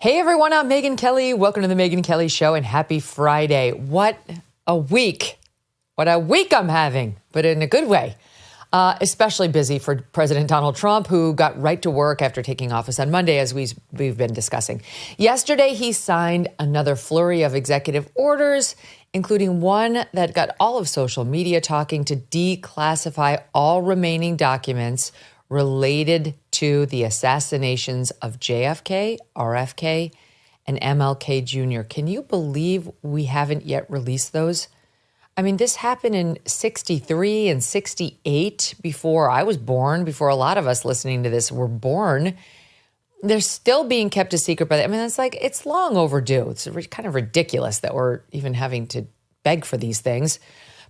Hey everyone, I'm Megyn Kelly. Welcome to the Megyn Kelly Show and happy Friday. What a week. What a week I'm having, but in a good way. Especially busy for President Donald Trump, who got right to work after taking office on Monday, as we've been discussing. Yesterday, he signed another flurry of executive orders, including one that got all of social media talking to declassify all remaining documents related to the assassinations of JFK, RFK, and MLK Jr. Can you believe we haven't yet released those? I mean, this happened in 63 and 68 before I was born, before a lot of us listening to this were born. They're still being kept a secret, but I mean, it's long overdue. It's kind of ridiculous that we're even having to beg for these things.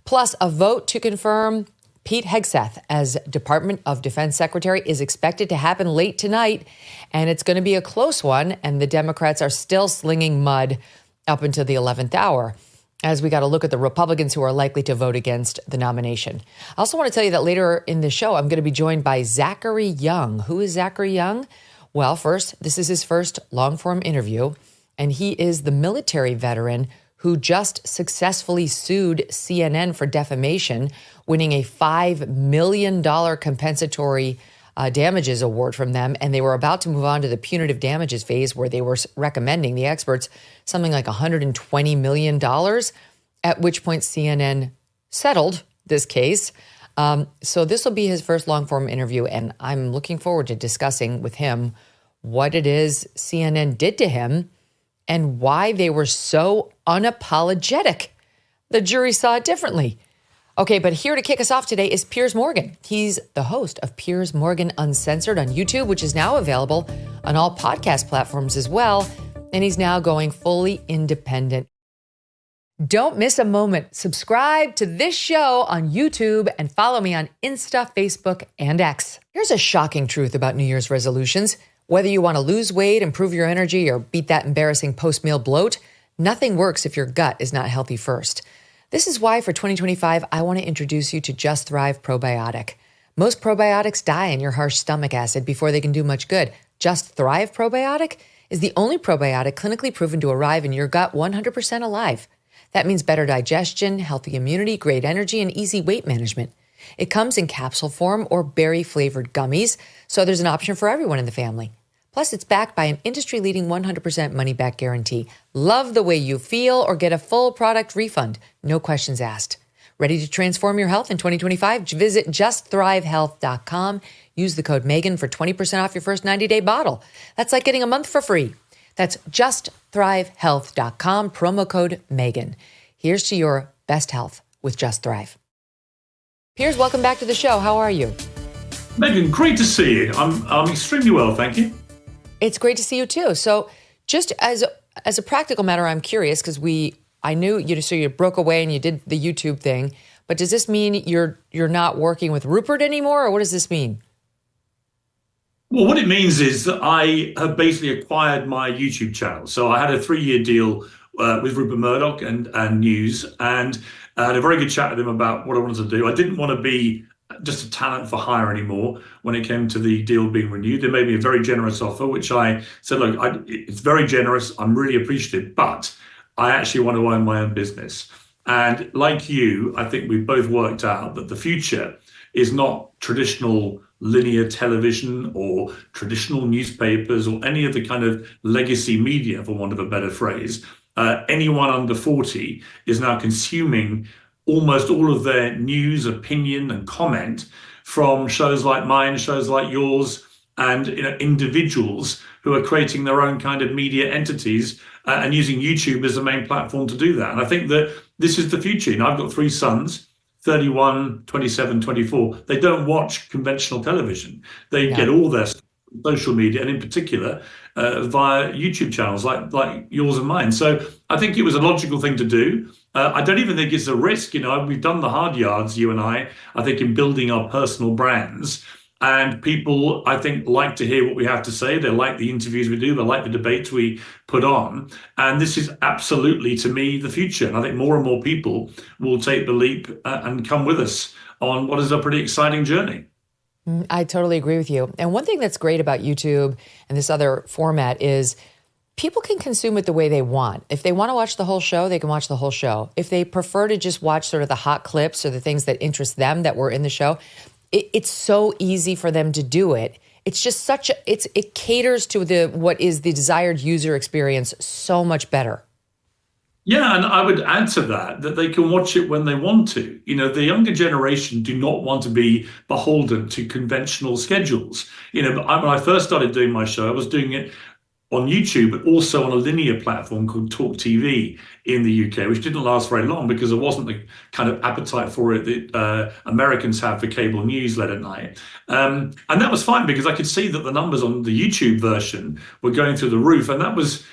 Plus, a vote to confirm Pete Hegseth as Department of Defense Secretary is expected to happen late tonight, and it's going to be a close one, and the Democrats are still slinging mud up until the 11th hour, as we got to look at the Republicans who are likely to vote against the nomination. I also want to tell you that later in the show, I'm going to be joined by Zachary Young. Who is Zachary Young? Well, first, this is his first long-form interview, and he is the military veteran who just successfully sued CNN for defamation, winning a $5 million compensatory damages award from them. And they were about to move on to the punitive damages phase, where they were recommending, the experts, something like $120 million, at which point CNN settled this case. So this will be his first long-form interview, and I'm looking forward to discussing with him what it is CNN did to him and why they were so unapologetic. The jury saw it differently. Okay, but here to kick us off today is Piers Morgan. He's the host of Piers Morgan Uncensored on YouTube, which is now available on all podcast platforms as well. And he's now going fully independent. Don't miss a moment. Subscribe to this show on YouTube and follow me on Insta, Facebook, and X. Here's a shocking truth about New Year's resolutions. Whether you want to lose weight, improve your energy, or beat that embarrassing post-meal bloat, nothing works if your gut is not healthy first. This is why for 2025, I want to introduce you to Just Thrive Probiotic. Most probiotics die in your harsh stomach acid before they can do much good. Just Thrive Probiotic is the only probiotic clinically proven to arrive in your gut 100% alive. That means better digestion, healthy immunity, great energy, and easy weight management. It comes in capsule form or berry-flavored gummies, so there's an option for everyone in the family. Plus, it's backed by an industry-leading 100% money-back guarantee. Love the way you feel or get a full product refund. No questions asked. Ready to transform your health in 2025? Visit justthrivehealth.com. Use the code Megyn for 20% off your first 90-day bottle. That's like getting a month for free. That's justthrivehealth.com, promo code Megyn. Here's to your best health with Just Thrive. Piers, welcome back to the show. How are you? Megyn, great to see you. I'm extremely well, thank you. It's great to see you too. So, just as a practical matter, I'm curious because I knew you broke away and you did the YouTube thing. But does this mean you're not working with Rupert anymore, or what does this mean? Well, what it means is that I have basically acquired my YouTube channel. So I had a 3-year deal with Rupert Murdoch and News, and I had a very good chat with him about what I wanted to do. I didn't want to be just a talent for hire anymore when it came to the deal being renewed. They made me a very generous offer, which I said, look, it's very generous. I'm really appreciative, but I actually want to own my own business. And like you, I think we've both worked out that the future is not traditional linear television or traditional newspapers or any of the kind of legacy media, for want of a better phrase. Anyone under 40 is now consuming almost all of their news, opinion, and comment from shows like mine, shows like yours, and individuals who are creating their own kind of media entities and using YouTube as the main platform to do that. And I think that this is the future. I've got 3 sons, 31, 27, 24. They don't watch conventional television. They get all their social media, and in particular via YouTube channels like yours and mine. So I think it was a logical thing to do. I don't even think it's a risk. We've done the hard yards, you and I think, in building our personal brands. And people, I think, like to hear what we have to say. They like the interviews we do. They like the debates we put on. And this is absolutely, to me, the future. And I think more and more people will take the leap and come with us on what is a pretty exciting journey. I totally agree with you. And one thing that's great about YouTube and this other format is people can consume it the way they want. If they want to watch the whole show, they can watch the whole show. If they prefer to just watch sort of the hot clips or the things that interest them that were in the show, it's so easy for them to do it. It's just it caters to what is the desired user experience so much better. Yeah, and I would add to that they can watch it when they want to. The younger generation do not want to be beholden to conventional schedules. When I first started doing my show, I was doing it on YouTube, but also on a linear platform called Talk TV in the UK, which didn't last very long because there wasn't the kind of appetite for it that Americans have for cable news late at night. And that was fine because I could see that the numbers on the YouTube version were going through the roof, and that was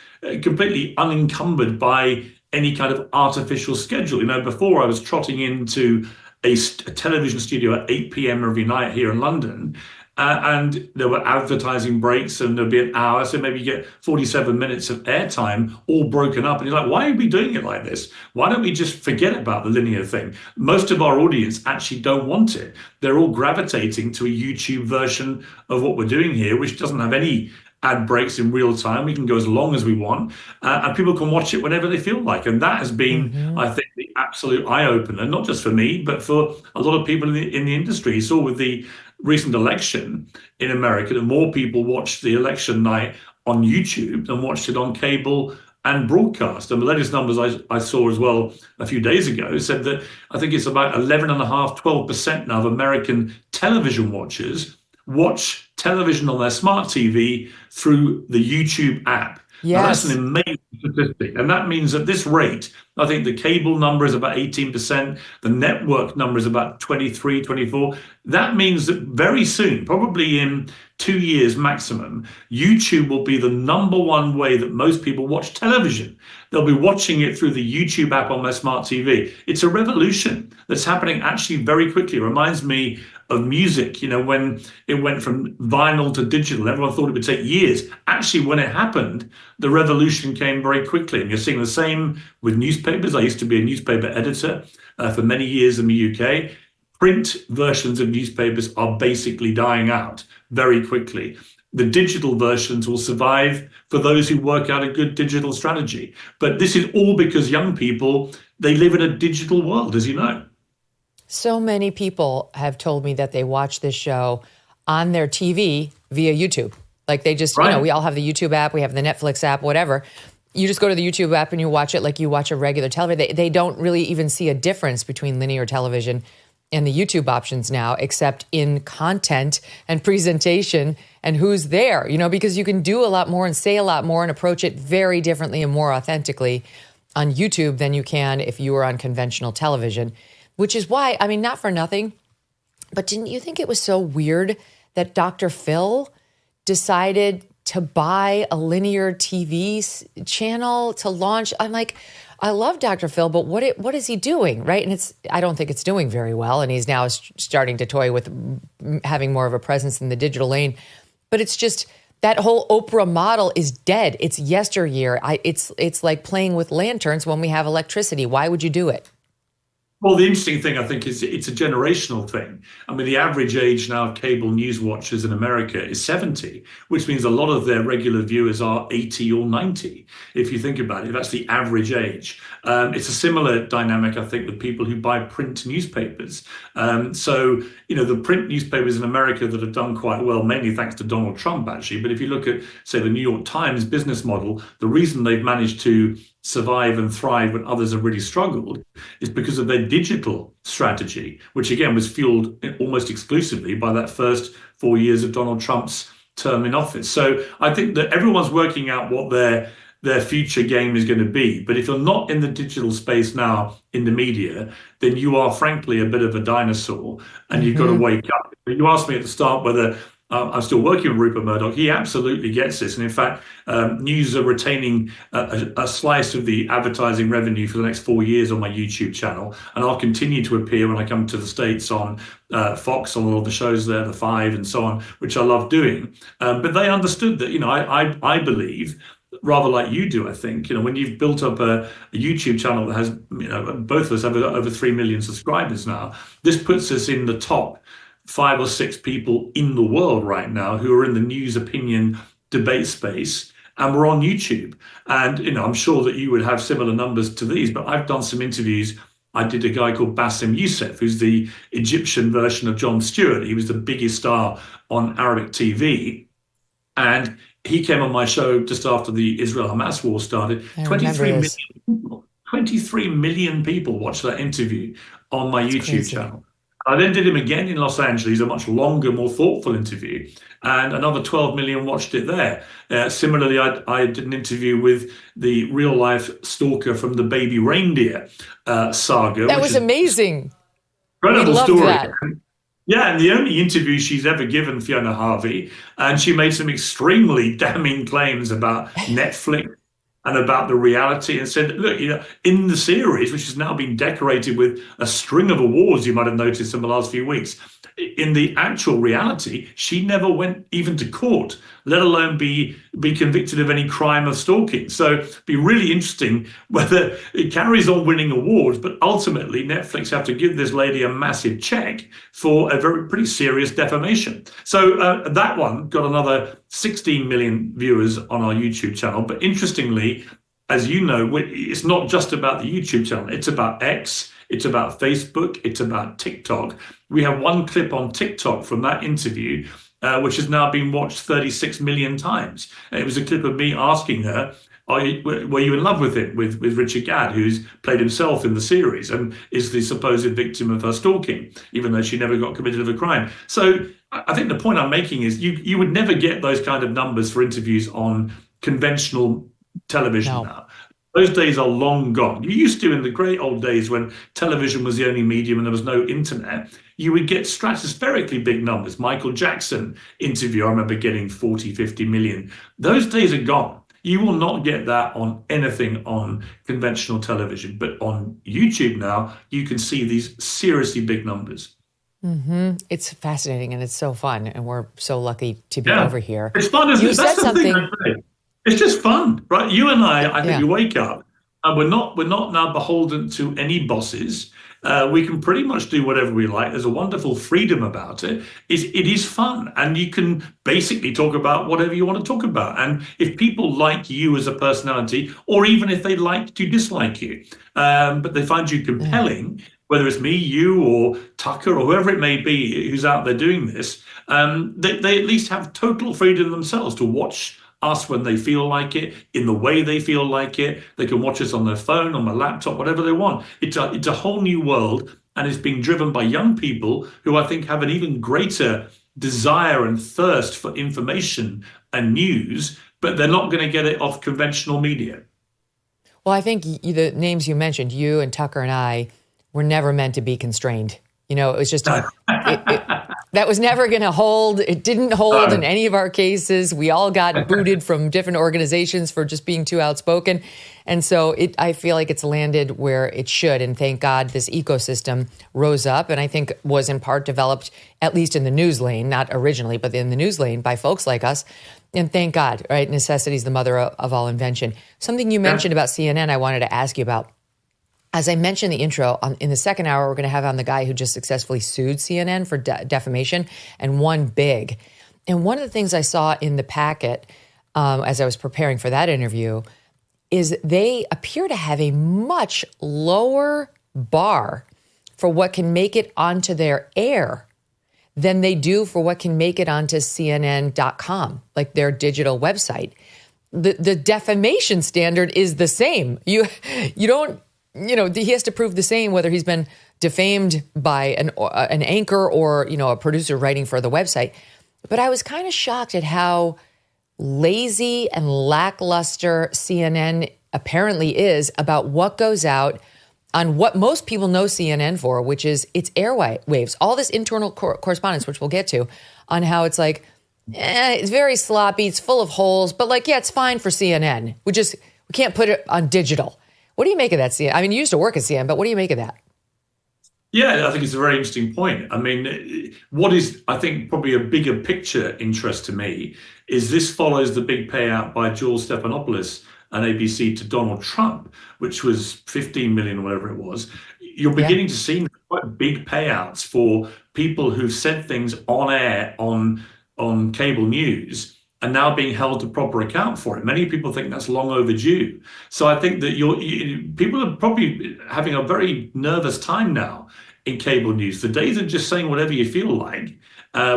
completely unencumbered by any kind of artificial schedule. Before I was trotting into a television studio at 8 p.m. every night here in London, and there were advertising breaks, and there'd be an hour, so maybe you get 47 minutes of airtime all broken up. And you're like, why are we doing it like this? Why don't we just forget about the linear thing? Most of our audience actually don't want it. They're all gravitating to a YouTube version of what we're doing here, which doesn't have any ad breaks in real time. We can go as long as we want, and people can watch it whenever they feel like. And that has been, I think, the absolute eye-opener, not just for me, but for a lot of people in the industry. You saw with the recent election in America that more people watched the election night on YouTube than watched it on cable and broadcast. And the latest numbers I saw as well a few days ago said that I think it's about 11.5%, 12% now of American television watchers watch television on their smart TV through the YouTube app. Yes. Now, that's an amazing statistic. And that means at this rate, I think the cable number is about 18%, the network number is about 23, 24. That means that very soon, probably in 2 years maximum, YouTube will be the number one way that most people watch television. They'll be watching it through the YouTube app on their smart TV. It's a revolution that's happening actually very quickly. It reminds me of music, when it went from vinyl to digital. Everyone thought it would take years. Actually, when it happened, the revolution came very quickly. And you're seeing the same with newspapers. I used to be a newspaper editor for many years in the UK. Print versions of newspapers are basically dying out very quickly. The digital versions will survive for those who work out a good digital strategy. But this is all because young people, they live in a digital world, as you know. So many people have told me that they watch this show on their TV via YouTube. Like they just, right. We all have the YouTube app, we have the Netflix app, whatever. You just go to the YouTube app and you watch it like you watch a regular television. They don't really even see a difference between linear television and the YouTube options now, except in content and presentation and who's there, because you can do a lot more and say a lot more and approach it very differently and more authentically on YouTube than you can if you were on conventional television. Which is why, not for nothing, but didn't you think it was so weird that Dr. Phil decided to buy a linear TV channel to launch? I'm like, I love Dr. Phil, but what is he doing, right? And I don't think it's doing very well, and he's now starting to toy with having more of a presence in the digital lane. But it's just that whole Oprah model is dead. It's yesteryear. It's like playing with lanterns when we have electricity. Why would you do it? Well, the interesting thing, I think, is it's a generational thing. The average age now of cable news watchers in America is 70, which means a lot of their regular viewers are 80 or 90. If you think about it, that's the average age. It's a similar dynamic, I think, with people who buy print newspapers. The print newspapers in America that have done quite well, mainly thanks to Donald Trump, actually. But if you look at, say, the New York Times business model, the reason they've managed to survive and thrive when others have really struggled is because of their digital strategy, which again was fueled almost exclusively by that first 4 years of Donald Trump's term in office. So I think that everyone's working out what their future game is going to be. But if you're not in the digital space now in the media, then you are frankly a bit of a dinosaur, and you've got to wake up. You asked me at the start whether I'm still working with Rupert Murdoch. He absolutely gets this. And in fact, News are retaining a slice of the advertising revenue for the next 4 years on my YouTube channel. And I'll continue to appear when I come to the States on Fox, on all the shows there, The Five and so on, which I love doing. But they understood that, I believe, rather like you do, I think, when you've built up a YouTube channel that has, both of us have over 3 million subscribers now, this puts us in the top 5 or 6 people in the world right now who are in the news opinion debate space. and we're on YouTube. And, I'm sure that you would have similar numbers to these, but I've done some interviews. I did a guy called Bassem Youssef, who's the Egyptian version of Jon Stewart. He was the biggest star on Arabic TV. And he came on my show just after the Israel-Hamas war started. 23 million people watched that interview on my YouTube channel. I then did him again in Los Angeles, a much longer, more thoughtful interview, and another 12 million watched it there. Similarly, I did an interview with the real-life stalker from the Baby Reindeer saga. That was amazing. Incredible story. That. Yeah, and the only interview she's ever given, Fiona Harvey, and she made some extremely damning claims about Netflix and about the reality, and said, look, in the series, which has now been decorated with a string of awards, you might have noticed in the last few weeks, in the actual reality, she never went even to court, let alone be convicted of any crime of stalking. So it'd be really interesting whether it carries on winning awards, but ultimately Netflix have to give this lady a massive check for a pretty serious defamation. So that one got another 16 million viewers on our YouTube channel. But interestingly, as you know, it's not just about the YouTube channel. It's about X, it's about Facebook, it's about TikTok. We have one clip on TikTok from that interview, which has now been watched 36 million times. And it was a clip of me asking her, were you in love with him, with Richard Gadd, who's played himself in the series and is the supposed victim of her stalking, even though she never got convicted of a crime. So I think the point I'm making is you would never get those kind of numbers for interviews on conventional television now. Those days are long gone. You used to, in the great old days when television was the only medium and there was no internet, you would get stratospherically big numbers. Michael Jackson interview, I remember getting 40, 50 million. Those days are gone. You will not get that on anything on conventional television. But on YouTube now, you can see these seriously big numbers. Mm-hmm. It's fascinating and it's so fun. And we're so lucky to be over here. It's fun, isn't it? That's the thing I say. It's just fun, right? You and I think we wake up and we're not now beholden to any bosses. We can pretty much do whatever we like. There's a wonderful freedom about it. It is fun, and you can basically talk about whatever you want to talk about. And if people like you as a personality, or even if they like to dislike you, but they find you compelling, whether it's me, you, or Tucker, or whoever it may be who's out there doing this, they at least have total freedom themselves to watch us when they feel like it, in the way they feel like it. They can watch us on their phone, on their laptop, whatever they want. It's a whole new world, and it's being driven by young people who I think have an even greater desire and thirst for information and news, but they're not going to get it off conventional media. Well, I think the names you mentioned, you and Tucker and I, were never meant to be constrained. It was just that was never going to hold. It didn't hold in any of our cases. We all got booted from different organizations for just being too outspoken. And so I feel like it's landed where it should. And thank God this ecosystem rose up, and I think was in part developed, at least in the news lane, not originally, but in the news lane by folks like us. And thank God, right? Necessity is the mother of all invention. Something you mentioned about CNN, I wanted to ask you about. As I mentioned in the intro, in the second hour, we're going to have on the guy who just successfully sued CNN for defamation and won big. And one of the things I saw in the packet as I was preparing for that interview is they appear to have a much lower bar for what can make it onto their air than they do for what can make it onto CNN.com, like their digital website. The defamation standard is the same. You don't... he has to prove the same whether he's been defamed by an anchor or, a producer writing for the website. But I was kind of shocked at how lazy and lackluster CNN apparently is about what goes out on what most people know CNN for, which is its airwaves. All this internal correspondence, which we'll get to, on how it's like, it's very sloppy, it's full of holes, but it's fine for CNN. We can't put it on digital. What do you make of that, CNN? I mean, you used to work at CNN, but what do you make of that? Yeah, I think it's a very interesting point. I mean, what is, I think, probably a bigger picture interest to me is this follows the big payout by George Stephanopoulos and ABC to Donald Trump, which was 15 million or whatever it was. You're beginning to see quite big payouts for people who've said things on air, on cable news, are now being held to proper account for it. Many people think that's long overdue. So I think that people are probably having a very nervous time now in cable news. The days of just saying whatever you feel like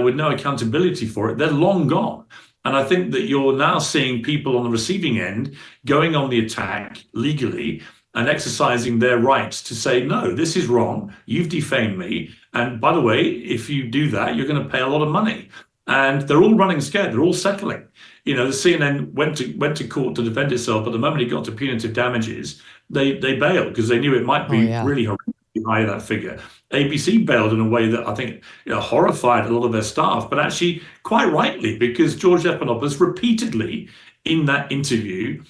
with no accountability for it, they're long gone. And I think that you're now seeing people on the receiving end going on the attack legally and exercising their rights to say, no, this is wrong. You've defamed me. And by the way, if you do that, you're going to pay a lot of money. And they're all running scared. They're all settling. The CNN went to court to defend itself, but the moment it got to punitive damages, they bailed because they knew it might be really horrendously high, that figure. ABC bailed in a way that I think horrified a lot of their staff, but actually quite rightly, because George Stephanopoulos repeatedly in that interview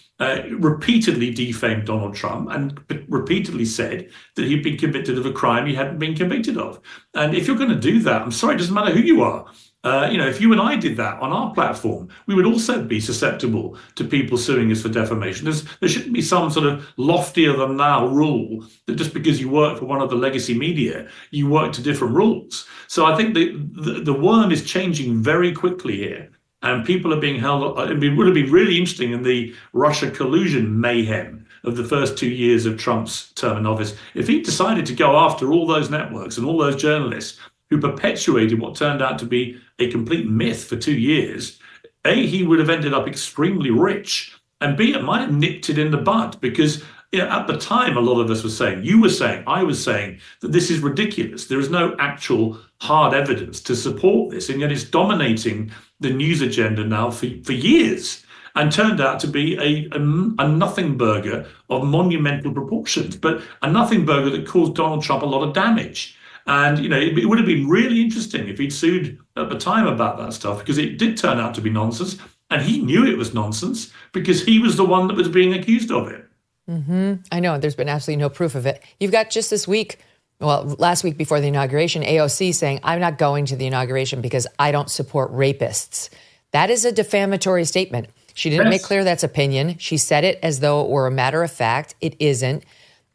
repeatedly defamed Donald Trump and repeatedly said that he'd been convicted of a crime he hadn't been convicted of. And if you're going to do that, I'm sorry, it doesn't matter who you are. If you and I did that on our platform, we would also be susceptible to people suing us for defamation. There shouldn't be some sort of loftier than thou rule that just because you work for one of the legacy media, you work to different rules. So I think the worm is changing very quickly here. And people are being held. It would have been really interesting in the Russia collusion mayhem of the first 2 years of Trump's term in office if he decided to go after all those networks and all those journalists who perpetuated what turned out to be a complete myth for 2 years. A, he would have ended up extremely rich, and B, it might have nipped it in the bud because at the time, a lot of us were saying, you were saying, I was saying that this is ridiculous. There is no actual hard evidence to support this, and yet it's dominating the news agenda now for years and turned out to be a nothing burger of monumental proportions, but a nothing burger that caused Donald Trump a lot of damage. And, it would have been really interesting if he'd sued at the time about that stuff, because it did turn out to be nonsense. And he knew it was nonsense because he was the one that was being accused of it. Mm-hmm. I know. There's been absolutely no proof of it. You've got just this week, last week before the inauguration, AOC saying, I'm not going to the inauguration because I don't support rapists. That is a defamatory statement. She didn't make clear that's opinion. She said it as though it were a matter of fact. It isn't.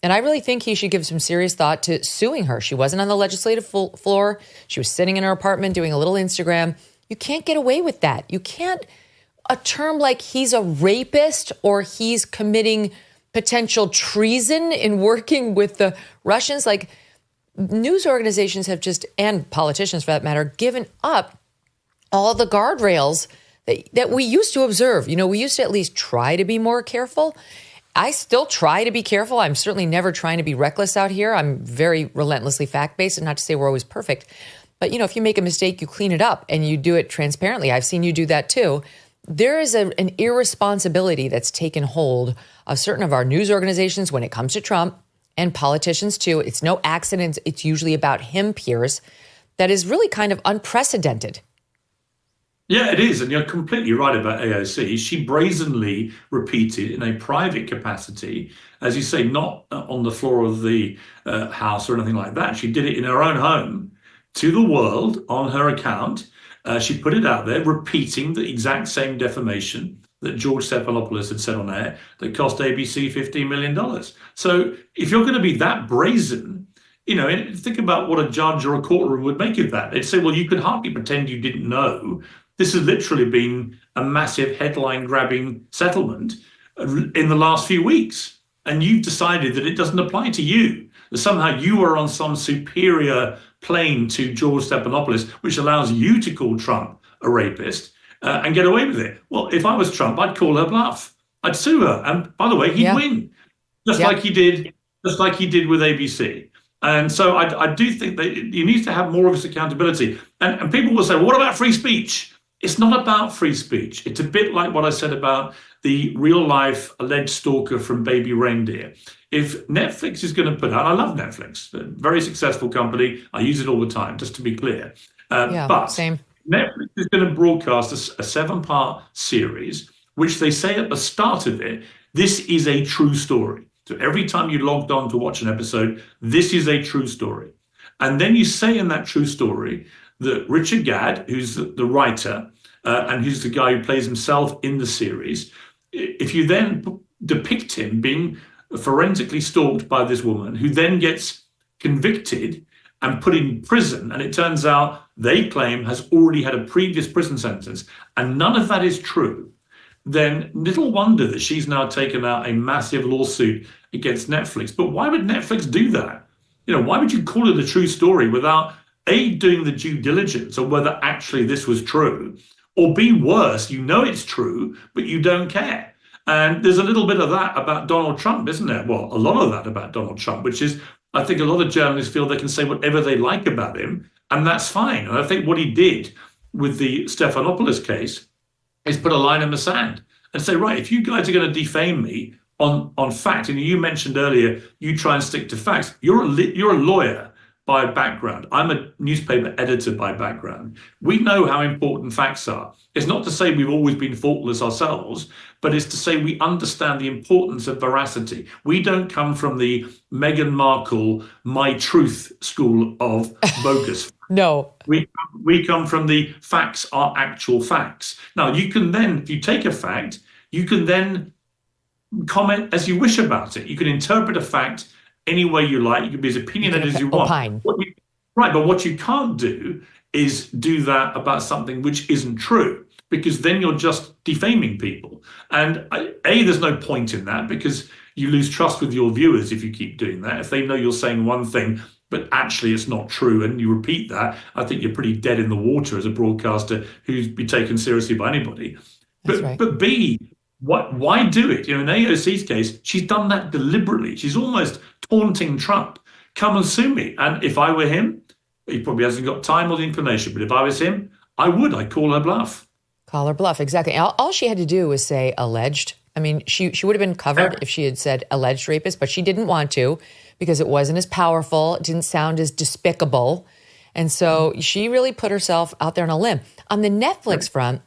And I really think he should give some serious thought to suing her. She wasn't on the legislative floor. She was sitting in her apartment doing a little Instagram. You can't get away with that. You can't, a term like he's a rapist or he's committing potential treason in working with the Russians. Like, news organizations have just, and politicians for that matter, given up all the guardrails that we used to observe. We used to at least try to be more careful. I still try to be careful. I'm certainly never trying to be reckless out here. I'm very relentlessly fact-based, and not to say we're always perfect. But, if you make a mistake, you clean it up and you do it transparently. I've seen you do that too. There is an irresponsibility that's taken hold of certain of our news organizations when it comes to Trump, and politicians too. It's no accident. It's usually about him, Piers, that is really kind of unprecedented. Yeah, it is. And you're completely right about AOC. She brazenly repeated in a private capacity, as you say, not on the floor of the House or anything like that. She did it in her own home to the world on her account. She put it out there, repeating the exact same defamation that George Stephanopoulos had said on air that cost ABC $15 million. So if you're going to be that brazen, think about what a judge or a courtroom would make of that. They'd say, well, you could hardly pretend you didn't know. This has literally been a massive headline-grabbing settlement in the last few weeks. And you've decided that it doesn't apply to you, that somehow you are on some superior plane to George Stephanopoulos, which allows you to call Trump a rapist and get away with it. Well, if I was Trump, I'd call her bluff. I'd sue her. And by the way, he'd win, like he did with ABC. And so I do think that you need to have more of this accountability. And people will say, well, what about free speech? It's not about free speech. It's a bit like what I said about the real-life alleged stalker from Baby Reindeer. If Netflix is going to put out, I love Netflix, a very successful company. I use it all the time, just to be clear. But same. Netflix is going to broadcast a 7-part series, which they say at the start of it, this is a true story. So every time you logged on to watch an episode, this is a true story. And then you say in that true story that Richard Gadd, who's the writer and who's the guy who plays himself in the series, if you then depict him being forensically stalked by this woman who then gets convicted and put in prison, and it turns out they claim has already had a previous prison sentence, and none of that is true, then little wonder that she's now taken out a massive lawsuit against Netflix. But why would Netflix do that? Why would you call it a true story without A, doing the due diligence on whether actually this was true, or B, worse, it's true, but you don't care? And there's a little bit of that about Donald Trump, isn't there? Well, a lot of that about Donald Trump, which is, I think a lot of journalists feel they can say whatever they like about him, and that's fine. And I think what he did with the Stephanopoulos case is put a line in the sand and say, right, if you guys are going to defame me on fact, and you mentioned earlier, you try and stick to facts. You're a lawyer by background. I'm a newspaper editor by background. We know how important facts are. It's not to say we've always been faultless ourselves, but it's to say we understand the importance of veracity. We don't come from the Meghan Markle, my truth school of bogus. No. We come from the facts are actual facts. Now, you can then, if you take a fact, you can then comment as you wish about it. You can interpret a fact any way you like. You can be as opinionated as you want. Right, but what you can't do is do that about something which isn't true, because then you're just defaming people. And there's no point in that, because you lose trust with your viewers if you keep doing that. If they know you're saying one thing, but actually it's not true, and you repeat that, I think you're pretty dead in the water as a broadcaster who's be taken seriously by anybody. But B, why do it? In AOC's case, she's done that deliberately. She's almost taunting Trump. Come and sue me. And if I were him, he probably hasn't got time or the inclination, but if I was him, I'd call her bluff. Call her bluff, exactly. All she had to do was say alleged. I mean, she would have been covered if she had said alleged rapist, but she didn't want to because it wasn't as powerful. It didn't sound as despicable. And so she really put herself out there on a limb. On the Netflix front,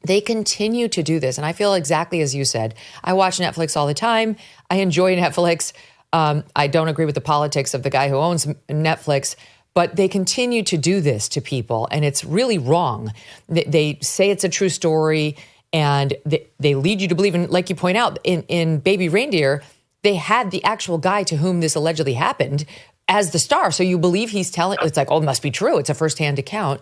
they continue to do this. And I feel exactly as you said. I watch Netflix all the time. I enjoy Netflix. I don't agree with the politics of the guy who owns Netflix, but they continue to do this to people. And it's really wrong. They say it's a true story, and they lead you to believe in, like you point out, in Baby Reindeer, they had the actual guy to whom this allegedly happened as the star. So you believe he's telling, it's like, oh, it must be true. It's a firsthand account.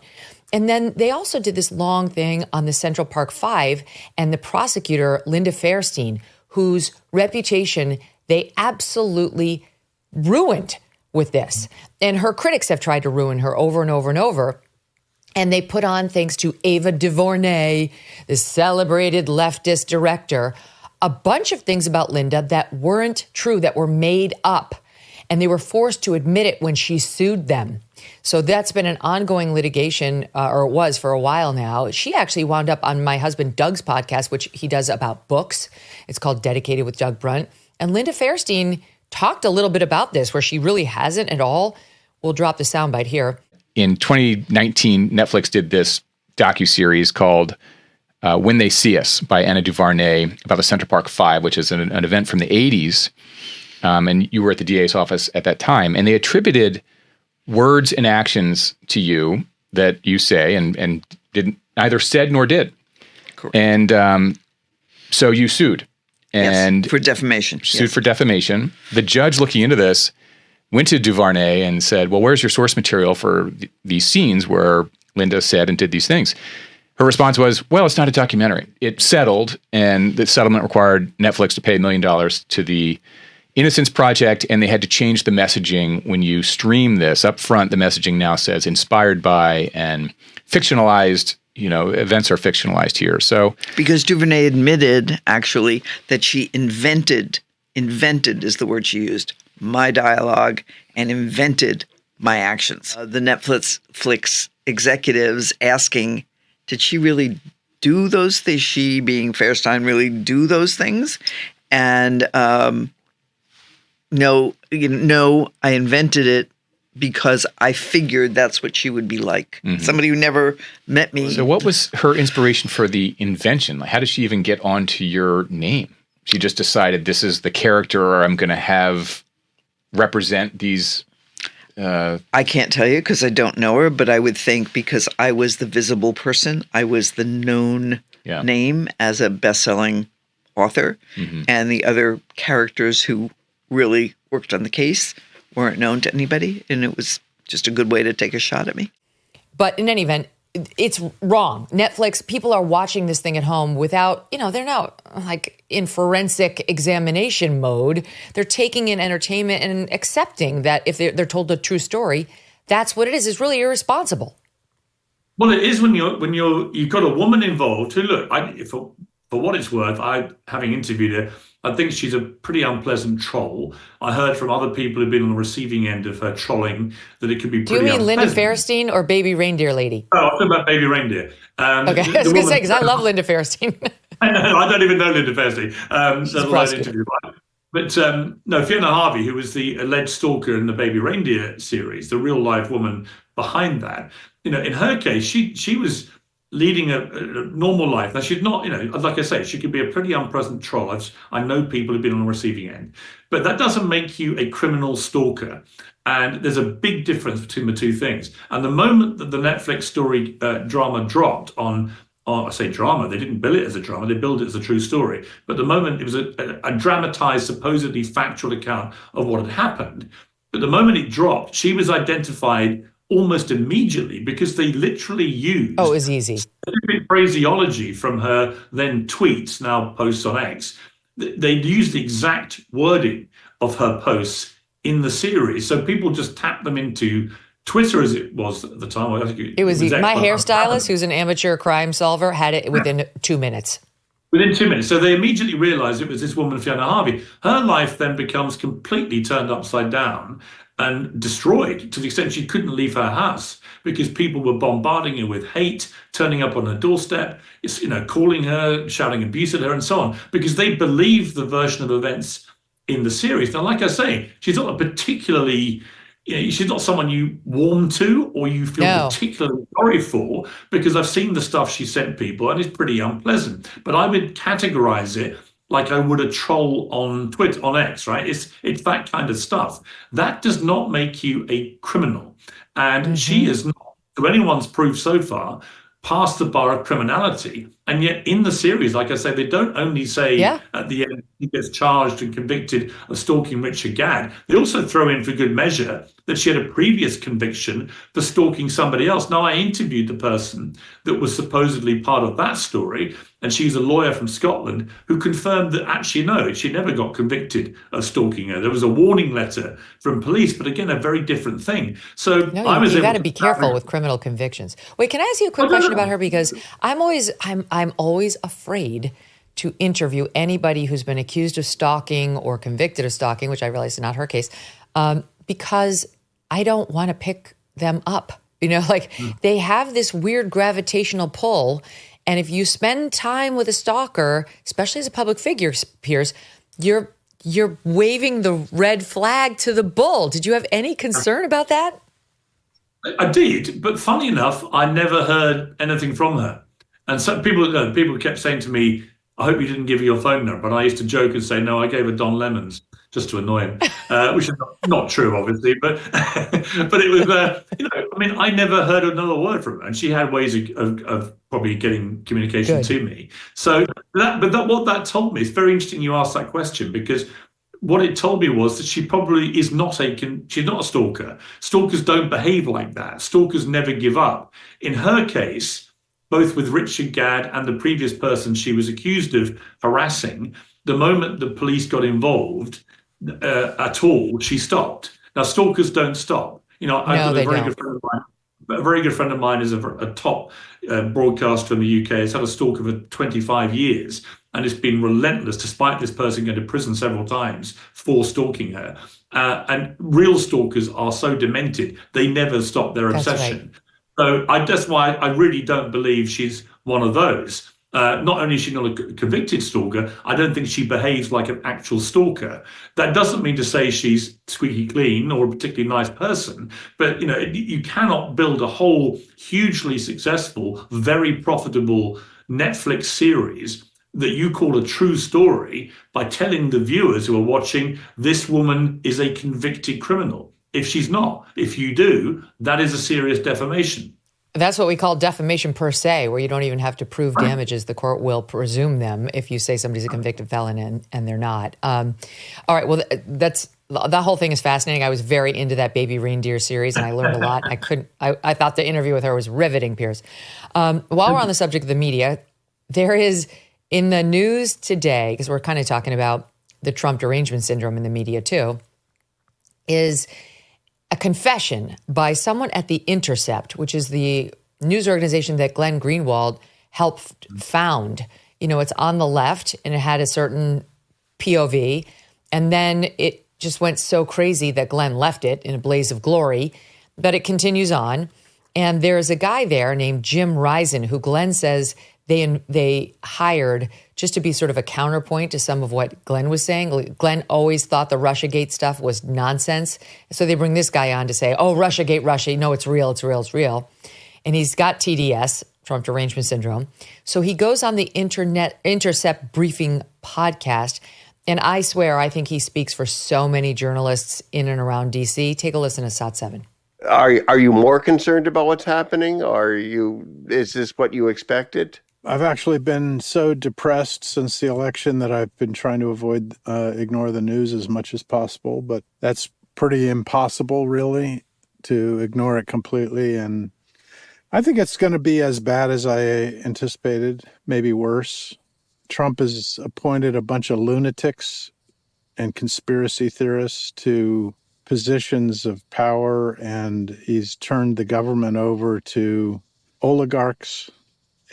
And then they also did this long thing on the Central Park Five and the prosecutor, Linda Fairstein, whose reputation they absolutely ruined with this. And her critics have tried to ruin her over and over and over. And they put on, thanks to Ava DuVernay, the celebrated leftist director, a bunch of things about Linda that weren't true, that were made up. And they were forced to admit it when she sued them. So that's been an ongoing litigation, or it was for a while now. She actually wound up on my husband Doug's podcast, which he does about books. It's called Dedicated with Doug Brunt. And Linda Fairstein talked a little bit about this, where she really hasn't at all. We'll drop the soundbite here. In 2019, Netflix did this docuseries called When They See Us by Anna DuVernay about the Central Park Five, which is an event from the 80s. And you were at the DA's office at that time. And they attributed words and actions to you that you say and didn't either said nor did. Correct. And so you sued. And yes, for defamation. Sued for defamation. The judge looking into this went to DuVernay and said, well, where's your source material for these scenes where Linda said and did these things? Her response was, well, it's not a documentary. It settled, and the settlement required Netflix to pay $1 million to the Innocence Project, and they had to change the messaging when you stream this. Up front, the messaging now says inspired by and fictionalized, events are fictionalized here. So because DuVernay admitted, actually, that she invented is the word she used, my dialogue, and invented my actions. The Netflix executives asking, did she really do those things? She, being Fairstein, really do those things? And no, I invented it because I figured that's what she would be like. Mm-hmm. Somebody who never met me. So what was her inspiration for the invention? Like, how did she even get onto your name? She just decided this is the character I'm going to have represent these. I can't tell you because I don't know her, but I would think because I was the visible person, I was the known name as a best-selling author, mm-hmm. and the other characters who really worked on the case weren't known to anybody, and it was just a good way to take a shot at me. But in any event, it's wrong. Netflix, people are watching this thing at home without, they're not like in forensic examination mode. They're taking in entertainment and accepting that if they're told a true story, that's what it is. It's really irresponsible. Well, it is when you've got a woman involved who, look, for what it's worth, having interviewed her, I think she's a pretty unpleasant troll. I heard from other people who've been on the receiving end of her trolling that it could be pretty unpleasant. Do you mean Linda Fairstein or Baby Reindeer Lady? Oh, I'm talking about Baby Reindeer. Okay, I was going to say, because I love Linda Fairstein. I don't even know Linda Fairstein. But no, Fiona Harvey, who was the alleged stalker in the Baby Reindeer series, the real life woman behind that, in her case, she was leading a normal life. Now, she's not, like I say, she could be a pretty unpleasant troll. I know people who've been on the receiving end. But that doesn't make you a criminal stalker. And there's a big difference between the two things. And the moment that the Netflix story drama dropped I say drama, they didn't bill it as a drama, they billed it as a true story. But the moment it was a dramatized, supposedly factual account of what had happened. But the moment it dropped, she was identified almost immediately because they literally used it was easy phraseology from her then tweets, now posts on X. They used the exact wording of her posts in the series. So people just tapped them into Twitter, as it was at the time. I think it was my hairstylist, who's an amateur crime solver, had it within 2 minutes. Within 2 minutes. So they immediately realized it was this woman, Fiona Harvey. Her life then becomes completely turned upside down and destroyed to the extent she couldn't leave her house because people were bombarding her with hate, turning up on her doorstep, calling her, shouting abuse at her and so on, because they believed the version of events in the series. Now, like I say, she's not a particularly... she's not someone you warm to or you feel particularly sorry for, because I've seen the stuff she sent people and it's pretty unpleasant. But I would categorize it like I would a troll on Twitter, on X, right? It's that kind of stuff. That does not make you a criminal. And she is not, to anyone's proof so far, past the bar of criminality. And yet in the series, like I say, they don't only say at the end he gets charged and convicted of stalking Richard Gadd. They also throw in for good measure that she had a previous conviction for stalking somebody else. Now, I interviewed the person that was supposedly part of that story, and she's a lawyer from Scotland who confirmed that actually, no, she never got convicted of stalking her. There was a warning letter from police, but again, a very different thing. So you got to be careful with criminal convictions. Wait, can I ask you a quick question about her? Because I'm always afraid to interview anybody who's been accused of stalking or convicted of stalking, which I realize is not her case, because I don't want to pick them up. They have this weird gravitational pull. And if you spend time with a stalker, especially as a public figure, Piers, you're waving the red flag to the bull. Did you have any concern about that? I did, but funny enough, I never heard anything from her. And so people kept saying to me, I hope you didn't give her your phone number. And I used to joke and say, no, I gave her Don Lemon's just to annoy him, which is not true, obviously. But it was, I never heard another word from her. And she had ways of probably getting communication to me. So what that told me, it's very interesting you asked that question, because what it told me was that she probably is she's not a stalker. Stalkers don't behave like that. Stalkers never give up. In her case, both with Richard Gadd and the previous person she was accused of harassing, the moment the police got involved at all, she stopped. Now, stalkers don't stop. I've got a very good friend of mine is a top broadcaster in the UK. Has had a stalker for 25 years, and it's been relentless, despite this person going to prison several times for stalking her. And real stalkers are so demented, they never stop their obsession. Right. So that's why I really don't believe she's one of those. Not only is she not a convicted stalker, I don't think she behaves like an actual stalker. That doesn't mean to say she's squeaky clean or a particularly nice person, but you cannot build a whole hugely successful, very profitable Netflix series that you call a true story by telling the viewers who are watching this woman is a convicted criminal. If she's not, if you do, that is a serious defamation. That's what we call defamation per se, where you don't even have to prove damages. The court will presume them if you say somebody's a convicted felon and they're not. All right, well, that's that whole thing is fascinating. I was very into that Baby Reindeer series, and I learned a lot. I thought the interview with her was riveting, Piers. While we're on the subject of the media, there is in the news today, because we're kind of talking about the Trump Derangement Syndrome in the media too, is a confession by someone at The Intercept, which is the news organization that Glenn Greenwald helped found. You know, it's on the left and it had a certain POV. And then it just went so crazy that Glenn left it in a blaze of glory. But it continues on. And there's a guy there named Jim Risen who Glenn says they hired just to be sort of a counterpoint to some of what Glenn was saying. Glenn always thought the Russiagate stuff was nonsense. So they bring this guy on to say, oh, Russiagate, Russia. No, it's real, it's real, it's real. And he's got TDS, Trump Derangement Syndrome. So he goes on the Intercept Briefing podcast. And I swear, I think he speaks for so many journalists in and around D.C. Take a listen to SOT 7. Are you more concerned about what's happening? Is this what you expected? I've actually been so depressed since the election that I've been trying to ignore the news as much as possible. But that's pretty impossible, really, to ignore it completely. And I think it's going to be as bad as I anticipated, maybe worse. Trump has appointed a bunch of lunatics and conspiracy theorists to positions of power, and he's turned the government over to oligarchs.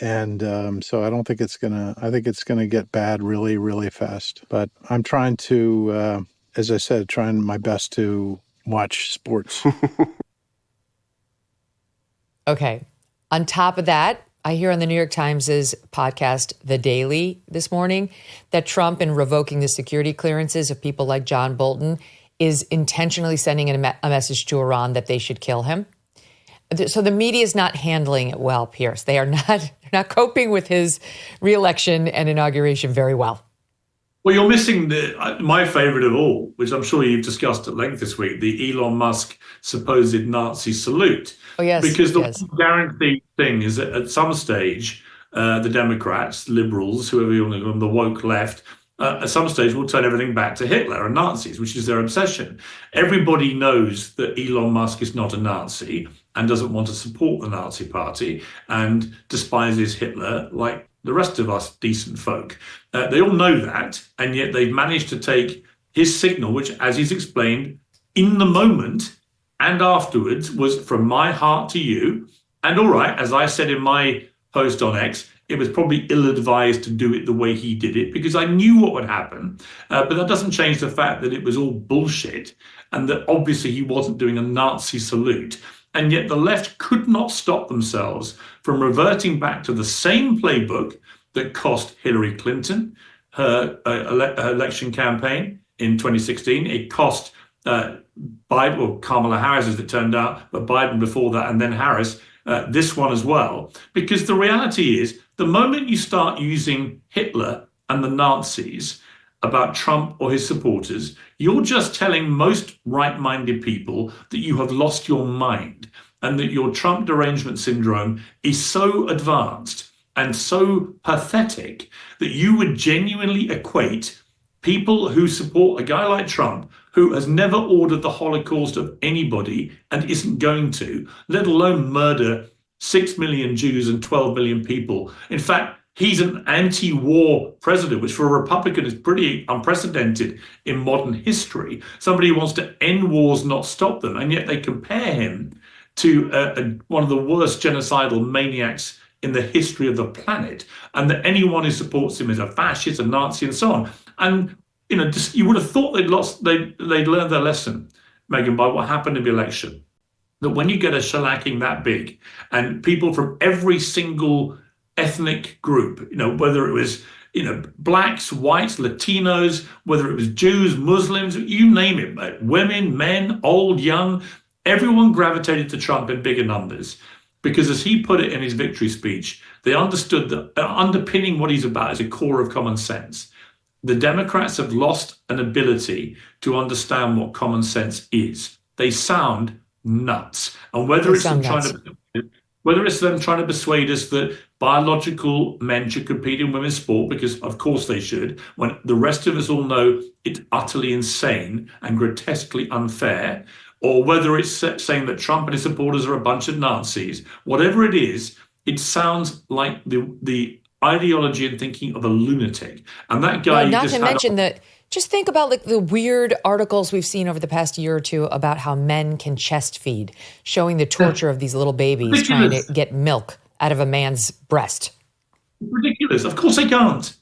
And so I don't think it's I think it's gonna get bad really, really fast. But I'm trying to, as I said, trying my best to watch sports. Okay. On top of that, I hear on the New York Times' podcast, The Daily, this morning, that Trump, in revoking the security clearances of people like John Bolton, is intentionally sending a message to Iran that they should kill him. So the media is not handling it well, Piers. They're not coping with his reelection and inauguration very well. Well, you're missing my favorite of all, which I'm sure you've discussed at length this week, the Elon Musk supposed Nazi salute. Oh, yes. Because the guaranteed thing is that at some stage, the Democrats, liberals, whoever you want to call them, the woke left, at some stage will turn everything back to Hitler and Nazis, which is their obsession. Everybody knows that Elon Musk is not a Nazi and doesn't want to support the Nazi party and despises Hitler like the rest of us decent folk. They all know that, and yet they've managed to take his signal, which, as he's explained, in the moment and afterwards was from my heart to you. And all right, as I said in my post on X, it was probably ill-advised to do it the way he did it because I knew what would happen. But that doesn't change the fact that it was all bullshit and that obviously he wasn't doing a Nazi salute. And yet the left could not stop themselves from reverting back to the same playbook that cost Hillary Clinton her election campaign in 2016. It cost Biden, or Kamala Harris as it turned out, but Biden before that and then Harris, this one as well. Because the reality is, the moment you start using Hitler and the Nazis about Trump or his supporters, you're just telling most right-minded people that you have lost your mind and that your Trump derangement syndrome is so advanced and so pathetic that you would genuinely equate people who support a guy like Trump, who has never ordered the Holocaust of anybody and isn't going to, let alone murder 6 million Jews and 12 million people. In fact, he's an anti-war president, which for a Republican is pretty unprecedented in modern history. Somebody who wants to end wars, not stop them. And yet they compare him to one of the worst genocidal maniacs in the history of the planet. And that anyone who supports him is a fascist, a Nazi, and so on. And you would have thought they'd learned their lesson, Megyn, by what happened in the election. That when you get a shellacking that big, and people from every single ethnic group, whether it was, blacks, whites, Latinos, whether it was Jews, Muslims, you name it, women, men, old, young, everyone gravitated to Trump in bigger numbers. Because as he put it in his victory speech, they understood that underpinning what he's about is a core of common sense. The Democrats have lost an ability to understand what common sense is. They sound nuts. And whether it's trying to whether it's them trying to persuade us that biological men should compete in women's sport, because of course they should, when the rest of us all know it's utterly insane and grotesquely unfair, or whether it's saying that Trump and his supporters are a bunch of Nazis, whatever it is, it sounds like the ideology and thinking of a lunatic. And that guy... Well, not to mention that... Just think about like the weird articles we've seen over the past year or two about how men can chest feed, showing the torture of these little babies trying to get milk out of a man's breast. Ridiculous. Of course they can't.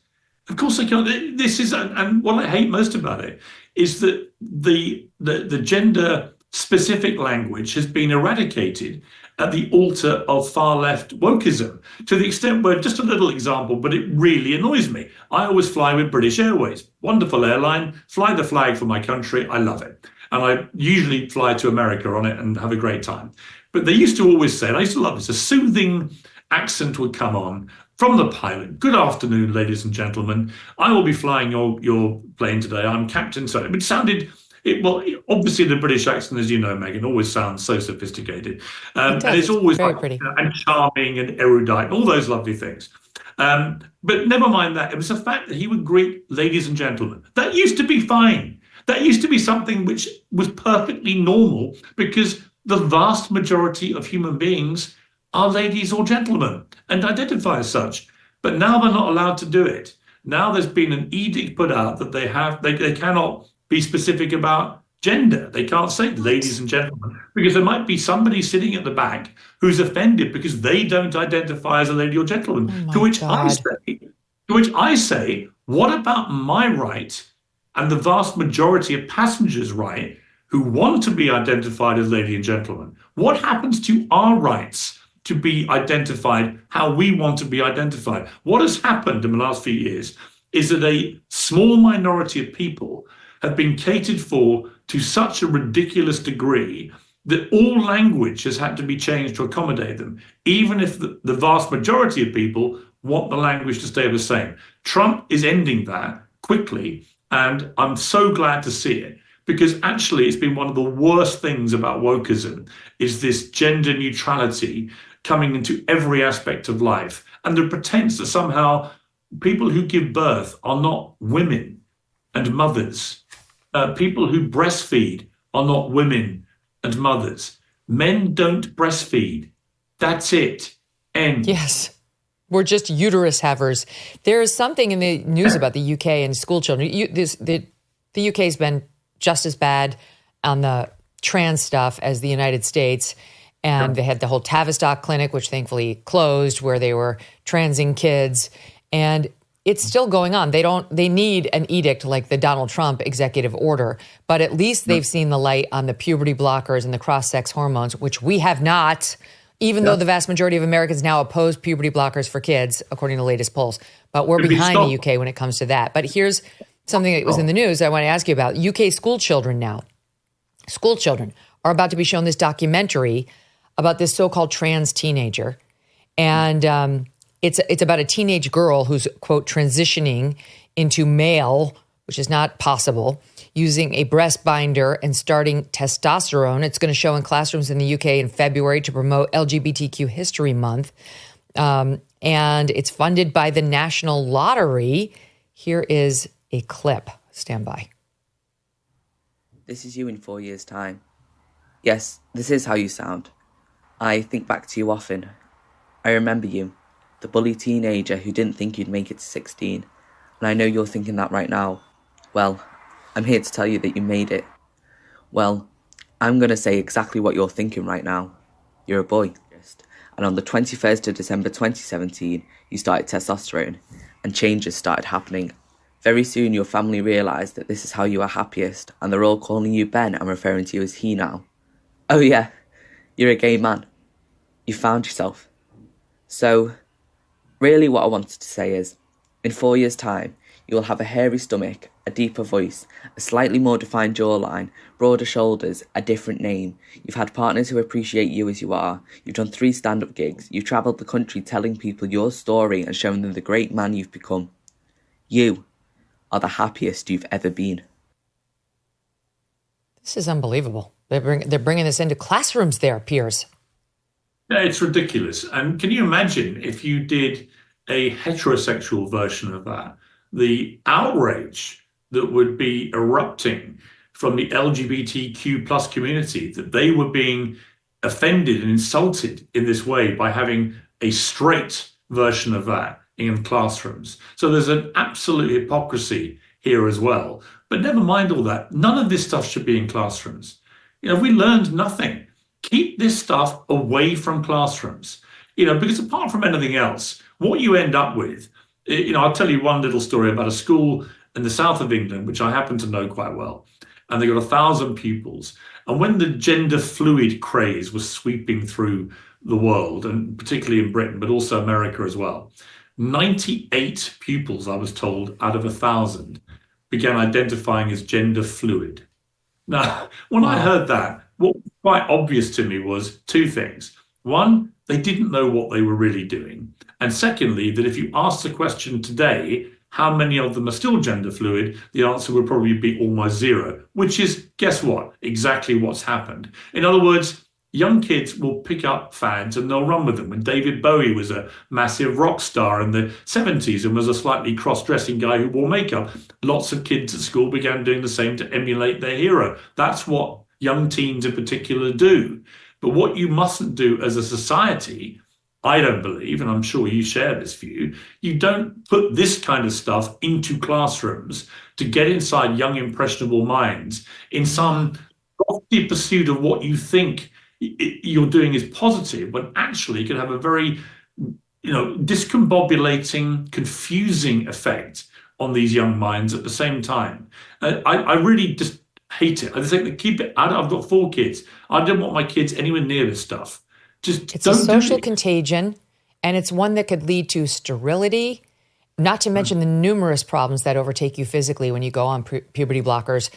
Of course they can't. This is, and what I hate most about it is that the gender specific language has been eradicated at the altar of far-left wokeism, to the extent where, just a little example, but it really annoys me. I always fly with British Airways, wonderful airline, fly the flag for my country, I love it. And I usually fly to America on it and have a great time. But they used to always say, and I used to love this, a soothing accent would come on from the pilot. Good afternoon, ladies and gentlemen. I will be flying your plane today. I'm Captain So. It sounded... well, obviously the British accent, as you know, Megyn, always sounds so sophisticated. And it's always very like, pretty. And charming and erudite, all those lovely things. But never mind that. It was the fact that he would greet ladies and gentlemen. That used to be fine. That used to be something which was perfectly normal, because the vast majority of human beings are ladies or gentlemen and identify as such. But now they're not allowed to do it. Now there's been an edict put out that they cannot be specific about gender. They can't say ladies and gentlemen, because there might be somebody sitting at the back who's offended because they don't identify as a lady or gentleman. To which I say, what about my right and the vast majority of passengers' right who want to be identified as lady and gentleman? What happens to our rights to be identified how we want to be identified? What has happened in the last few years is that a small minority of people have been catered for to such a ridiculous degree that all language has had to be changed to accommodate them, even if the vast majority of people want the language to stay the same. Trump is ending that quickly, and I'm so glad to see it, because actually it's been one of the worst things about wokeism is this gender neutrality coming into every aspect of life, and the pretense that somehow people who give birth are not women and mothers. People who breastfeed are not women and mothers. Men don't breastfeed. That's it. End. Yes. We're just uterus havers. There is something in the news about the UK and school children. The UK has been just as bad on the trans stuff as the United States. And they had the whole Tavistock clinic, which thankfully closed, where they were transing kids. And it's still going on. They need an edict like the Donald Trump executive order, but at least they've seen the light on the puberty blockers and the cross-sex hormones, which we have not, even though the vast majority of Americans now oppose puberty blockers for kids, according to latest polls. But we're behind the UK when it comes to that. But here's something that was in the news I want to ask you about. UK school children now. School children are about to be shown this documentary about this so-called trans teenager. And it's about a teenage girl who's, quote, transitioning into male, which is not possible, using a breast binder and starting testosterone. It's going to show in classrooms in the UK in February to promote LGBTQ History Month. And it's funded by the National Lottery. Here is a clip. Stand by. This is you in 4 years' time. Yes, this is how you sound. I think back to you often. I remember you. The bully teenager who didn't think you'd make it to 16. And I know you're thinking that right now. Well, I'm here to tell you that you made it. Well, I'm going to say exactly what you're thinking right now. You're a boy. And on the 21st of December 2017, you started testosterone, and changes started happening. Very soon your family realised that this is how you are happiest, and they're all calling you Ben and referring to you as he now. Oh yeah, you're a gay man. You found yourself. So, really what I wanted to say is, in 4 years' time, you will have a hairy stomach, a deeper voice, a slightly more defined jawline, broader shoulders, a different name. You've had partners who appreciate you as you are. You've done 3 stand-up gigs. You've travelled the country telling people your story and showing them the great man you've become. You are the happiest you've ever been. This is unbelievable. They're bringing this into classrooms there, Piers. Yeah, it's ridiculous. And can you imagine if you did a heterosexual version of that? The outrage that would be erupting from the LGBTQ plus community, that they were being offended and insulted in this way by having a straight version of that in classrooms. So there's an absolute hypocrisy here as well. But never mind all that. None of this stuff should be in classrooms. We learned nothing. Keep this stuff away from classrooms, because apart from anything else, what you end up with, I'll tell you one little story about a school in the south of England, which I happen to know quite well. And they got 1,000 pupils. And when the gender fluid craze was sweeping through the world, and particularly in Britain, but also America as well, 98 pupils, I was told, out of 1,000 began identifying as gender fluid. Now, when I heard that, what was quite obvious to me was two things. One, they didn't know what they were really doing. And secondly, that if you asked the question today, how many of them are still gender fluid, the answer would probably be almost zero, which is, guess what? Exactly what's happened. In other words, young kids will pick up fads and they'll run with them. When David Bowie was a massive rock star in the 70s and was a slightly cross-dressing guy who wore makeup, lots of kids at school began doing the same to emulate their hero. That's what young teens in particular do. But what you mustn't do as a society, I don't believe, and I'm sure you share this view, you don't put this kind of stuff into classrooms to get inside young, impressionable minds in some lofty pursuit of what you think you're doing is positive, but actually could have a very, discombobulating, confusing effect on these young minds at the same time. I really just hate it. I just think that keep it out. I've got 4 kids. I don't want my kids anywhere near this stuff. It's a social contagion, and it's one that could lead to sterility, not to mention the numerous problems that overtake you physically when you go on puberty blockers.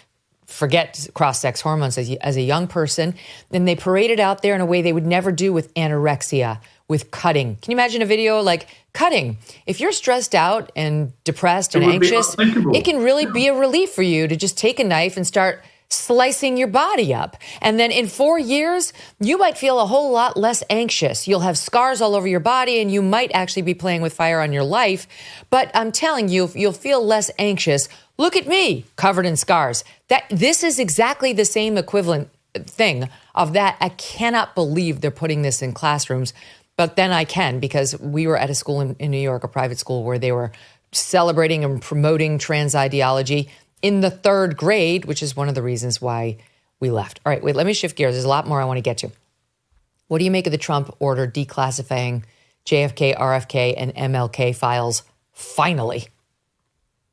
Forget cross-sex hormones as a young person. And they parade it out there in a way they would never do with anorexia, with cutting. Can you imagine a video like cutting? If you're stressed out and depressed and anxious, it can really be a relief for you to just take a knife and start slicing your body up. And then in 4 years, you might feel a whole lot less anxious. You'll have scars all over your body and you might actually be playing with fire on your life. But I'm telling you, you'll feel less anxious. Look at me, covered in scars. This is exactly the same equivalent thing of that. I cannot believe they're putting this in classrooms. But then I can, because we were at a school in New York, a private school, where they were celebrating and promoting trans ideology in the 3rd grade, which is one of the reasons why we left. All right, wait, let me shift gears. There's a lot more I want to get to. What do you make of the Trump order declassifying JFK, RFK, and MLK files finally?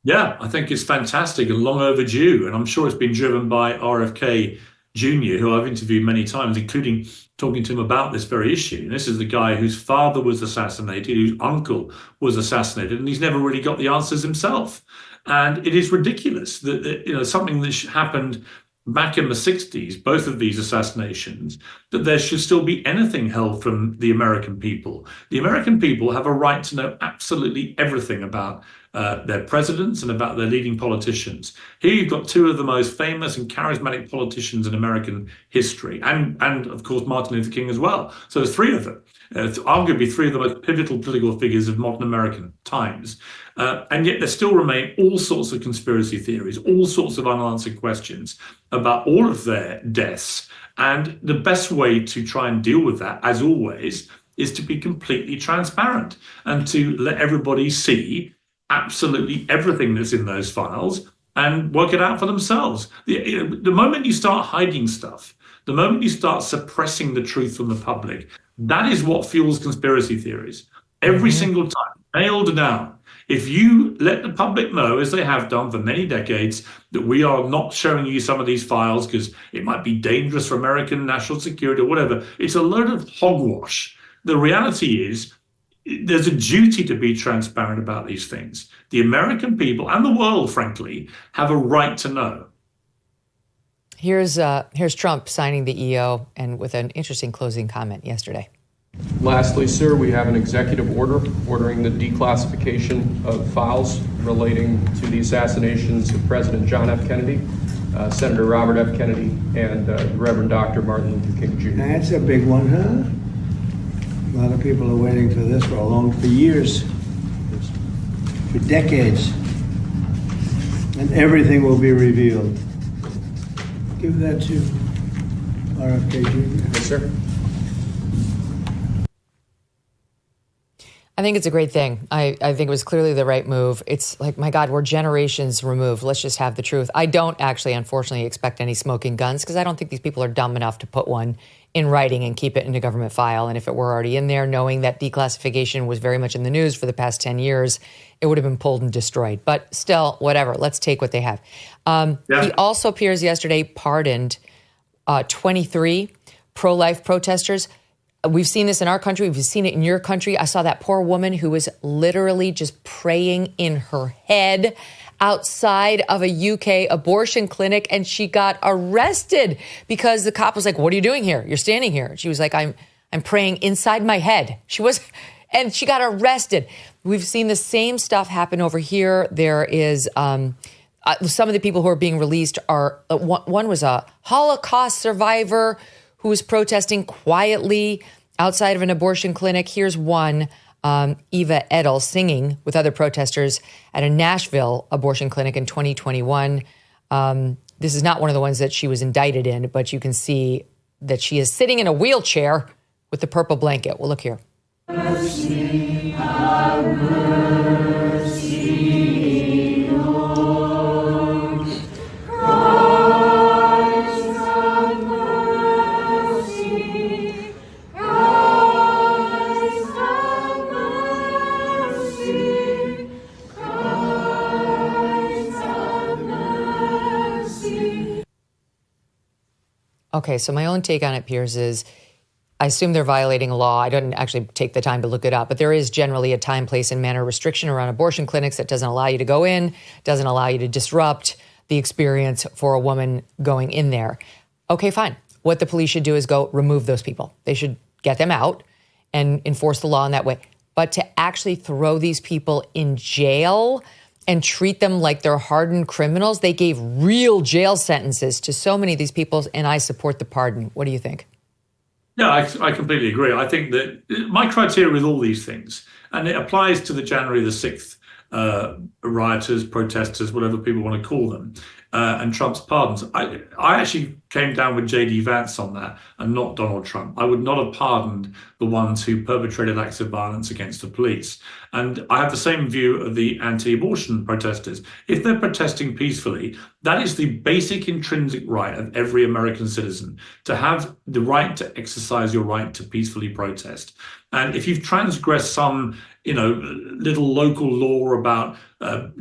Yeah, I think it's fantastic and long overdue. And I'm sure it's been driven by RFK Jr., who I've interviewed many times, including talking to him about this very issue. And this is the guy whose father was assassinated, whose uncle was assassinated, and he's never really got the answers himself. And it is ridiculous that something that happened back in the 60s, both of these assassinations, that there should still be anything held from the American people. The American people have a right to know absolutely everything about their presidents and about their leading politicians. Here you've got 2 of the most famous and charismatic politicians in American history, and of course Martin Luther King as well. So there's 3 of them. Arguably 3 of the most pivotal political figures of modern American times. And yet there still remain all sorts of conspiracy theories, all sorts of unanswered questions about all of their deaths. And the best way to try and deal with that, as always, is to be completely transparent and to let everybody see absolutely everything that's in those files and work it out for themselves. The moment you start hiding stuff, the moment you start suppressing the truth from the public, that is what fuels conspiracy theories. Every single time, nailed down. If you let the public know, as they have done for many decades, that we are not showing you some of these files because it might be dangerous for American national security or whatever, it's a load of hogwash. The reality is there's a duty to be transparent about these things. The American people and the world, frankly, have a right to know. Here's Trump signing the EO and with an interesting closing comment yesterday. Lastly, sir, we have an executive order ordering the declassification of files relating to the assassinations of President John F. Kennedy, Senator Robert F. Kennedy, and Reverend Dr. Martin Luther King Jr. That's a big one, huh? A lot of people are waiting for this for years, for decades. And everything will be revealed. Give that to RFK Jr. Yes, sir. I think it's a great thing. I think it was clearly the right move. It's like, my God, we're generations removed. Let's just have the truth. I don't actually, unfortunately, expect any smoking guns because I don't think these people are dumb enough to put one in writing and keep it in a government file. And if it were already in there, knowing that declassification was very much in the news for the past 10 years, it would have been pulled and destroyed. But still, whatever. Let's take what they have. He also, Piers, yesterday pardoned 23 pro-life protesters. We've seen this in our country. We've seen it in your country. I saw that poor woman who was literally just praying in her head outside of a UK abortion clinic, and she got arrested because the cop was like, "What are you doing here? You're standing here." She was like, I'm praying inside my head. And she got arrested. We've seen the same stuff happen over here. There is some of the people who are being released are, one was a Holocaust survivor who was protesting quietly outside of an abortion clinic. Here's one, Eva Edel, singing with other protesters at a Nashville abortion clinic in 2021. This is not one of the ones that she was indicted in, but you can see that she is sitting in a wheelchair with the purple blanket. Well, look here. Mercy, have mercy, Lord. Christ, have mercy. Christ, have mercy. Christ, have mercy. Okay, so my own take on it, Piers, is I assume they're violating a law. I didn't actually take the time to look it up, but there is generally a time, place, and manner restriction around abortion clinics that doesn't allow you to go in, doesn't allow you to disrupt the experience for a woman going in there. Okay, fine. What the police should do is go remove those people. They should get them out and enforce the law in that way. But to actually throw these people in jail and treat them like they're hardened criminals, they gave real jail sentences to so many of these people, and I support the pardon. What do you think? Yeah, I completely agree. I think that my criteria with all these things, and it applies to the January the 6th rioters, protesters, whatever people want to call them, and Trump's pardons. I actually came down with J.D. Vance on that and not Donald Trump. I would not have pardoned the ones who perpetrated acts of violence against the police. And I have the same view of the anti-abortion protesters. If they're protesting peacefully, that is the basic intrinsic right of every American citizen, to have the right to exercise your right to peacefully protest. And if you've transgressed some, little local law about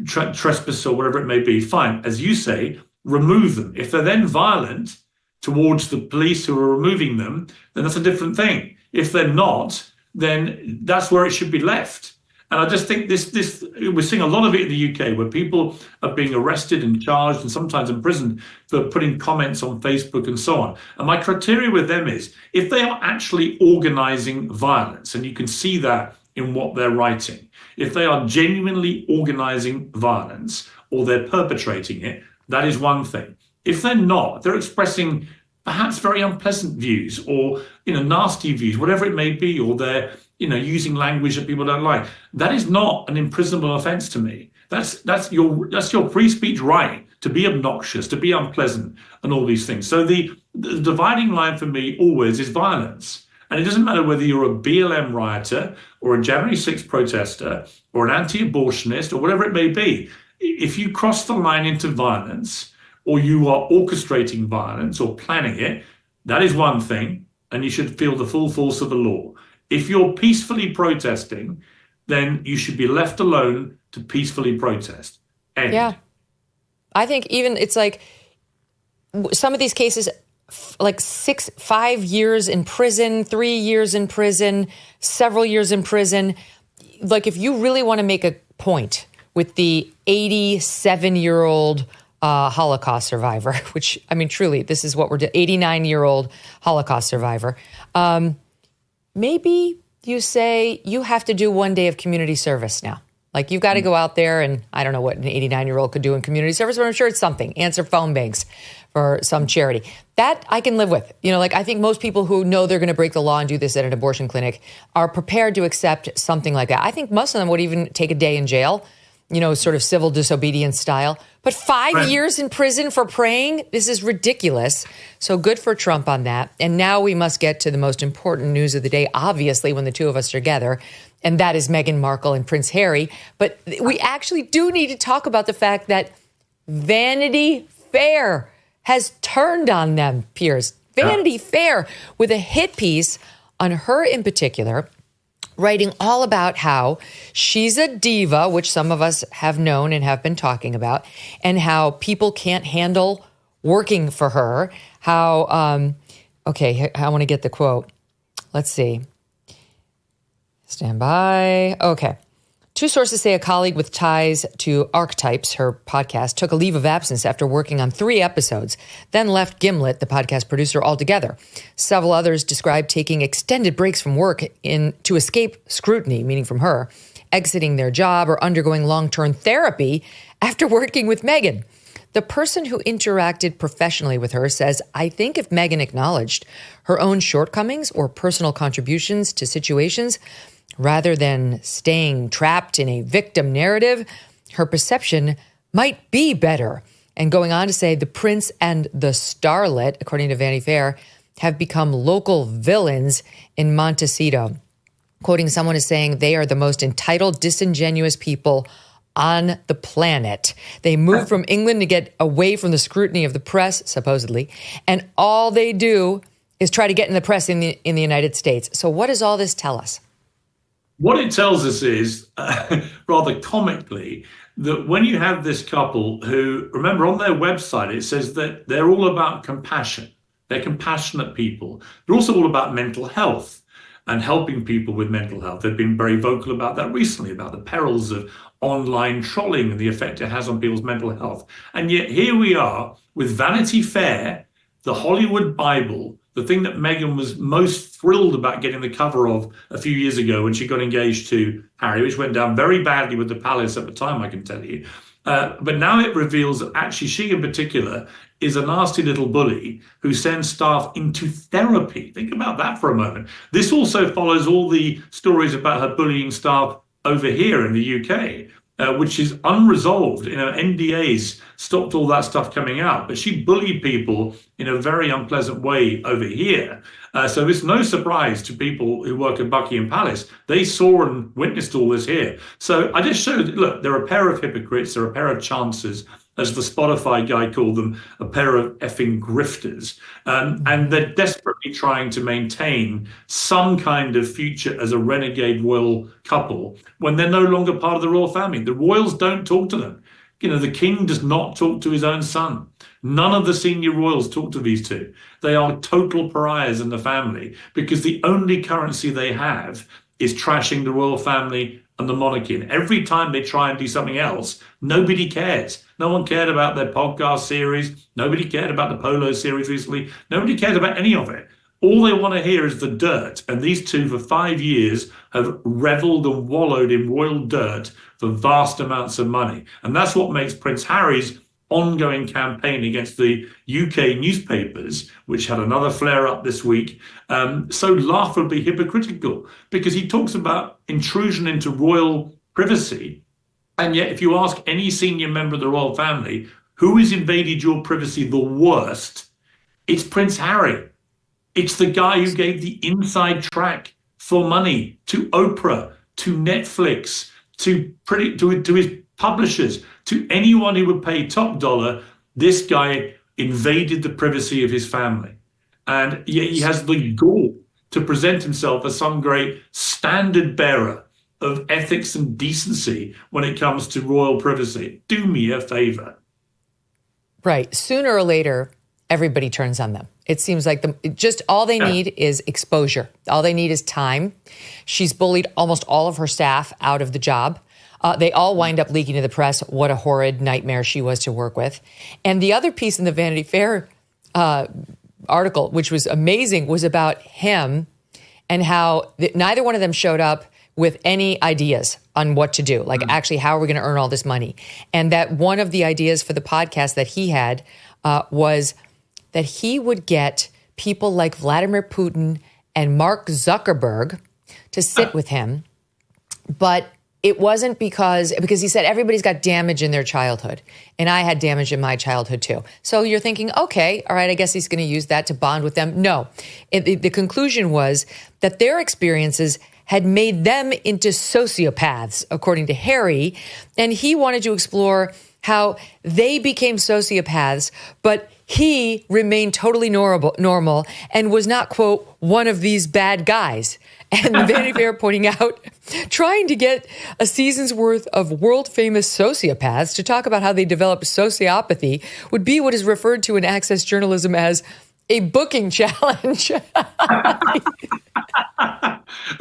trespass or whatever it may be, fine. As you say, remove them. If they're then violent towards the police who are removing them, then that's a different thing. If they're not, then that's where it should be left. And I just think this we're seeing a lot of it in the UK, where people are being arrested and charged and sometimes imprisoned for putting comments on Facebook and so on. And my criteria with them is, if they are actually organizing violence, and you can see that in what they're writing, if they are genuinely organizing violence or they're perpetrating it, that is one thing. If they're not, they're expressing perhaps very unpleasant views or nasty views, whatever it may be, or they're using language that people don't like. That is not an imprisonable offence to me. That's your free speech right to be obnoxious, to be unpleasant, and all these things. So the dividing line for me always is violence. And it doesn't matter whether you're a BLM rioter or a January 6th protester or an anti-abortionist or whatever it may be. If you cross the line into violence, or you are orchestrating violence or planning it, that is one thing, and you should feel the full force of the law. If you're peacefully protesting, then you should be left alone to peacefully protest. End. Yeah. I think even it's like some of these cases, like 5 years in prison, 3 years in prison, several years in prison. Like, if you really want to make a point with the 87-year-old Holocaust survivor, which, I mean, truly, this is what we're doing, 89-year-old Holocaust survivor. Maybe you say you have to do 1 day of community service now. Like, you've got to go out there and I don't know what an 89-year-old could do in community service, but I'm sure it's something. Answer phone banks for some charity. That I can live with. You know, like, I think most people who know they're going to break the law and do this at an abortion clinic are prepared to accept something like that. I think most of them would even take a day in jail, you know, sort of civil disobedience style. But 5 years in prison for praying? This is ridiculous. So good for Trump on that. And now we must get to the most important news of the day, obviously, when the two of us are together. And that is Meghan Markle and Prince Harry. But we actually do need to talk about the fact that Vanity Fair has turned on them, Piers. Vanity Fair with a hit piece on her in particular, writing all about how she's a diva, which some of us have known and have been talking about, and how people can't handle working for her. How, okay, I want to get the quote. Let's see. Stand by. Okay. Two sources say a colleague with ties to Archetypes, her podcast, took a leave of absence after working on 3 episodes, then left Gimlet, the podcast producer, altogether. Several others described taking extended breaks from work to escape scrutiny, meaning from her, exiting their job or undergoing long-term therapy after working with Megyn. The person who interacted professionally with her says, I think if Megyn acknowledged her own shortcomings or personal contributions to situations, rather than staying trapped in a victim narrative, her perception might be better. And going on to say the prince and the starlet, according to Vanity Fair, have become local villains in Montecito. Quoting someone as saying, they are the most entitled, disingenuous people on the planet. They moved from England to get away from the scrutiny of the press, supposedly, and all they do is try to get in the press in the United States. So what does all this tell us? What it tells us is, rather comically, that when you have this couple who, remember on their website, it says that they're all about compassion. They're compassionate people. They're also all about mental health and helping people with mental health. They've been very vocal about that recently, about the perils of online trolling and the effect it has on people's mental health. And yet here we are with Vanity Fair, the Hollywood Bible, the thing that Meghan was most thrilled about getting the cover of a few years ago when she got engaged to Harry, which went down very badly with the palace at the time, I can tell you. But now it reveals that actually she in particular is a nasty little bully who sends staff into therapy. Think about that for a moment. This also follows all the stories about her bullying staff over here in the UK, which is unresolved. You know, NDAs stopped all that stuff coming out, but she bullied people in a very unpleasant way over here. So it's no surprise to people who work at Buckingham Palace. They saw and witnessed all this here. So I just showed, look, they're a pair of hypocrites, they're a pair of chancers, as the Spotify guy called them, a pair of effing grifters. And they're desperately trying to maintain some kind of future as a renegade royal couple when they're no longer part of the royal family. The royals don't talk to them. You know, the king does not talk to his own son. None of the senior royals talk to these two. They are total pariahs in the family because the only currency they have is trashing the royal family and the monarchy. And every time they try and do something else, nobody cares. No one cared about their podcast series. Nobody cared about the Polo series recently. Nobody cared about any of it. All they want to hear is the dirt. And these two for 5 years have reveled and wallowed in royal dirt for vast amounts of money. And that's what makes Prince Harry's ongoing campaign against the UK newspapers, which had another flare-up this week, so laughably hypocritical, because he talks about intrusion into royal privacy. And yet, if you ask any senior member of the royal family, who has invaded your privacy the worst, it's Prince Harry. It's the guy who gave the inside track for money to Oprah, to Netflix, to his publishers, to anyone who would pay top dollar. This guy invaded the privacy of his family. And yet he has the gall to present himself as some great standard bearer of ethics and decency when it comes to royal privacy. Do me a favor. Right. Sooner or later, everybody turns on them. It seems like all they need is exposure. All they need is time. She's bullied almost all of her staff out of the job. They all wind up leaking to the press what a horrid nightmare she was to work with. And the other piece in the Vanity Fair article, which was amazing, was about him and how neither one of them showed up with any ideas on what to do, like actually how are we going to earn all this money. And that one of the ideas for the podcast that he had was that he would get people like Vladimir Putin and Mark Zuckerberg to sit with him. But it wasn't because he said everybody's got damage in their childhood. And I had damage in my childhood too. So you're thinking, okay, all right, I guess he's going to use that to bond with them. No, the conclusion was that their experiences had made them into sociopaths, according to Harry. And he wanted to explore how they became sociopaths, but he remained totally normal and was not, quote, one of these bad guys. And the Vanity Fair pointing out, trying to get a season's worth of world-famous sociopaths to talk about how they developed sociopathy would be what is referred to in access journalism as a booking challenge.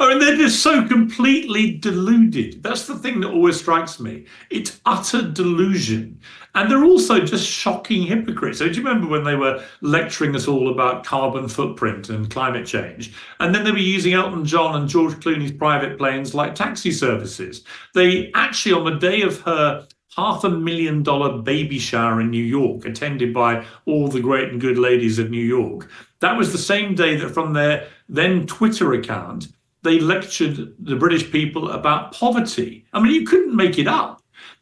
I mean, they're just so completely deluded. That's the thing that always strikes me. It's utter delusion. And they're also just shocking hypocrites. So do you remember when they were lecturing us all about carbon footprint and climate change? And then they were using Elton John and George Clooney's private planes like taxi services. They actually, on the day of her $500,000 baby shower in New York, attended by all the great and good ladies of New York, that was the same day that from their then Twitter account, they lectured the British people about poverty. I mean, you couldn't make it up.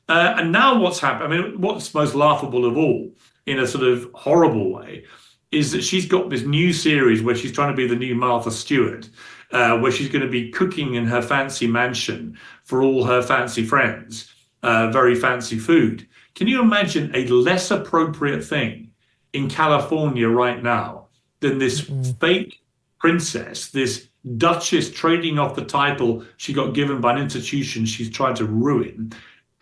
And now what's happened, I mean, what's most laughable of all, in a sort of horrible way, is that she's got this new series where she's trying to be the new Martha Stewart, where she's going to be cooking in her fancy mansion for all her fancy friends, very fancy food. Can you imagine a less appropriate thing in California right now than this fake princess, this duchess trading off the title she got given by an institution she's tried to ruin,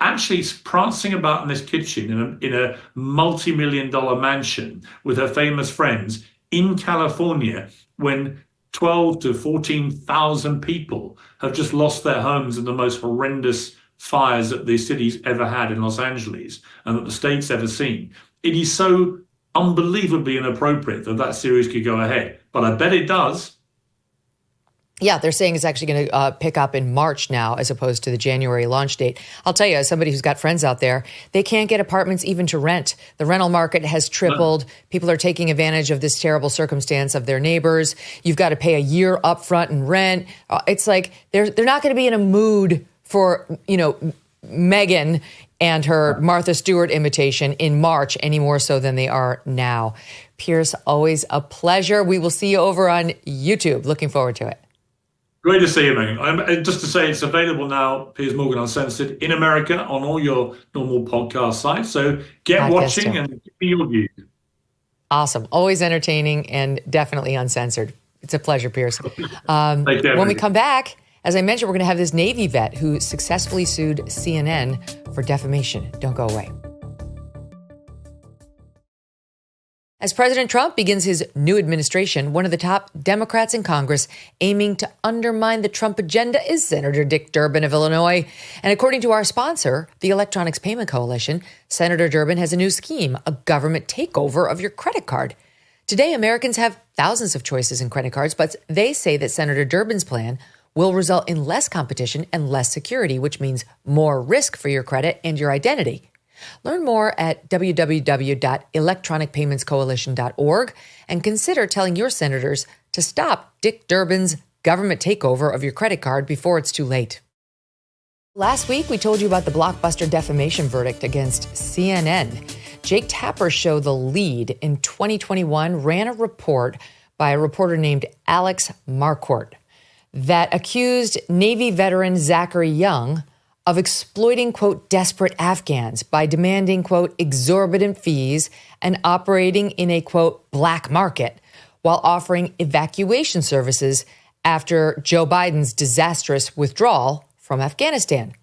actually prancing about in this kitchen in a multi-million-dollar mansion with her famous friends in California when 12 to 14,000 people have just lost their homes in the most horrendous fires that the city's ever had in Los Angeles and that the state's ever seen. It is so unbelievably inappropriate that series could go ahead. But I bet it does. Yeah, they're saying it's actually going to pick up in March now as opposed to the January launch date. I'll tell you, as somebody who's got friends out there, they can't get apartments even to rent. The rental market has tripled. People are taking advantage of this terrible circumstance of their neighbors. You've got to pay a year up front in rent. It's like they're not going to be in a mood for, Megyn and her Martha Stewart imitation in March any more so than they are now. Piers, always a pleasure. We will see you over on YouTube. Looking forward to it. Great to see you, Megyn. Just to say, it's available now, Piers Morgan Uncensored, in America on all your normal podcast sites. So get watching and give me your views. Awesome. Always entertaining and definitely uncensored. It's a pleasure, Piers. When we come back, as I mentioned, we're going to have this Navy vet who successfully sued CNN for defamation. Don't go away. As President Trump begins his new administration, one of the top Democrats in Congress aiming to undermine the Trump agenda is Senator Dick Durbin of Illinois. And according to our sponsor, the Electronics Payment Coalition, Senator Durbin has a new scheme, a government takeover of your credit card. Today, Americans have thousands of choices in credit cards, but they say that Senator Durbin's plan will result in less competition and less security, which means more risk for your credit and your identity. Learn more at www.electronicpaymentscoalition.org and consider telling your senators to stop Dick Durbin's government takeover of your credit card before it's too late. Last week, we told you about the blockbuster defamation verdict against CNN. Jake Tapper's show The Lead in 2021 ran a report by a reporter named Alex Marquardt that accused Navy veteran Zachary Young of exploiting, quote, desperate Afghans by demanding, quote, exorbitant fees and operating in a, quote, black market while offering evacuation services after Joe Biden's disastrous withdrawal from Afghanistan.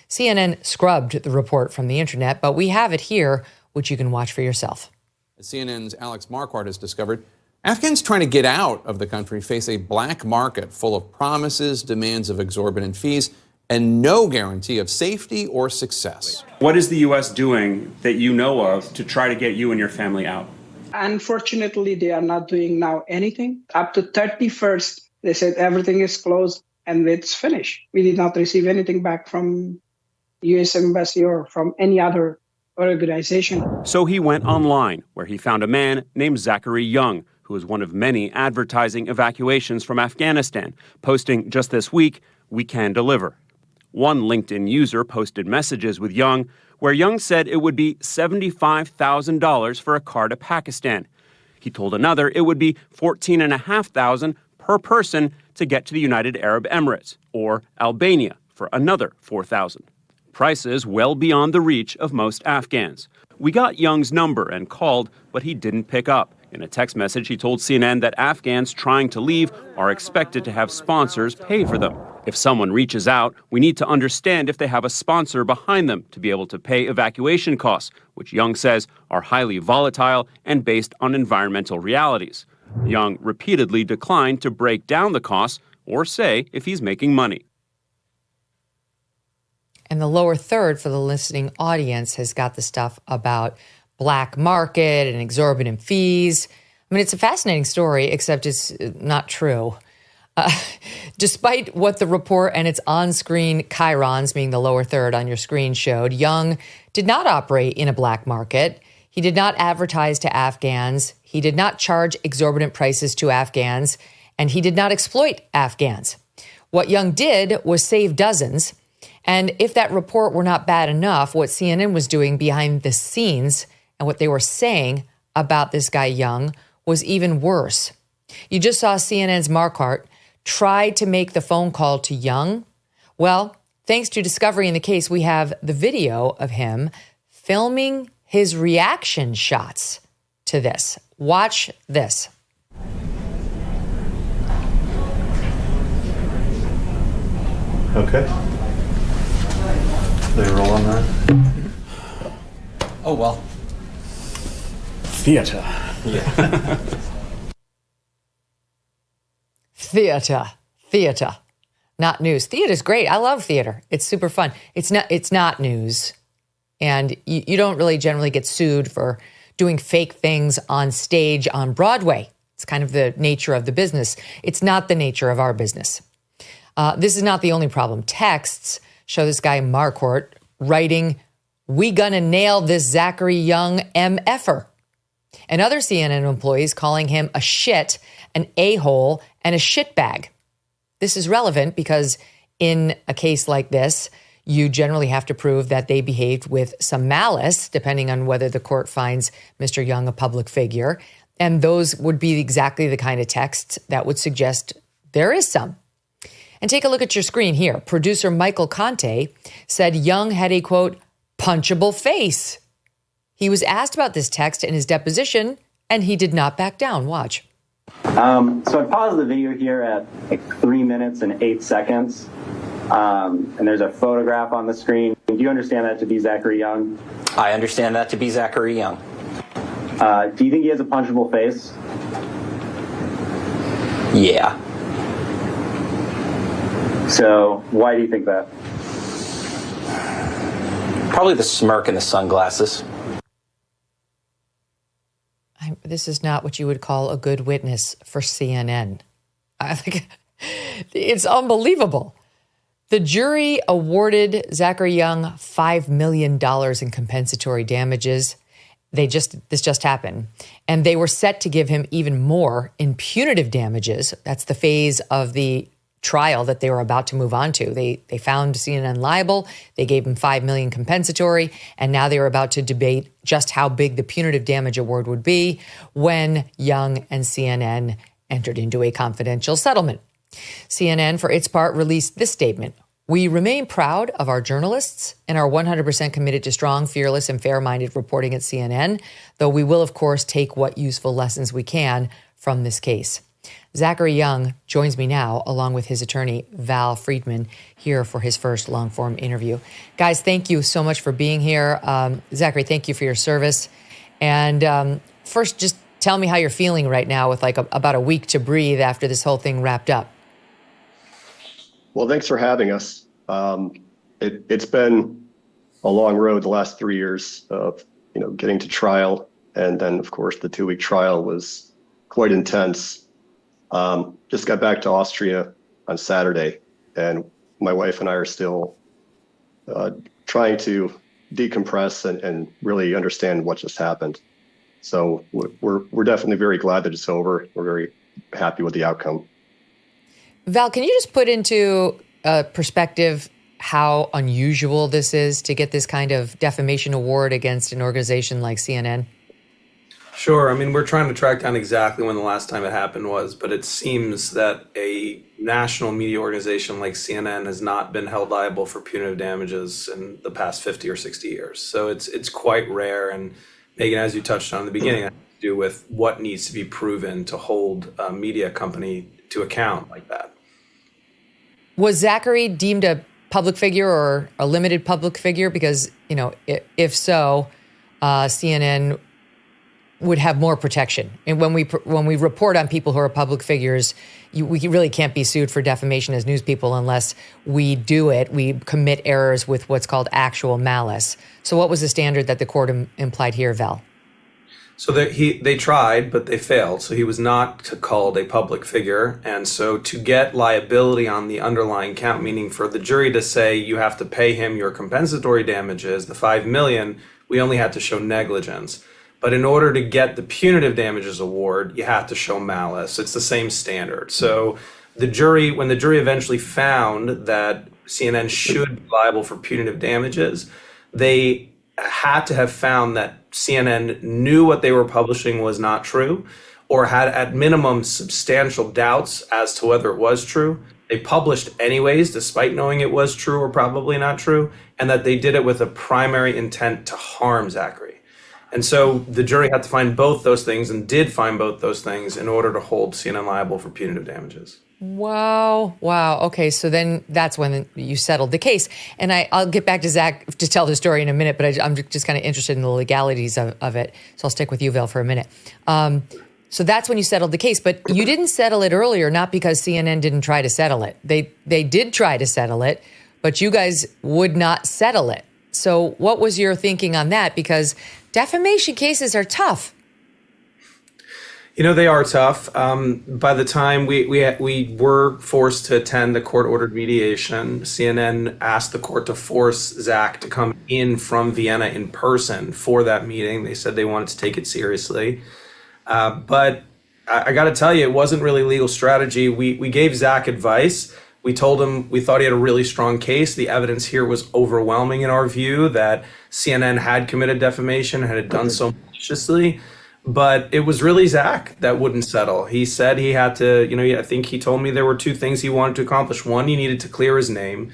CNN scrubbed the report from the internet, but we have it here, which you can watch for yourself. As CNN's Alex Marquardt has discovered, Afghans trying to get out of the country face a black market full of promises, demands of exorbitant fees, and no guarantee of safety or success. What is the U.S. doing that you know of to try to get you and your family out? Unfortunately, they are not doing now anything. Up to 31st, they said everything is closed. and it's finished. We did not receive anything back from U.S. Embassy or from any other organization. So he went online, where he found a man named Zachary Young, who is one of many advertising evacuations from Afghanistan, posting just this week, "We can deliver." One LinkedIn user posted messages with Young, where Young said it would be $75,000 for a car to Pakistan. He told another it would be $14,500 per person to get to the United Arab Emirates, or Albania for another $4,000. Prices well beyond the reach of most Afghans. We got Young's number and called, but he didn't pick up. In a text message, he told CNN that Afghans trying to leave are expected to have sponsors pay for them. If someone reaches out, we need to understand if they have a sponsor behind them to be able to pay evacuation costs, which Young says are highly volatile and based on environmental realities. Young repeatedly declined to break down the costs or say if he's making money. And the lower third for the listening audience has got the stuff about black market and exorbitant fees. I mean, it's a fascinating story, except it's not true. Despite what the report and its on-screen chyrons, meaning the lower third on your screen, showed, Young did not operate in a black market. He did not advertise to Afghans. He did not charge exorbitant prices to Afghans. And he did not exploit Afghans. What Young did was save dozens. And if that report were not bad enough, what CNN was doing behind the scenes and what they were saying about this guy Young was even worse. You just saw CNN's Marquardt try to make the phone call to Young. Well, thanks to discovery in the case, we have the video of him filming his reaction shots to this. Watch this. Okay. They roll on that. Oh, well. Theater. Yeah. Theater, not news. Theater's great. I love theater. It's super fun. It's not news. And you don't really generally get sued for doing fake things on stage on Broadway. It's kind of the nature of the business. It's not the nature of our business. This is not the only problem. Texts show this guy Marquardt writing, "We gonna nail this Zachary Young MFer." And other CNN employees calling him a shit, an a-hole, and a shitbag. This is relevant because in a case like this, you generally have to prove that they behaved with some malice, depending on whether the court finds Mr. Young a public figure. And those would be exactly the kind of texts that would suggest there is some. And take a look at your screen here. Producer Michael Conte said Young had a, quote, punchable face. He was asked about this text in his deposition, and he did not back down. Watch. So I paused the video here at like 3 minutes and 8 seconds. And there's a photograph on the screen. Do you understand that to be Zachary Young? I understand that to be Zachary Young. Do you think he has a punchable face? Yeah. So why do you think that? Probably the smirk and the sunglasses. This is not what you would call a good witness for CNN. I think it's unbelievable. The jury awarded Zachary Young $5 million in compensatory damages. This just happened. And they were set to give him even more in punitive damages. That's the phase of the trial that they were about to move on to. They found CNN liable. They gave him $5 million compensatory. And now they were about to debate just how big the punitive damage award would be when Young and CNN entered into a confidential settlement. CNN, for its part, released this statement. "We remain proud of our journalists and are 100% committed to strong, fearless, and fair-minded reporting at CNN, though we will, of course, take what useful lessons we can from this case." Zachary Young joins me now, along with his attorney, Vel Freedman, here for his first long-form interview. Guys, thank you so much for being here. Zachary, thank you for your service. And first, just tell me how you're feeling right now with about a week to breathe after this whole thing wrapped up. Well, thanks for having us. It's been a long road the last 3 years of, getting to trial. And then, of course, the 2-week trial was quite intense. Just got back to Austria on Saturday. and my wife and I are still trying to decompress and really understand what just happened. So we're definitely very glad that it's over. We're very happy with the outcome. Val, can you just put into perspective how unusual this is to get this kind of defamation award against an organization like CNN? Sure. I mean, we're trying to track down exactly when the last time it happened was, but it seems that a national media organization like CNN has not been held liable for punitive damages in the past 50 or 60 years. So it's quite rare. And Megyn, as you touched on in the beginning, that has to do with what needs to be proven to hold a media company to account like that. Was Zachary deemed a public figure or a limited public figure? Because, if so, CNN would have more protection. And when we report on people who are public figures, we really can't be sued for defamation as news people unless we commit errors with what's called actual malice. So what was the standard that the court implied here, Val? So they tried, but they failed. So he was not called a public figure. And so to get liability on the underlying count, meaning for the jury to say you have to pay him your compensatory damages, the $5 million, we only had to show negligence. But in order to get the punitive damages award, you have to show malice. It's the same standard. So when the jury eventually found that CNN should be liable for punitive damages, they had to have found that CNN knew what they were publishing was not true, or had at minimum substantial doubts as to whether it was true. They published anyways, despite knowing it was true or probably not true, and that they did it with a primary intent to harm Zachary. And so the jury had to find both those things and did find both those things in order to hold CNN liable for punitive damages. Wow. Okay, so then that's when you settled the case. And I'll get back to Zach to tell the story in a minute, but I'm just kind of interested in the legalities of it. So I'll stick with you, Vel, for a minute. So that's when you settled the case, but you didn't settle it earlier, not because CNN didn't try to settle it. They did try to settle it, but you guys would not settle it. So what was your thinking on that? Because defamation cases are tough. They are tough. By the time we were forced to attend the court-ordered mediation, CNN asked the court to force Zach to come in from Vienna in person for that meeting. They said they wanted to take it seriously. But I got to tell you, it wasn't really legal strategy. We gave Zach advice. We told him we thought he had a really strong case. The evidence here was overwhelming in our view that CNN had committed defamation and had done so maliciously. But it was really Zach that wouldn't settle. He said he had to, I think he told me there were two things he wanted to accomplish. One, he needed to clear his name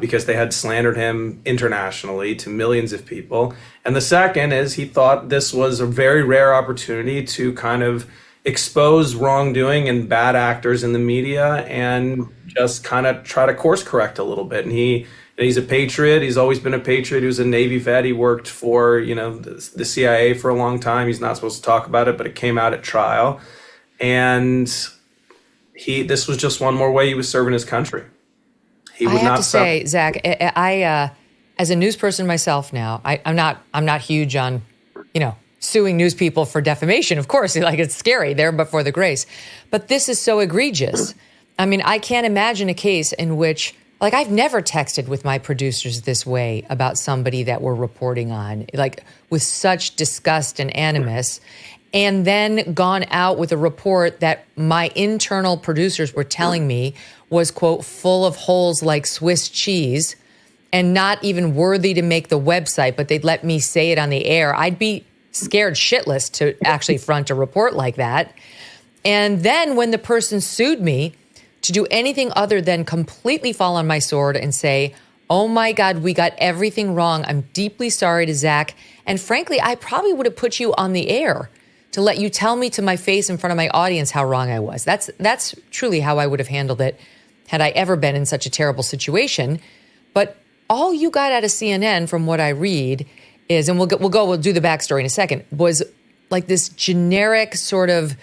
because they had slandered him internationally to millions of people. And the second is he thought this was a very rare opportunity to kind of expose wrongdoing and bad actors in the media and just kind of try to course correct a little bit. And he's a patriot. He's always been a patriot. He was a Navy vet. He worked for, the CIA for a long time. He's not supposed to talk about it, but it came out at trial. And this was just one more way he was serving his country. He would I have not to say, Zach, I as a news person myself now, I'm not huge on, suing news people for defamation. Of course, it's scary there before the grace. But this is so egregious. I mean, I can't imagine a case in which, I've never texted with my producers this way about somebody that we're reporting on, with such disgust and animus, and then gone out with a report that my internal producers were telling me was, quote, full of holes like Swiss cheese and not even worthy to make the website, but they'd let me say it on the air. I'd be scared shitless to actually front a report like that. And then when the person sued me, to do anything other than completely fall on my sword and say, oh my God, we got everything wrong. I'm deeply sorry to Zach. And frankly, I probably would have put you on the air to let you tell me to my face in front of my audience how wrong I was. That's truly how I would have handled it had I ever been in such a terrible situation. But all you got out of CNN, from what I read, is, and we'll do the backstory in a second, was like this generic sort of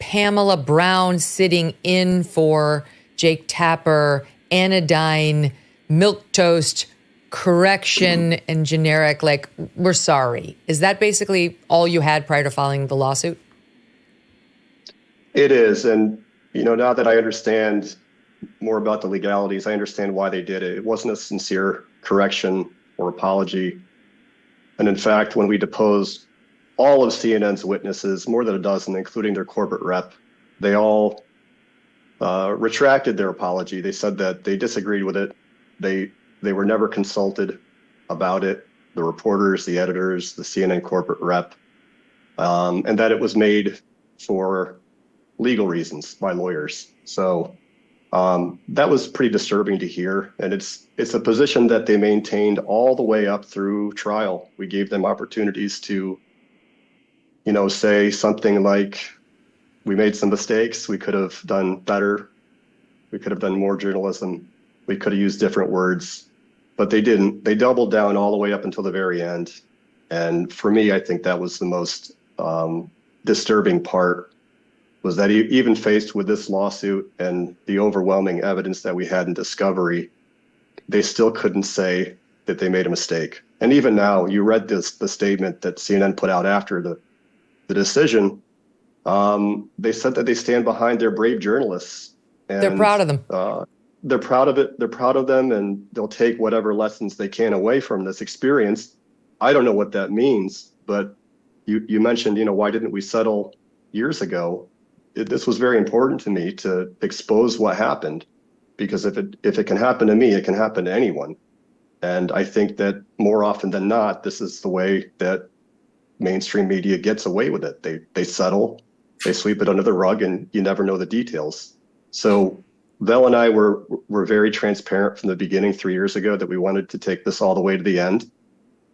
Pamela Brown sitting in for Jake Tapper, anodyne, milquetoast, correction, and generic, we're sorry. Is that basically all you had prior to filing the lawsuit? It is. And, now that I understand more about the legalities. I understand why they did it. It wasn't a sincere correction or apology. And in fact, when we deposed all of CNN's witnesses, more than a dozen, including their corporate rep, they all retracted their apology. They said that they disagreed with it. They were never consulted about it, the reporters, the editors, the CNN corporate rep, and that it was made for legal reasons by lawyers. So that was pretty disturbing to hear. And it's a position that they maintained all the way up through trial. We gave them opportunities to, say something like, we made some mistakes. We could have done better. We could have done more journalism. We could have used different words, but they didn't. They doubled down all the way up until the very end. And for me, I think that was the most disturbing part, was that even faced with this lawsuit and the overwhelming evidence that we had in discovery, they still couldn't say that they made a mistake. And even now, you read the statement that CNN put out after the decision. They said that they stand behind their brave journalists. And they're proud of them. They're proud of it. They're proud of them, and they'll take whatever lessons they can away from this experience. I don't know what that means, but you mentioned, why didn't we settle years ago? This was very important to me to expose what happened, because if it can happen to me, it can happen to anyone. And I think that more often than not, this is the way that mainstream media gets away with it. They settle, they sweep it under the rug, and you never know the details. So Vel and I were very transparent from the beginning 3 years ago that we wanted to take this all the way to the end.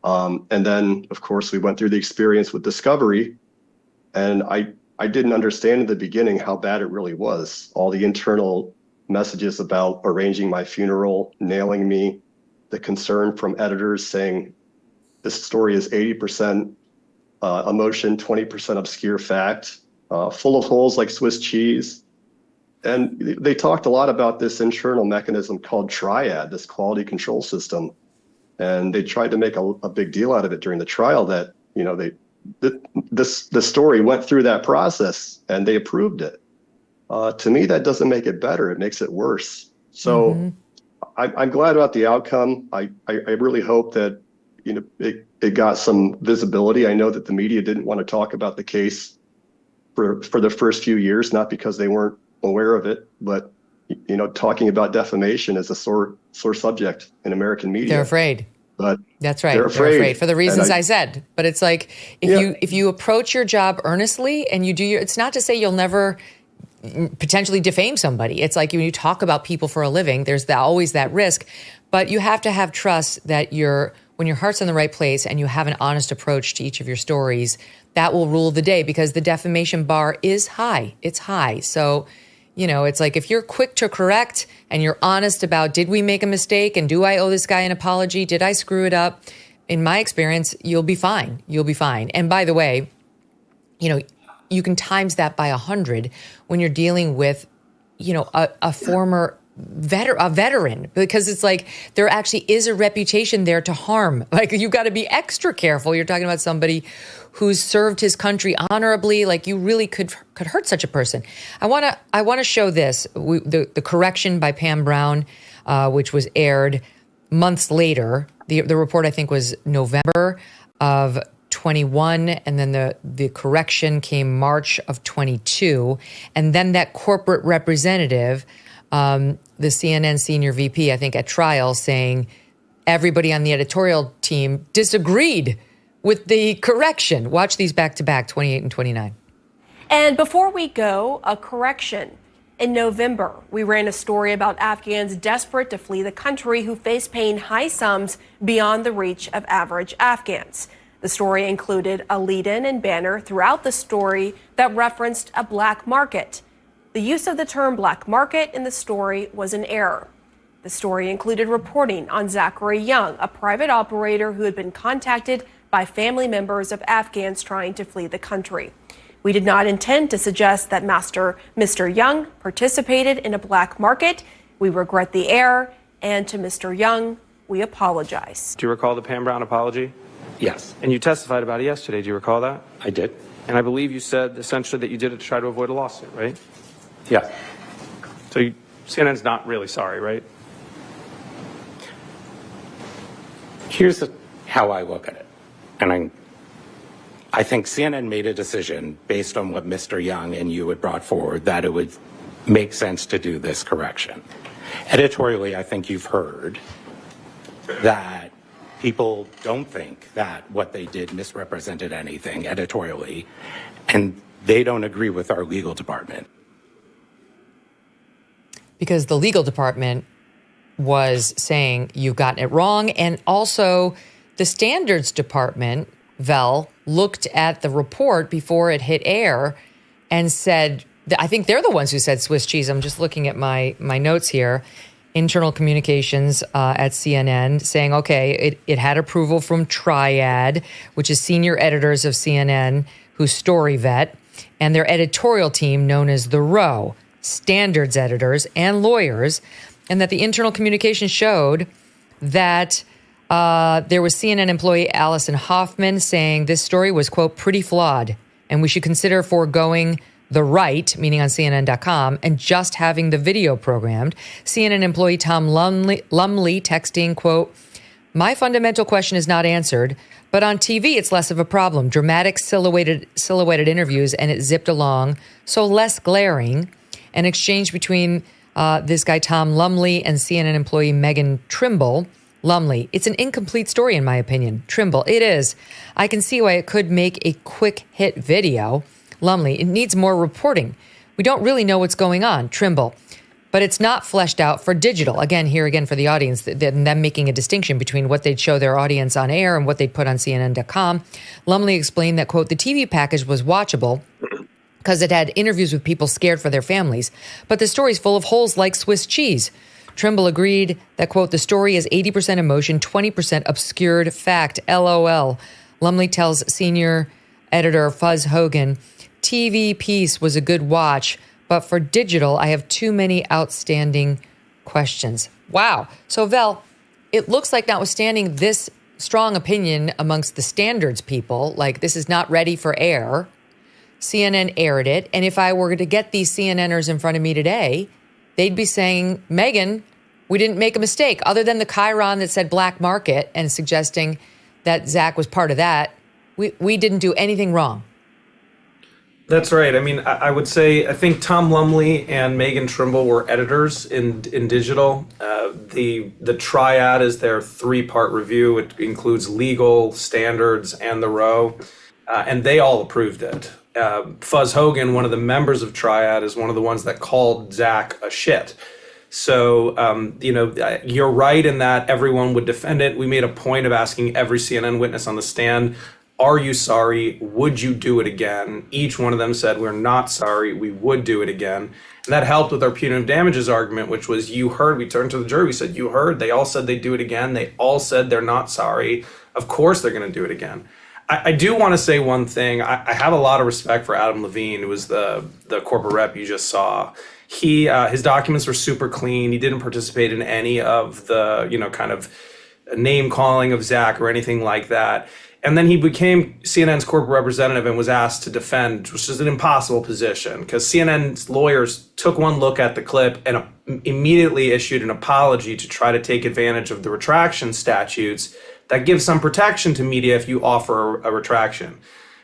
And then, of course, we went through the experience with Discovery, and I didn't understand in the beginning how bad it really was. All the internal messages about arranging my funeral, nailing me, the concern from editors saying this story is 80% emotion, 20% obscure fact, full of holes like Swiss cheese. And they talked a lot about this internal mechanism called Triad, this quality control system. And they tried to make a big deal out of it during the trial that, the story went through that process and they approved it. To me, that doesn't make it better. It makes it worse. So I'm glad about the outcome. I really hope that, it got some visibility. I know that the media didn't want to talk about the case for the first few years, not because they weren't aware of it, but talking about defamation is a sore subject in American media. They're afraid. But that's right. They're afraid for the reasons I said. But it's like if you approach your job earnestly and you do it's not to say you'll never potentially defame somebody. It's like when you talk about people for a living, there's always that risk, but you have to have trust that when your heart's in the right place and you have an honest approach to each of your stories, that will rule the day, because the defamation bar is high. It's high. So, it's like if you're quick to correct and you're honest about, did we make a mistake and do I owe this guy an apology? Did I screw it up? In my experience, you'll be fine. You'll be fine. And by the way, you can times that by 100 when you're dealing with, a former veteran, because it's like there actually is a reputation there to harm. Like, you've got to be extra careful. You're talking about somebody who's served his country honorably. Like, you really could hurt such a person. I want to show this, the correction by Pam Brown, which was aired months later. The report, I think, was November of 21, and then the correction came March of 22, and then that corporate representative, the CNN senior VP, I think, at trial, saying everybody on the editorial team disagreed with the correction. Watch these back to back, 28 and 29. And before we go, a correction. In November, we ran a story about Afghans desperate to flee the country who face paying high sums beyond the reach of average Afghans. The story included a lead-in and banner throughout the story that referenced a black market. The use of the term black market in the story was an error. The story included reporting on Zachary Young, a private operator who had been contacted by family members of Afghans trying to flee the country. We did not intend to suggest that Mr. Young participated in a black market. We regret the error, and to Mr. Young, we apologize. Do you recall the Pam Brown apology? Yes. And you testified about it yesterday. Do you recall that? I did. And I believe you said essentially that you did it to try to avoid a lawsuit, right? Yeah. So you CNN's not really sorry, right? Here's how I look at it. And I think CNN made a decision based on what Mr. Young and you had brought forward that it would make sense to do this correction. Editorially, I think you've heard that people don't think that what they did misrepresented anything editorially, and they don't agree with our legal department. Because the legal department was saying you've gotten it wrong, and also the standards department, Vel, looked at the report before it hit air and said, I think they're the ones who said Swiss cheese. I'm just looking at my notes here. Internal communications at CNN saying, okay, it had approval from Triad, which is senior editors of CNN who's story vet, and their editorial team known as the Row, standards editors and lawyers, and that the internal communication showed that there was CNN employee Allison Hoffman saying this story was, quote, pretty flawed, and we should consider foregoing the right, meaning on CNN.com, and just having the video programmed. CNN employee Tom Lumley texting, quote, my fundamental question is not answered, but on TV it's less of a problem. Dramatic silhouetted interviews, and it zipped along, so less glaring. An exchange between this guy Tom Lumley and CNN employee Megan Trimble. Lumley, it's an incomplete story in my opinion. Trimble, it is. I can see why it could make a quick hit video. Lumley, it needs more reporting. We don't really know what's going on. Trimble, but it's not fleshed out for digital. Again for the audience, them making a distinction between what they'd show their audience on air and what they'd put on CNN.com. Lumley explained that, quote, the TV package was watchable because it had interviews with people scared for their families, but the story's full of holes like Swiss cheese. Trimble agreed that, quote, the story is 80% emotion, 20% obscured fact, LOL. Lumley tells senior editor Fuzz Hogan, TV piece was a good watch, but for digital, I have too many outstanding questions. Wow. So, Vel, it looks like notwithstanding this strong opinion amongst the standards people, like this is not ready for air, CNN aired it. And if I were to get these CNNers in front of me today, they'd be saying, Megyn, we didn't make a mistake. Other than the chyron that said black market and suggesting that Zach was part of that, we didn't do anything wrong. That's right. I mean, I would say I think Tom Lumley and Megan Trimble were editors in digital. The Triad is their 3-part review. It includes legal, standards, and the Row, and they all approved it. Fuzz Hogan, one of the members of Triad, is one of the ones that called Zach a shit. So, you're right in that everyone would defend it. We made a point of asking every CNN witness on the stand, are you sorry? Would you do it again? Each one of them said, we're not sorry. We would do it again. And that helped with our punitive damages argument, which was, you heard, we turned to the jury, we said, you heard, they all said they'd do it again. They all said they're not sorry. Of course they're going to do it again. I do want to say one thing. I have a lot of respect for Adam Levine, who was the corporate rep you just saw. His documents were super clean. He didn't participate in any of the, kind of name calling of Zach or anything like that. And then he became CNN's corporate representative and was asked to defend, which is an impossible position because CNN's lawyers took one look at the clip and immediately issued an apology to try to take advantage of the retraction statutes that give some protection to media if you offer a retraction.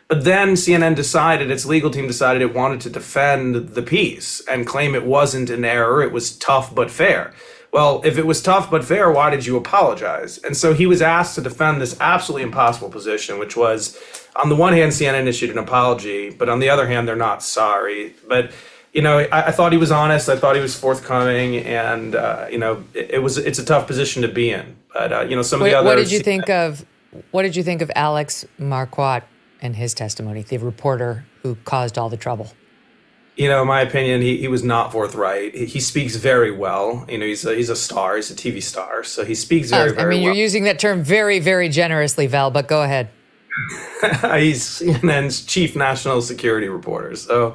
But then CNN decided, its legal team decided it wanted to defend the piece and claim it wasn't an error, it was tough but fair. Well, if it was tough but fair, why did you apologize? And so he was asked to defend this absolutely impossible position, which was, on the one hand, CNN issued an apology, but on the other hand, they're not sorry. But, I thought he was honest. I thought he was forthcoming, and it's a tough position to be in. But some of the others. What did you think of Alex Marquardt and his testimony, the reporter who caused all the trouble? In my opinion, he was not forthright. He speaks very well. He's a star. He's a TV star. So he speaks very well. You're using that term very, very generously, Vel, but go ahead. He's CNN's chief national security reporter. So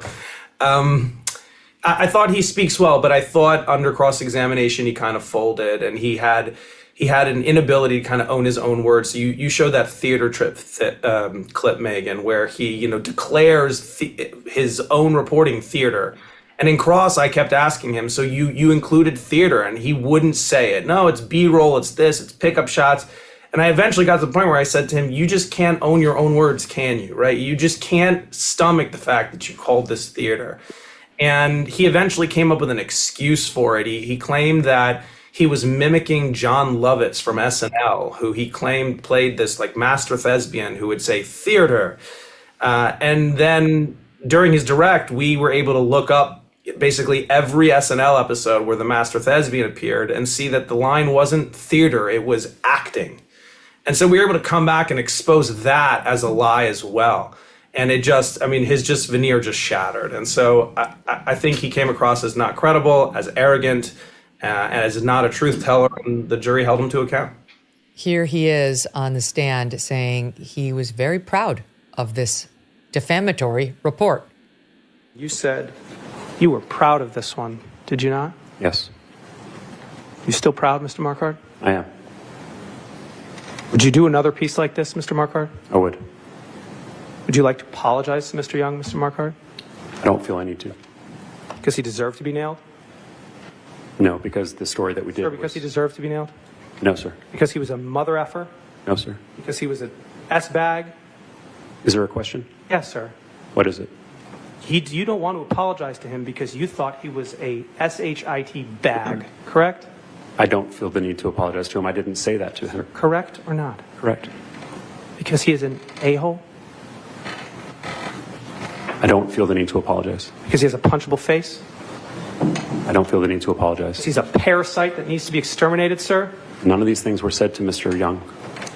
I thought he speaks well, but I thought under cross-examination he kind of folded, and he had an inability to kind of own his own words. So you showed that theater clip, Megyn, where he declares his own reporting theater, And in cross, I kept asking him, so you included theater, and he wouldn't say it. No, it's B-roll, it's this, it's pickup shots. And I eventually got to the point where I said to him, you just can't own your own words, can you, right? You just can't stomach the fact that you called this theater. And he eventually came up with an excuse for it. He claimed that he was mimicking John Lovitz from SNL, who he claimed played this like master thespian who would say theater. And then during his direct, we were able to look up basically every SNL episode where the master thespian appeared and see that the line wasn't theater, it was acting. And so we were able to come back and expose that as a lie as well. And it just, I mean, his just veneer just shattered. And so I think he came across as not credible, as arrogant, and as not a truth teller, and the jury held him to account. Here he is on the stand saying he was very proud of this defamatory report. You said you were proud of this one, did you not? Yes, You still proud, Mr. Marquardt? I am. Would you do another piece like this, Mr. Marquardt? I would. Would you like to apologize to Mr. Young, Mr. Marquardt? I don't feel I need to. Because he deserved to be nailed? No, because the story that we did Sir, because he deserved to be nailed? No, sir. Because he was a mother effer? No, sir. Because he was an S-bag? Is there a question? Yes, sir. What is it? You don't want to apologize to him because you thought he was a SHIT bag, correct? I don't feel the need to apologize to him. I didn't say that to him. Correct or not? Correct. Because he is an a-hole? I don't feel the need to apologize. Because he has a punchable face? I don't feel the need to apologize. Because he's a parasite that needs to be exterminated, sir? None of these things were said to Mr. Young.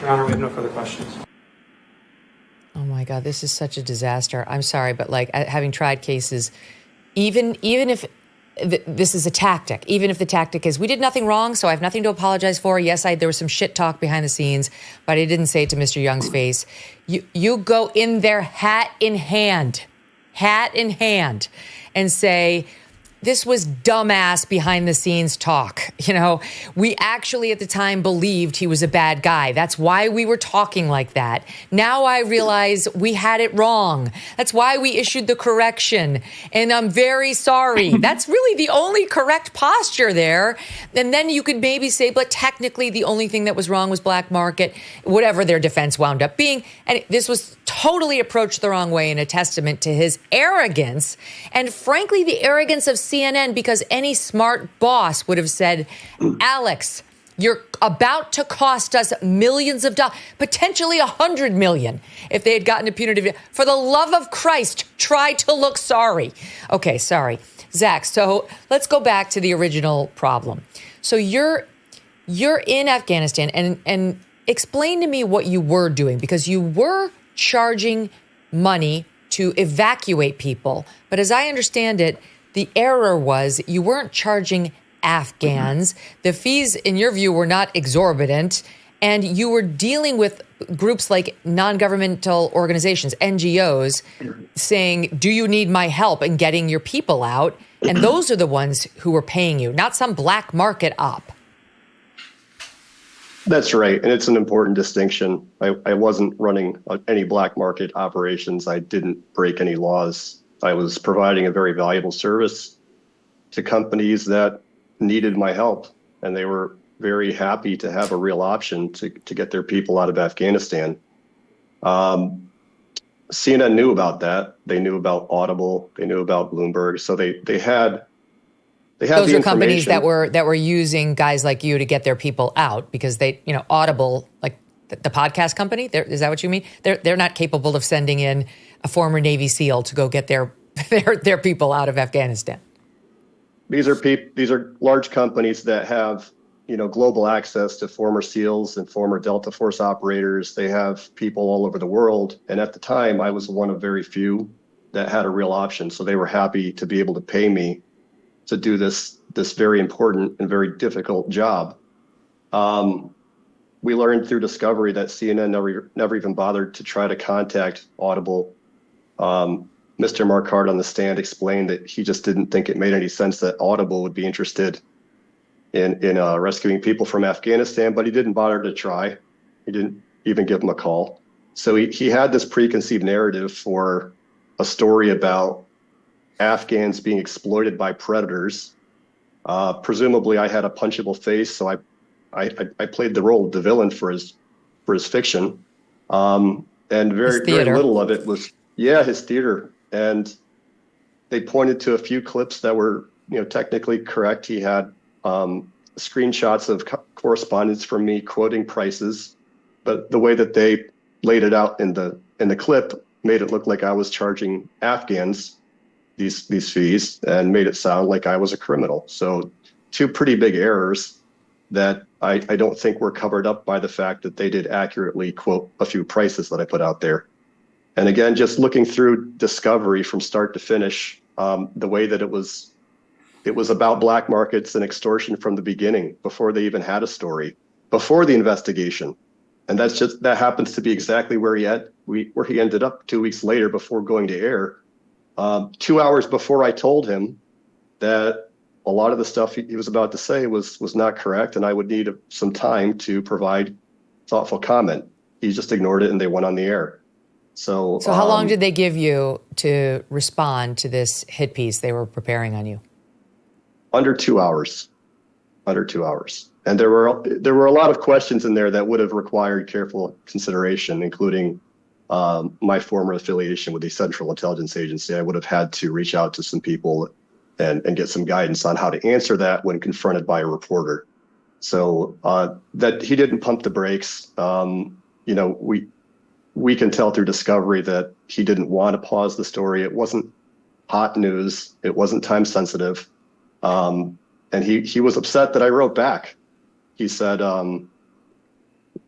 Your Honor, we have no further questions. Oh my God, this is such a disaster. I'm sorry, but like having tried cases, even if this is a tactic, even if the tactic is we did nothing wrong, so I have nothing to apologize for. Yes, there was some shit talk behind the scenes, but I didn't say it to Mr. Young's face. You go in there hat in hand, and say, this was dumbass behind the scenes talk. You know, we actually at the time believed he was a bad guy. That's why we were talking like that. Now I realize we had it wrong. That's why we issued the correction. And I'm very sorry. That's really the only correct posture there. And then you could maybe say, but technically the only thing that was wrong was black market, whatever their defense wound up being. And this was totally approached the wrong way and a testament to his arrogance. And frankly, the arrogance of CNN, because any smart boss would have said, Alex, you're about to cost us millions of dollars, potentially $100 million if they had gotten a punitive. For the love of Christ, try to look sorry. Okay, sorry. Zach, so let's go back to the original problem. So you're in Afghanistan, and explain to me what you were doing, because you were charging money to evacuate people. But as I understand it, the error was you weren't charging Afghans. The fees, in your view, were not exorbitant. And you were dealing with groups like non-governmental organizations, NGOs, saying, do you need my help in getting your people out? And those are the ones who were paying you, not some black market op. That's right. And it's an important distinction. I wasn't running any black market operations. I didn't break any laws. I was providing a very valuable service to companies that needed my help. And they were very happy to have a real option to get their people out of Afghanistan. CNN knew about that. They knew about Audible. They knew about Bloomberg. So they had those are companies that were using guys like you to get their people out, because they, Audible, like the podcast company, is that what you mean? They're not capable of sending in a former Navy SEAL to go get their people out of Afghanistan. These are large companies that have, global access to former SEALs and former Delta Force operators. They have people all over the world. And at the time, I was one of very few that had a real option. So they were happy to be able to pay me to do this very important and very difficult job. We learned through discovery that CNN never even bothered to try to contact Audible. Mr. Marquardt on the stand explained that he just didn't think it made any sense that Audible would be interested in rescuing people from Afghanistan, but he didn't bother to try. He didn't even give them a call. So he had this preconceived narrative for a story about Afghans being exploited by predators. Presumably, I had a punchable face, so I played the role of the villain for his fiction, and very little of it was his theater. And they pointed to a few clips that were technically correct. He had screenshots of correspondence from me quoting prices, but the way that they laid it out in the clip made it look like I was charging Afghans these fees and made it sound like I was a criminal. So two pretty big errors that I don't think were covered up by the fact that they did accurately quote a few prices that I put out there. And again, just looking through discovery from start to finish, the way that it was about black markets and extortion from the beginning, before they even had a story, before the investigation. And that happens to be exactly where he ended up 2 weeks later before going to air. 2 hours before I told him that a lot of the stuff he was about to say was not correct, and I would need some time to provide thoughtful comment. He just ignored it, and they went on the air. So how long did they give you to respond to this hit piece they were preparing on you? Under 2 hours. And there were a lot of questions in there that would have required careful consideration, including my former affiliation with the Central Intelligence Agency. I would have had to reach out to some people and get some guidance on how to answer that when confronted by a reporter. So that he didn't pump the brakes. We can tell through discovery that he didn't want to pause the story. It wasn't hot news. It wasn't time sensitive. And he was upset that I wrote back. He said,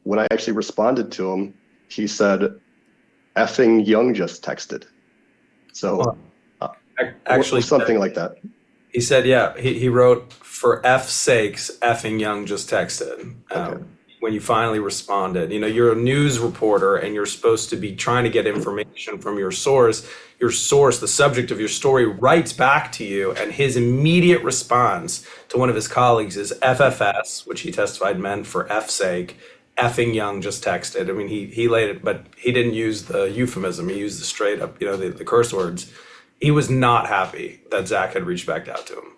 when I actually responded to him, he said, "Effing Young just texted." So actually something like that. He said, he wrote, "For F's sakes, effing Young just texted." When you finally responded, you're a news reporter and you're supposed to be trying to get information from your source. Your source, the subject of your story, writes back to you, and his immediate response to one of his colleagues is FFS, which he testified meant for F's sake. Effing Young just texted. I mean, he laid it, but he didn't use the euphemism. He used the straight up, the curse words. He was not happy that Zach had reached back out to him.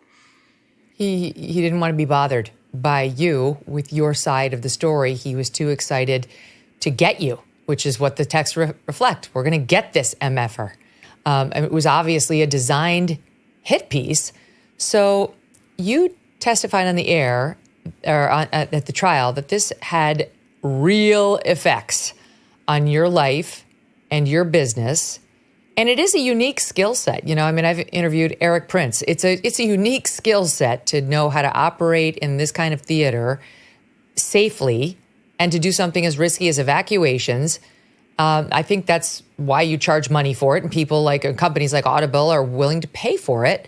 He didn't want to be bothered by you with your side of the story. He was too excited to get you, which is what the text reflect. We're going to get this MFer. And it was obviously a designed hit piece. So you testified on the air or at the trial that this had real effects on your life and your business. And it is a unique skill set. I've interviewed Eric Prince. It's a unique skill set to know how to operate in this kind of theater safely and to do something as risky as evacuations. I think that's why you charge money for it, and people like companies like Audible are willing to pay for it.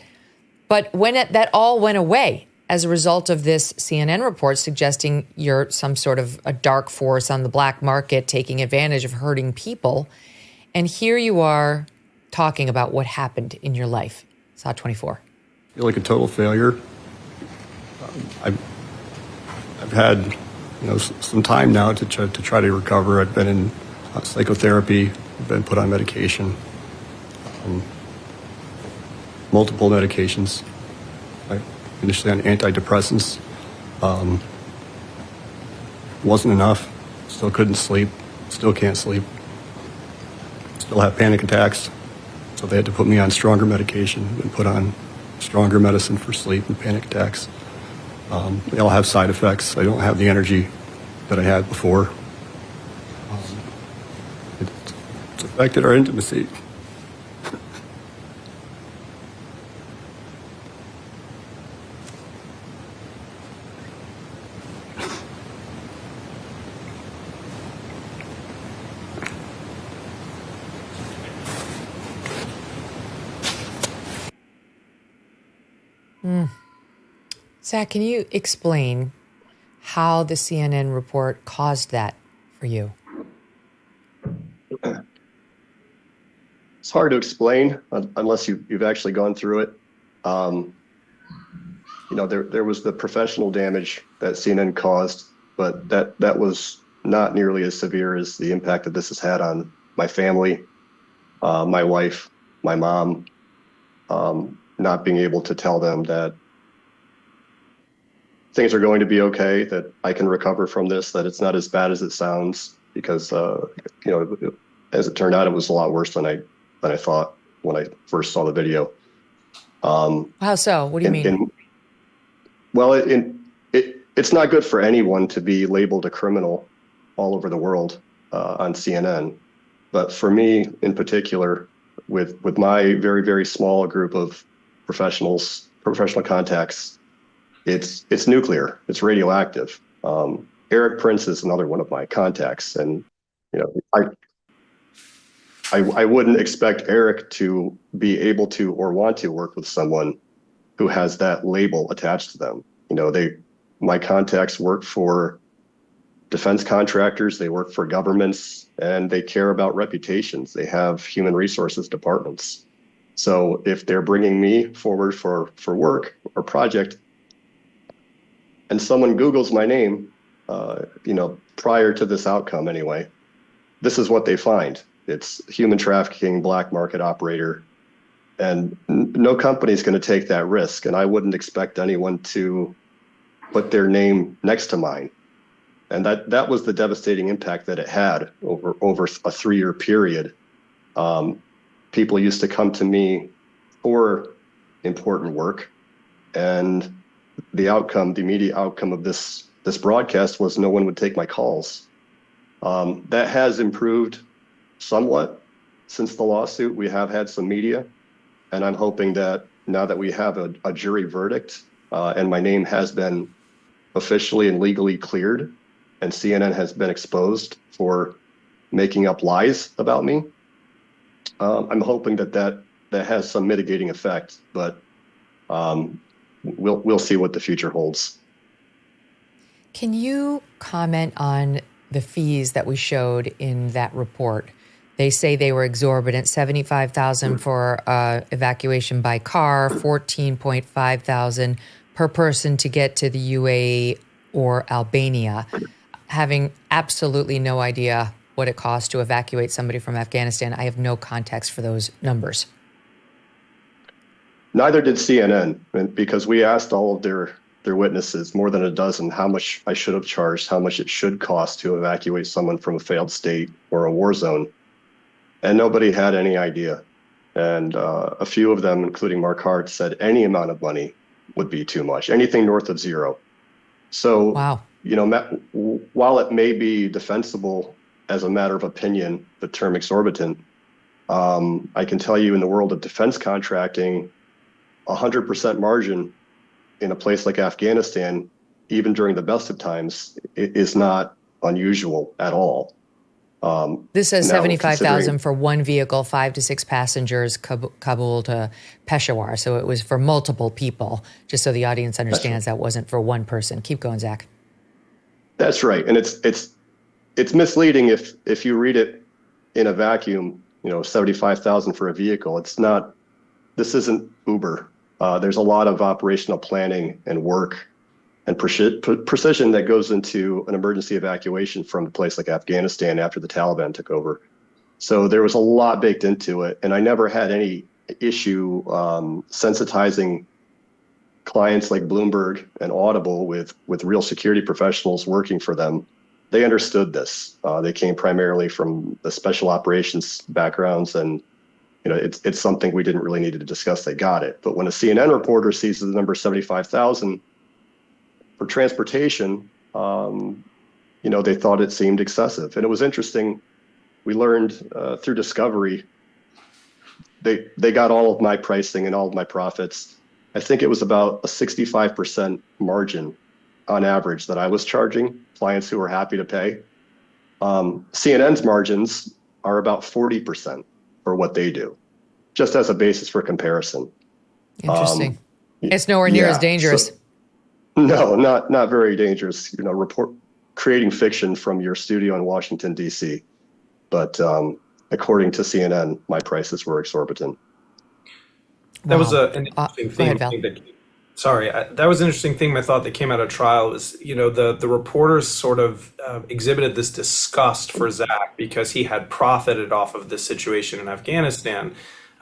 But when that all went away as a result of this CNN report suggesting you're some sort of a dark force on the black market taking advantage of hurting people, and here you are talking about what happened in your life. Saw 24. I feel like a total failure. I've had some time now to try to recover. I've been in psychotherapy. I've been put on medication, multiple medications. Initially on antidepressants. Wasn't enough. Still couldn't sleep. Still can't sleep. Still have panic attacks. So they had to put me on stronger medication and put on stronger medicine for sleep and panic attacks. They all have side effects. I don't have the energy that I had before. It's affected our intimacy. Zach, can you explain how the CNN report caused that for you? It's hard to explain unless you've actually gone through it. There was the professional damage that CNN caused, but that was not nearly as severe as the impact that this has had on my family, my wife, my mom. not being able to tell them that things are going to be okay, that I can recover from this, that it's not as bad as it sounds, because as it turned out, it was a lot worse than I thought when I first saw the video. How so? What do you mean? Well, it's not good for anyone to be labeled a criminal all over the world on CNN. But for me in particular, with my very, very small group of professional contacts, it's nuclear, it's radioactive. Eric Prince is another one of my contacts. And, I wouldn't expect Eric to be able to or want to work with someone who has that label attached to them. My contacts work for defense contractors, they work for governments, and they care about reputations. They have human resources departments. So if they're bringing me forward for work or project, and someone Googles my name, prior to this outcome anyway, this is what they find. It's human trafficking, black market operator, and no company is going to take that risk. And I wouldn't expect anyone to put their name next to mine. And that was the devastating impact that it had over a 3-year period. People used to come to me for important work, and the immediate outcome of this broadcast was no one would take my calls. That has improved somewhat since the lawsuit. We have had some media, and I'm hoping that now that we have a jury verdict and my name has been officially and legally cleared, and CNN has been exposed for making up lies about me, I'm hoping that has some mitigating effect, but we'll see what the future holds. Can you comment on the fees that we showed in that report? They say they were exorbitant: $75,000 for evacuation by car, $14,500 per person to get to the UAE or Albania. Having absolutely no idea what it costs to evacuate somebody from Afghanistan, I have no context for those numbers. Neither did CNN, because we asked all of their witnesses, more than a dozen, how much I should have charged, how much it should cost to evacuate someone from a failed state or a war zone. And nobody had any idea. And a few of them, including Marquardt, said any amount of money would be too much, anything north of zero. So, wow. While it may be defensible as a matter of opinion, the term exorbitant, I can tell you in the world of defense contracting, 100% margin in a place like Afghanistan, even during the best of times, is not unusual at all. This says $75,000 for one vehicle, 5 to 6 passengers, Kabul to Peshawar. So it was for multiple people, just so the audience understands that wasn't for one person. Keep going, Zach. That's right. And it's misleading if you read it in a vacuum, $75,000 for a vehicle. This isn't Uber. There's a lot of operational planning and work and precision that goes into an emergency evacuation from a place like Afghanistan after the Taliban took over. So there was a lot baked into it, and I never had any issue sensitizing clients like Bloomberg and Audible with real security professionals working for them. They understood this. They came primarily from the special operations backgrounds, and it's something we didn't really need to discuss. They got it. But when a CNN reporter sees the number 75,000 for transportation, they thought it seemed excessive. And it was interesting. We learned through discovery, they got all of my pricing and all of my profits. I think it was about a 65% margin on average that I was charging clients who were happy to pay. CNN's margins are about 40% for what they do, just as a basis for comparison. Interesting. It's nowhere near as dangerous. No, not very dangerous. Creating fiction from your studio in Washington, D.C. But according to CNN, my prices were exorbitant. That was an interesting thing. That was an interesting thing. I thought that came out of trial was, the reporters sort of exhibited this disgust for Zach because he had profited off of this situation in Afghanistan.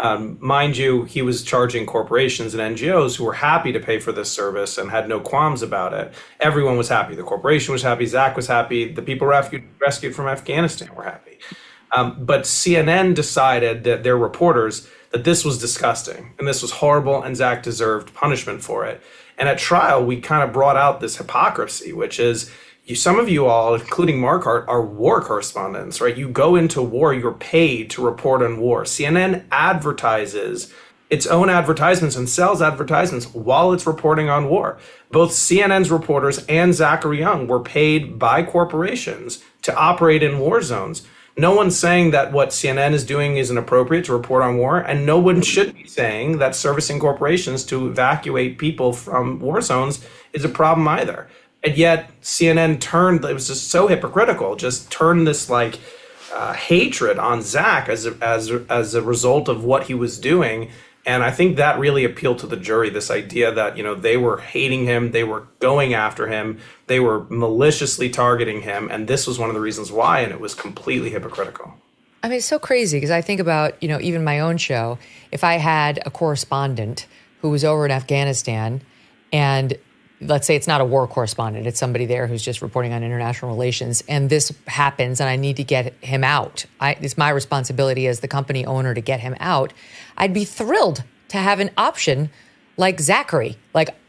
Mind you, he was charging corporations and NGOs who were happy to pay for this service and had no qualms about it. Everyone was happy. The corporation was happy. Zach was happy. The people rescued from Afghanistan were happy. But CNN decided that their reporters that this was disgusting and this was horrible and Zach deserved punishment for it. And at trial, we kind of brought out this hypocrisy, which is some of you all, including Marquardt, are war correspondents, right? You go into war, you're paid to report on war. CNN advertises its own advertisements and sells advertisements while it's reporting on war. Both CNN's reporters and Zachary Young were paid by corporations to operate in war zones. No one's saying that what CNN is doing is inappropriate to report on war, and no one should be saying that servicing corporations to evacuate people from war zones is a problem either. And yet CNN it was just so hypocritical, just turned this hatred on Zach as a result of what he was doing. And I think that really appealed to the jury, this idea that, they were hating him, they were going after him, they were maliciously targeting him. And this was one of the reasons why, and it was completely hypocritical. I mean, it's so crazy because I think about, even my own show, if I had a correspondent who was over in Afghanistan and let's say it's not a war correspondent, it's somebody there who's just reporting on international relations, and this happens and I need to get him out. It's my responsibility as the company owner to get him out. I'd be thrilled to have an option like Zachary.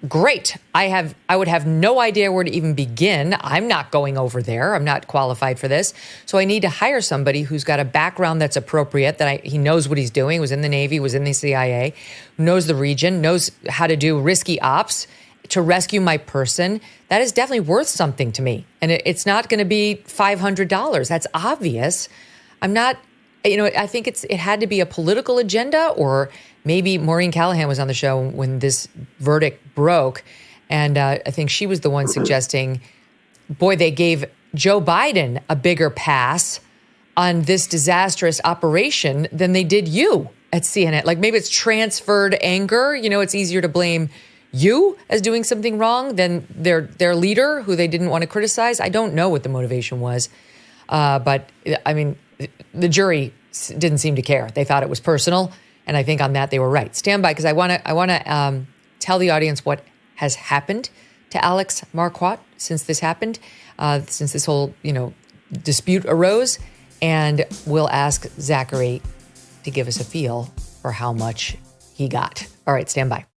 Great. I would have no idea where to even begin. I'm not going over there. I'm not qualified for this. So I need to hire somebody who's got a background that's appropriate, that he knows what he's doing, was in the Navy, was in the CIA, knows the region, knows how to do risky ops, to rescue my person. That is definitely worth something to me. And it's not going to be $500. That's obvious. I'm not, I think it had to be a political agenda, or maybe Maureen Callahan was on the show when this verdict broke. And I think she was the one suggesting, boy, they gave Joe Biden a bigger pass on this disastrous operation than they did you at CNN. Maybe it's transferred anger. It's easier to blame you as doing something wrong than their leader, who they didn't want to criticize. I don't know what the motivation was. But I mean, the jury didn't seem to care. They thought it was personal. And I think on that they were right. Stand by, because I want to tell the audience what has happened to Alex Marquardt since this happened, since this whole, dispute arose. And we'll ask Zachary to give us a feel for how much he got. All right, stand by.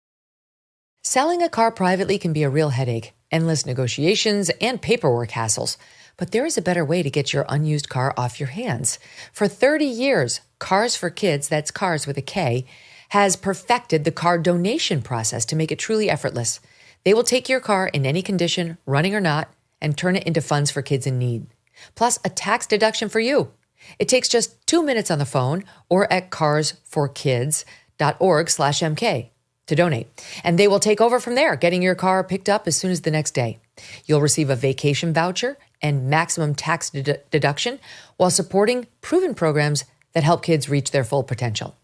Selling a car privately can be a real headache, endless negotiations and paperwork hassles. But there is a better way to get your unused car off your hands. For 30 years, Cars for Kids, that's Cars with a K, has perfected the car donation process to make it truly effortless. They will take your car in any condition, running or not, and turn it into funds for kids in need. Plus, a tax deduction for you. It takes just 2 minutes on the phone or at carsforkids.org/MK. to donate. And they will take over from there, getting your car picked up as soon as the next day. You'll receive a vacation voucher and maximum tax deduction while supporting proven programs that help kids reach their full potential.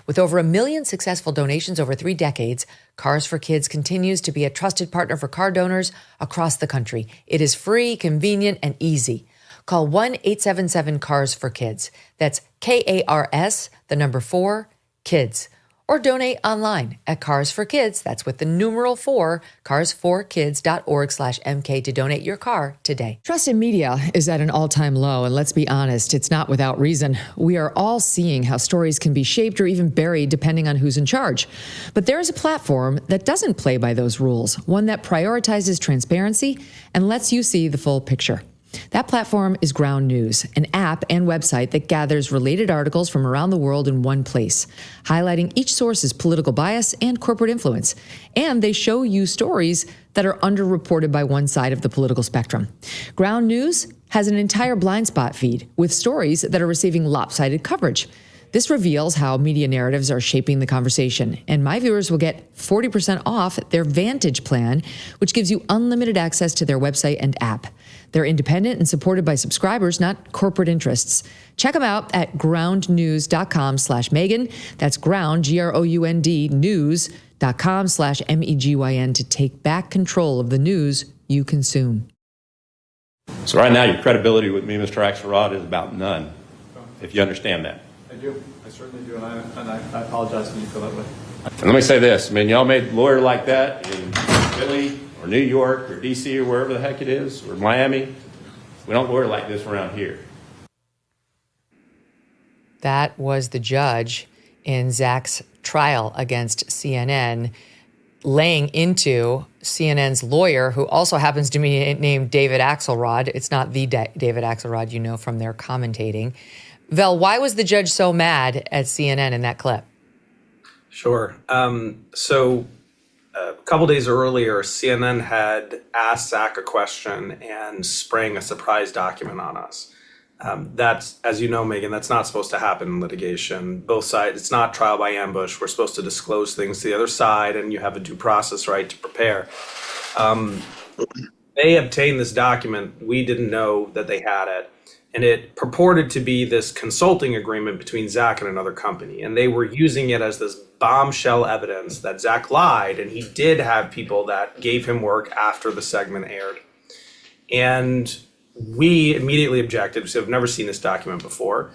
With over 1 million successful donations over 3 decades, Cars for Kids continues to be a trusted partner for car donors across the country. It is free, convenient, and easy. Call 1-877-CARS-FOR-KIDS. That's KARS, the number 4, kids. Or donate online at Cars for Kids, that's with the numeral 4, carsforkids.org/MK to donate your car today. Trust in media is at an all-time low, and let's be honest, it's not without reason. We are all seeing how stories can be shaped or even buried depending on who's in charge. But there is a platform that doesn't play by those rules, one that prioritizes transparency and lets you see the full picture. That platform is Ground News, an app and website that gathers related articles from around the world in one place, highlighting each source's political bias and corporate influence. And they show you stories that are underreported by one side of the political spectrum. Ground News has an entire blind spot feed with stories that are receiving lopsided coverage. This reveals how media narratives are shaping the conversation, and my viewers will get 40% off their Vantage plan, which gives you unlimited access to their website and app. They're independent and supported by subscribers, not corporate interests. Check them out at groundnews.com/Megyn. That's ground, GROUND, news.com/MEGYN to take back control of the news you consume. So right now, your credibility with me, Mr. Axelrod, is about none, if you understand that. I do. I certainly do, and I apologize when you feel that way. And let me say this. I mean, y'all made a lawyer like that in Philly or New York or D.C. or wherever the heck it is, or Miami. We don't lawyer like this around here. That was the judge in Zach's trial against CNN, laying into CNN's lawyer, who also happens to be named David Axelrod. It's not the David Axelrod you know from their commentating. Vel, why was the judge so mad at CNN in that clip? Sure. So a couple days earlier, CNN had asked Zach a question and sprang a surprise document on us. That's, as you know, Megyn, that's not supposed to happen in litigation. Both sides, it's not trial by ambush. We're supposed to disclose things to the other side, and you have a due process right to prepare. They obtained this document. We didn't know that they had it. And it purported to be this consulting agreement between Zach and another company. And they were using it as this bombshell evidence that Zach lied, and he did have people that gave him work after the segment aired. And we immediately objected. We said, "I've never seen this document before."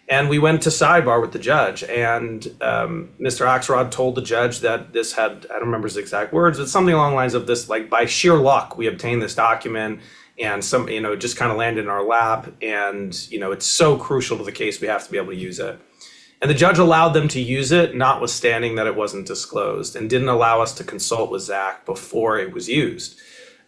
And we went to sidebar with the judge. And Mr. Axelrod told the judge that this had, I don't remember his exact words, but something along the lines of this, like, by sheer luck, we obtained this document. And some, it just kind of landed in our lap. And, it's so crucial to the case, we have to be able to use it. And the judge allowed them to use it, notwithstanding that it wasn't disclosed, and didn't allow us to consult with Zach before it was used.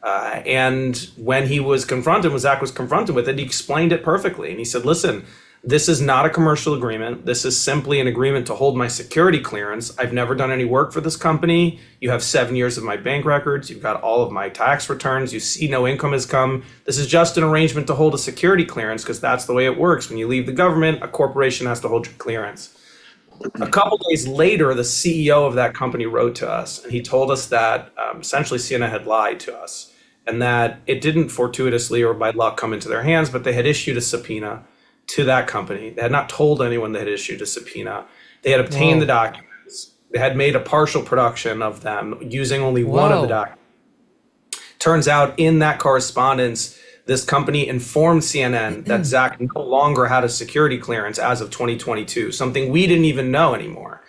And when he was confronted, when Zach was confronted with it, he explained it perfectly. And he said, "Listen, this is not a commercial agreement. This is simply an agreement to hold my security clearance. I've never done any work for this company. You have 7 years of my bank records. You've got all of my tax returns. You see no income has come. This is just an arrangement to hold a security clearance, because that's the way it works. When you leave the government, a corporation has to hold your clearance." A couple days later, the CEO of that company wrote to us, and he told us that essentially CNN had lied to us, and that it didn't fortuitously or by luck come into their hands, but they had issued a subpoena to that company. They had not told anyone they had issued a subpoena. They had obtained the documents. They had made a partial production of them using only one of the documents. Turns out in that correspondence, this company informed CNN that Zach no longer had a security clearance as of 2022, something we didn't even know anymore.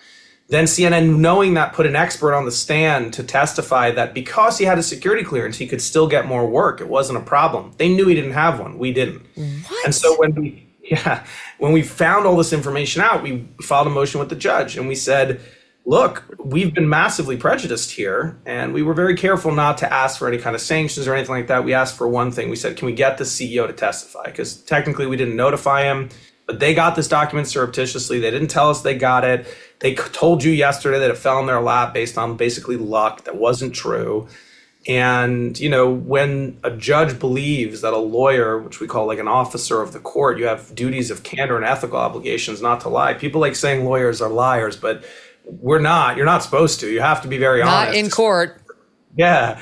Then CNN, knowing that, put an expert on the stand to testify that because he had a security clearance, he could still get more work. It wasn't a problem. They knew he didn't have one. We didn't. What? And so when we found all this information out, we filed a motion with the judge, and we said, "Look, we've been massively prejudiced here, and we were very careful not to ask for any kind of sanctions or anything like that. We asked for one thing. We said, can we get the CEO to testify? Because technically we didn't notify him, but they got this document surreptitiously. They didn't tell us they got it. They told you yesterday that it fell in their lap based on basically luck. That wasn't true." And, when a judge believes that a lawyer, which we call like an officer of the court, you have duties of candor and ethical obligations not to lie. People like saying lawyers are liars, but we're not. You're not supposed to. You have to be very honest. Not in court. Yeah.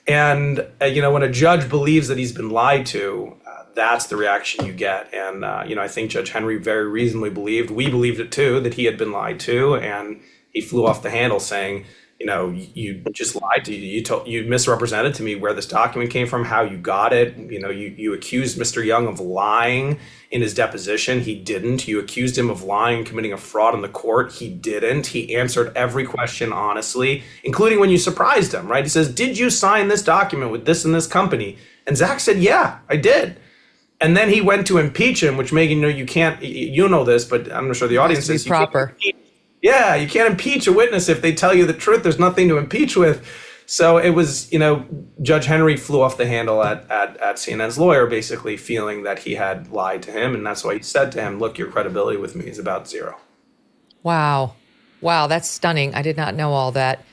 And, when a judge believes that he's been lied to, that's the reaction you get. And, I think Judge Henry very reasonably believed, we believed it too, that he had been lied to. And he flew off the handle saying, you just lied to you misrepresented to me where this document came from, how you got it. You accused Mr. Young of lying in his deposition. He didn't. You accused him of lying, committing a fraud in the court. He didn't. He answered every question honestly, including when you surprised him, right? He says, "Did you sign this document with this and this company?" And Zach said, "Yeah, I did." And then he went to impeach him, which Megyn, you can't, you know this, but I'm not sure the audience is proper. Yeah, you can't impeach a witness if they tell you the truth. There's nothing to impeach with. So it was, Judge Henry flew off the handle at CNN's lawyer, basically feeling that he had lied to him. And that's why he said to him, "Look, your credibility with me is about zero." Wow. Wow, that's stunning. I did not know all that.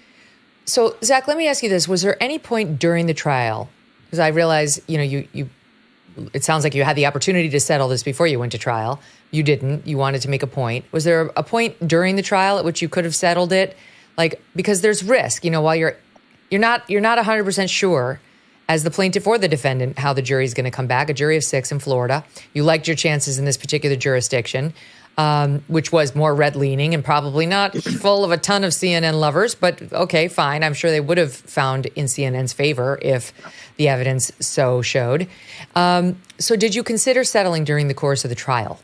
So, Zach, let me ask you this. Was there any point during the trial, because I realize, it sounds like you had the opportunity to settle this before you went to trial. You didn't. You wanted to make a point. Was there a point during the trial at which you could have settled it? Like, because there's risk, while you're not 100% sure as the plaintiff or the defendant how the jury is going to come back. A jury of 6 in Florida. You liked your chances in this particular jurisdiction, which was more red-leaning and probably not full of a ton of CNN lovers. But okay, fine. I'm sure they would have found in CNN's favor if the evidence so showed. So did you consider settling during the course of the trial?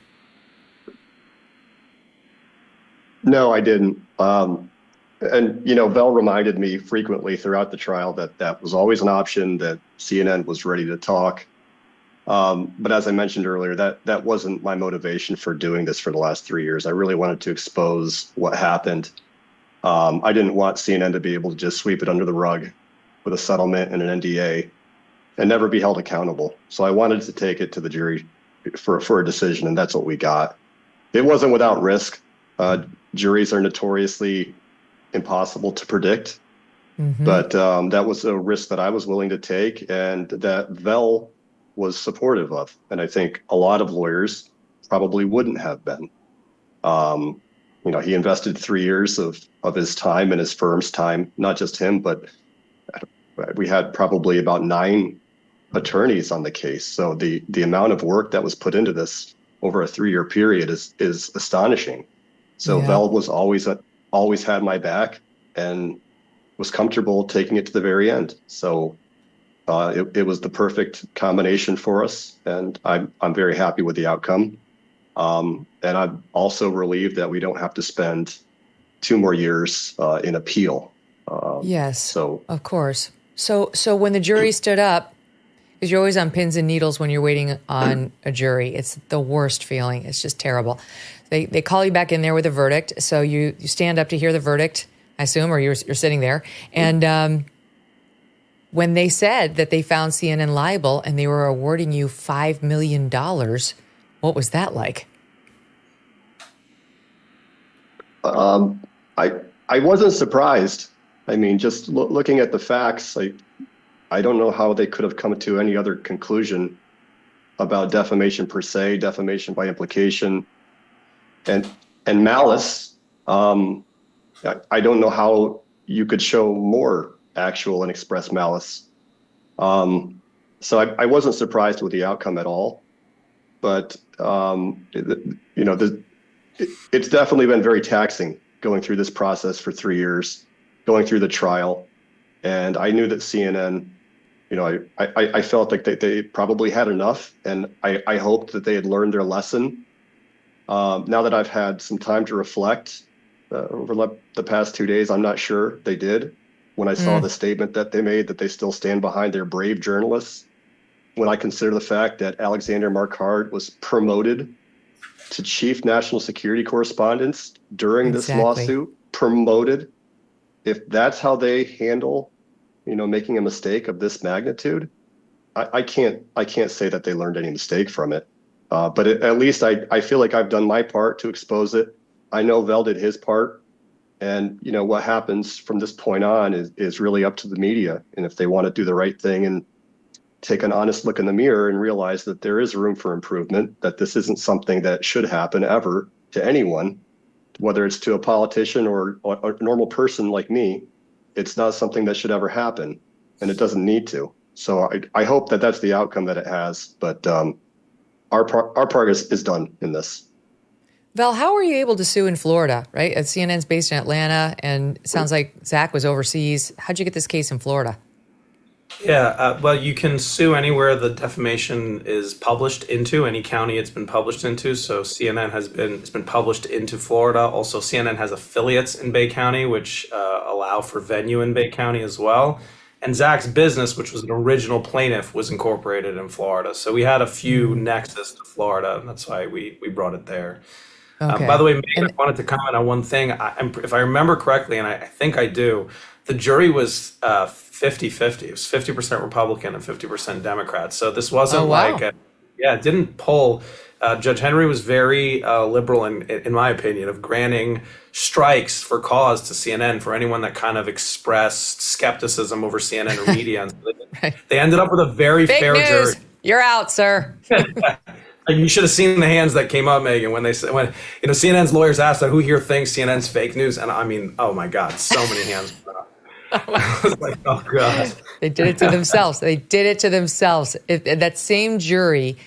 No, I didn't. And, Vel reminded me frequently throughout the trial that was always an option, that CNN was ready to talk. But as I mentioned earlier, that wasn't my motivation for doing this for the last 3 years. I really wanted to expose what happened. I didn't want CNN to be able to just sweep it under the rug with a settlement and an NDA and never be held accountable. So I wanted to take it to the jury for a decision, and that's what we got. It wasn't without risk. Juries are notoriously impossible to predict, but that was a risk that I was willing to take, and that Vel was supportive of. And I think a lot of lawyers probably wouldn't have been. He invested 3 years of his time and his firm's time, not just him, but we had probably about 9 attorneys on the case. So the amount of work that was put into this over a 3-year period is astonishing. So Vel was always had my back and was comfortable taking it to the very end. So it was the perfect combination for us, and I'm very happy with the outcome. And I'm also relieved that we don't have to spend 2 more years in appeal. Yes, so of course. So when the jury stood up, because you're always on pins and needles when you're waiting on a jury. It's the worst feeling. It's just terrible. They call you back in there with a verdict. So you stand up to hear the verdict, I assume, or you're sitting there. And when they said that they found CNN liable and they were awarding you $5 million, what was that like? I wasn't surprised. I mean, just looking at the facts, I don't know how they could have come to any other conclusion about defamation per se, defamation by implication, and malice. I don't know how you could show more actual and express malice. So I wasn't surprised with the outcome at all. But it's definitely been very taxing going through this process for 3 years, going through the trial. And I knew that CNN, I felt like they probably had enough, and I hoped that they had learned their lesson. Now that I've had some time to reflect over the past 2 days, I'm not sure they did. When I saw the statement that they made, that they still stand behind their brave journalists, when I consider the fact that Alexander Marquardt was promoted to chief national security correspondent during this lawsuit, promoted, if that's how they handle making a mistake of this magnitude, I can't say that they learned any mistake from it. But at least I feel like I've done my part to expose it. I know Vel did his part. And, what happens from this point on is really up to the media. And if they want to do the right thing and take an honest look in the mirror and realize that there is room for improvement, that this isn't something that should happen ever to anyone, whether it's to a politician or a normal person like me, it's not something that should ever happen, and it doesn't need to. So I hope that that's the outcome that it has. But our part is done in this. Vel, how were you able to sue in Florida, right? CNN's based in Atlanta, and it sounds like Zach was overseas. How'd you get this case in Florida? Yeah, well, you can sue anywhere the defamation is published into, any county it's been published into. So CNN it's been published into Florida. Also, CNN has affiliates in Bay County, which allow for venue in Bay County as well. And Zach's business, which was an original plaintiff, was incorporated in Florida. So we had a few nexus to Florida, and that's why we brought it there. Okay. By the way, Megyn, I wanted to comment on one thing. If I remember correctly, and I think I do, the jury was 50-50. It was 50% Republican and 50% Democrat. So this wasn't it didn't pull. Judge Henry was very liberal, in my opinion, of granting strikes for cause to CNN for anyone that kind of expressed skepticism over CNN or media. And so they ended up with a very Fake fair news. jury. You're out, sir. You should have seen the hands that came up, Megyn, when CNN's lawyers asked who here thinks CNN's fake news, and I mean, oh my God, so many hands. I was like, oh God. They did it to themselves. They did it to themselves. That same jury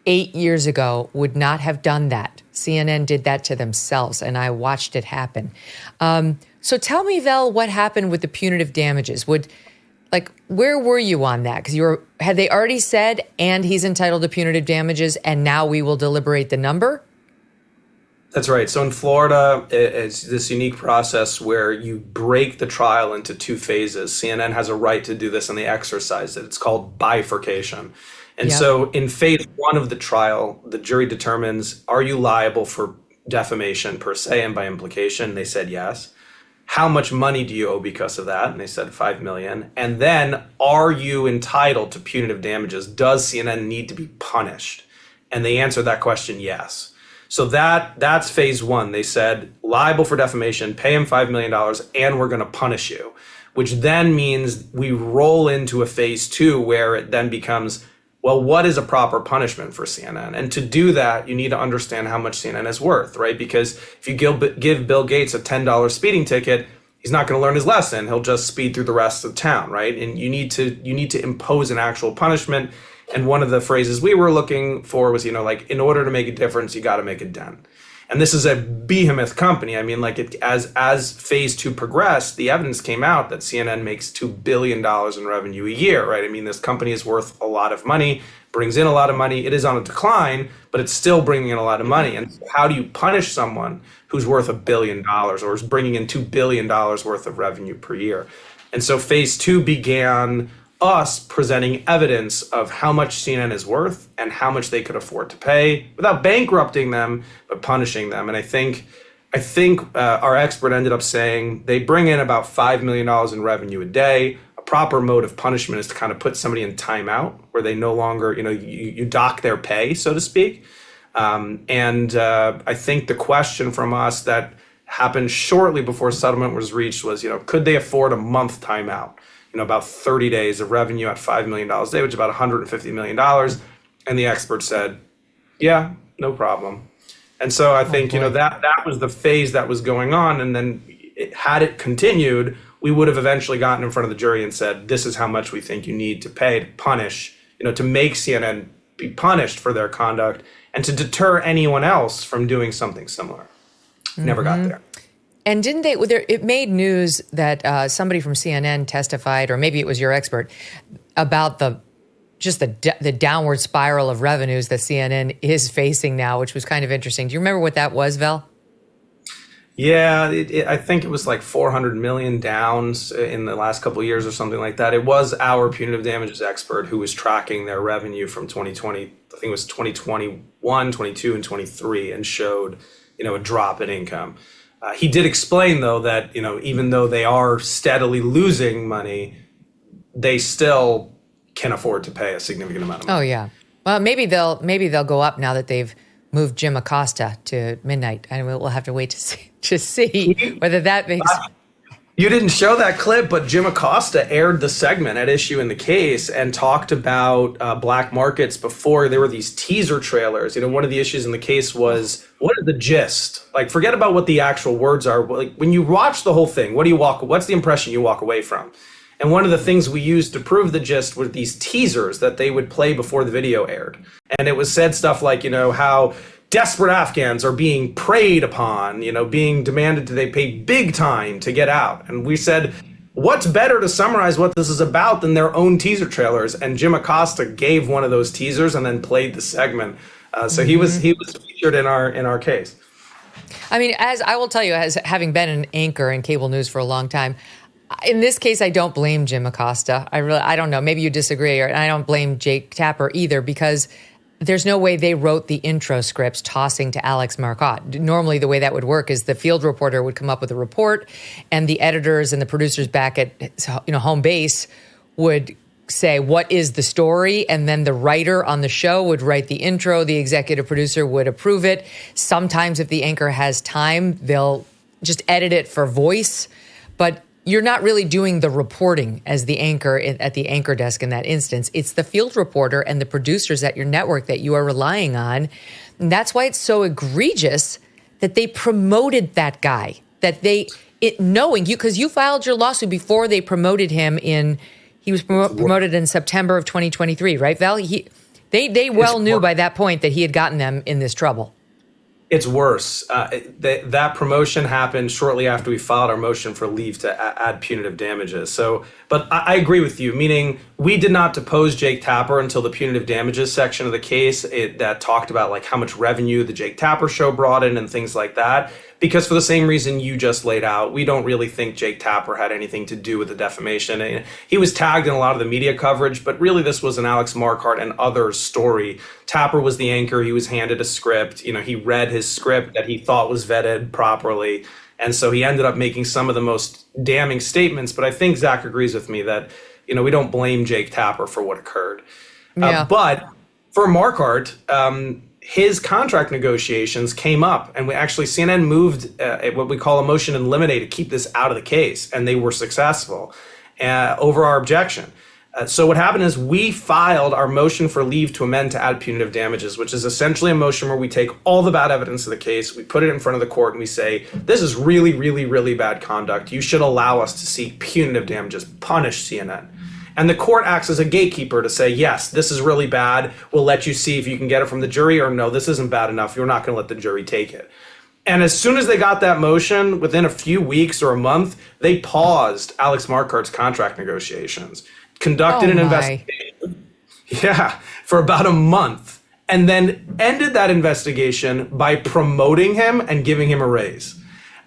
8 years ago would not have done that. CNN did that to themselves, and I watched it happen. So tell me, Vel, what happened with the punitive damages? Where were you on that? Because had they already said, and he's entitled to punitive damages, and now we will deliberate the number? That's right. So in Florida, it's this unique process where you break the trial into two phases. CNN has a right to do this, and they exercise it. It's called bifurcation. And so in phase one of the trial, the jury determines, are you liable for defamation per se and by implication? They said yes. How much money do you owe because of that? And they said $5 million. And then, are you entitled to punitive damages? Does CNN need to be punished? And they answered that question, yes. So that's phase one. They said, liable for defamation, pay him $5 million, and we're going to punish you, which then means we roll into a phase two where it then becomes, well, what is a proper punishment for CNN? And to do that, you need to understand how much CNN is worth, right? Because if you give Bill Gates a $10 speeding ticket, he's not going to learn his lesson. He'll just speed through the rest of town, right? And you need to impose an actual punishment. And one of the phrases we were looking for was, like, in order to make a difference, you got to make a dent. And this is a behemoth company. I mean, like, as phase two progressed, the evidence came out that CNN makes $2 billion in revenue a year, right? I mean, this company is worth a lot of money, brings in a lot of money. It is on a decline, but it's still bringing in a lot of money. And how do you punish someone who's worth $1 billion or is bringing in $2 billion worth of revenue per year? And so phase two began us presenting evidence of how much CNN is worth and how much they could afford to pay without bankrupting them, but punishing them. And I think our expert ended up saying they bring in about $5 million in revenue a day. A proper mode of punishment is to kind of put somebody in timeout where they no longer, you dock their pay, so to speak. I think the question from us that happened shortly before settlement was reached was, could they afford a month timeout? About 30 days of revenue at $5 million a day, which is about $150 million. And the expert said, yeah, no problem. And so I think, that was the phase that was going on. And then had it continued, we would have eventually gotten in front of the jury and said, this is how much we think you need to pay to punish, to make CNN be punished for their conduct and to deter anyone else from doing something similar. Never got there. And didn't they, it made news that somebody from CNN testified, or maybe it was your expert, about the downward spiral of revenues that CNN is facing now, which was kind of interesting. Do you remember what that was, Vel? Yeah, I think it was like 400 million down in the last couple of years or something like that. It was our punitive damages expert who was tracking their revenue from 2020, I think it was 2021, 22, and 23, and showed, a drop in income. He did explain, though, that, even though they are steadily losing money, they still can afford to pay a significant amount of money. Oh, yeah. Well, maybe they'll go up now that they've moved Jim Acosta to midnight. And we'll have to wait to see whether that makes... You didn't show that clip, but Jim Acosta aired the segment at issue in the case and talked about black markets before there were these teaser trailers. One of the issues in the case was, what is the gist? Like, forget about what the actual words are. Like, when you watch the whole thing, what's the impression you walk away from? And one of the things we used to prove the gist were these teasers that they would play before the video aired. And it was said stuff like, how desperate Afghans are being preyed upon, being demanded they pay big time to get out. And we said, what's better to summarize what this is about than their own teaser trailers? And Jim Acosta gave one of those teasers and then played the segment. So he was featured in our case. I mean, as I will tell you, as having been an anchor in cable news for a long time, in this case, I don't blame Jim Acosta. I don't know. Maybe you disagree, and I don't blame Jake Tapper either, because there's no way they wrote the intro scripts tossing to Alex Marquardt. Normally, the way that would work is the field reporter would come up with a report, and the editors and the producers back at home base would say, what is the story? And then the writer on the show would write the intro. The executive producer would approve it. Sometimes if the anchor has time, they'll just edit it for voice. But you're not really doing the reporting as the anchor at the anchor desk in that instance. It's the field reporter and the producers at your network that you are relying on. And that's why it's so egregious that they promoted that guy, knowing you, because you filed your lawsuit before they promoted him he was promoted in September of 2023, right, Val? They well knew by that point that he had gotten them in this trouble. It's worse. That promotion happened shortly after we filed our motion for leave to add punitive damages. So, but I agree with you, meaning we did not depose Jake Tapper until the punitive damages section of the case that talked about like how much revenue the Jake Tapper show brought in and things like that. Because for the same reason you just laid out, we don't really think Jake Tapper had anything to do with the defamation. And he was tagged in a lot of the media coverage, but really this was an Alex Marquardt and others story. Tapper was the anchor. He was handed a script. You know, he read his script that he thought was vetted properly. And so he ended up making some of the most damning statements. But I think Zach agrees with me that, you know, we don't blame Jake Tapper for what occurred. Yeah. But for Marquardt, his contract negotiations came up, and CNN moved what we call a motion in limine to keep this out of the case, and they were successful over our objection. So what happened is we filed our motion for leave to amend to add punitive damages, which is essentially a motion where we take all the bad evidence of the case, we put it in front of the court, and we say, this is really, really, really bad conduct. You should allow us to seek punitive damages, punish CNN. And the court acts as a gatekeeper to say, yes, this is really bad. We'll let you see if you can get it from the jury, or no, this isn't bad enough. You're not going to let the jury take it. And as soon as they got that motion, within a few weeks or a month, they paused Alex Marquardt's contract negotiations, conducted an investigation. Yeah, for about a month, and then ended that investigation by promoting him and giving him a raise.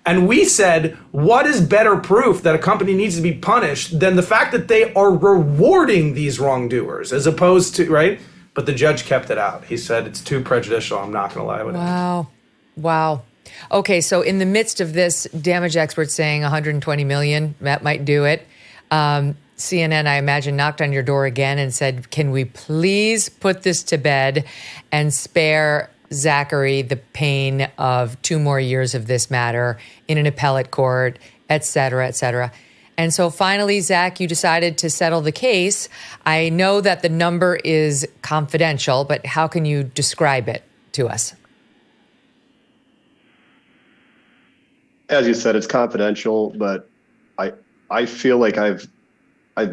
And we said, what is better proof that a company needs to be punished than the fact that they are rewarding these wrongdoers as opposed to, right? But the judge kept it out. He said, it's too prejudicial. I'm not going to lie with it. Wow. Okay, so in the midst of this, damage experts saying 120 million, that might do it. CNN, I imagine, knocked on your door again and said, can we please put this to bed and spare Zachary the pain of 2 more years of this matter in an appellate court, et cetera, et cetera. And so finally, Zach, you decided to settle the case. I know that the number is confidential, but how can you describe it to us? As you said, it's confidential, but I feel like I've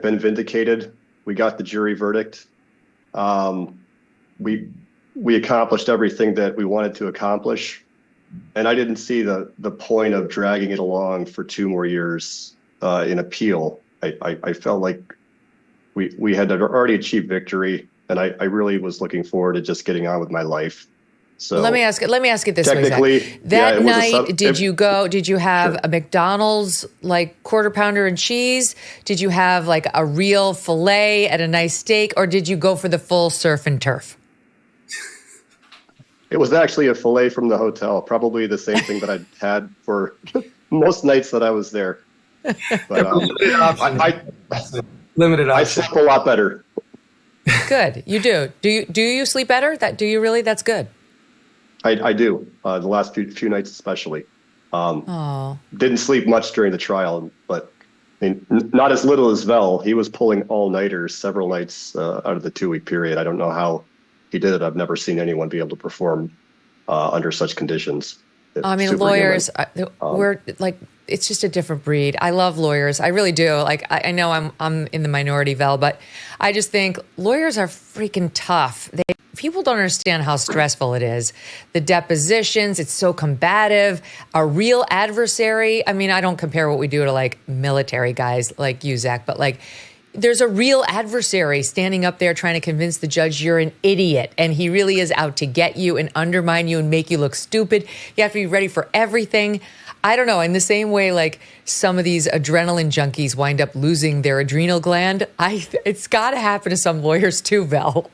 been vindicated. We got the jury verdict. We accomplished everything that we wanted to accomplish, and I didn't see the point of dragging it along for 2 more years in appeal. I felt like we had already achieved victory, and I really was looking forward to just getting on with my life. So let me ask it this way, Zach. That night, did you have a McDonald's like quarter pounder and cheese? Did you have like a real filet at a nice steak, or did you go for the full surf and turf? It was actually a filet from the hotel, probably the same thing that I'd had for most nights that I was there. But limited option. I sleep a lot better. Good, you do. Do you sleep better? Do you really? That's good. I do. The last few nights especially. Didn't sleep much during the trial, but I mean, not as little as Vel. He was pulling all-nighters several nights out of the 2-week period. I don't know how he did it. I've never seen anyone be able to perform under such conditions. I mean, lawyers, we're like, it's just a different breed. I love lawyers. I really do. Like, I know I'm in the minority, Vel, but I just think lawyers are freaking tough. People don't understand how stressful it is. The depositions, it's so combative. A real adversary. I mean, I don't compare what we do to like military guys like you, Zach, but like, there's a real adversary standing up there trying to convince the judge you're an idiot, and he really is out to get you and undermine you and make you look stupid. You have to be ready for everything. I don't know. In the same way, like some of these adrenaline junkies wind up losing their adrenal gland, it's got to happen to some lawyers too, Vel.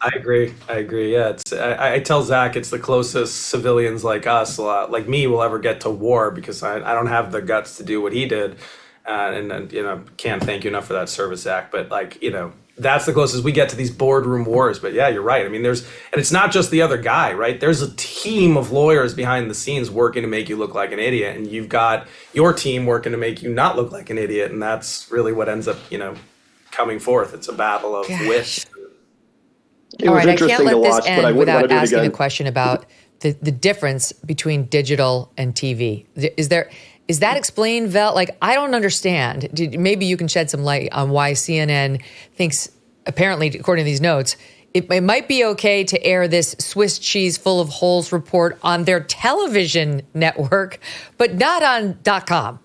I agree. Yeah, I tell Zach it's the closest civilians like us, like me, will ever get to war, because I don't have the guts to do what he did. And you know, can't thank you enough for that service, Zach. But like, you know, that's the closest we get to these boardroom wars. But yeah, you're right. I mean, and it's not just the other guy, right? There's a team of lawyers behind the scenes working to make you look like an idiot, and you've got your team working to make you not look like an idiot, and that's really what ends up, you know, coming forth. It's a battle of wits. All right, I can't let this end without asking a question about the difference between digital and TV. Is that explained, Vel? Like, I don't understand. Maybe you can shed some light on why CNN thinks, apparently, according to these notes, it might be okay to air this Swiss cheese full of holes report on their television network, but not on .com.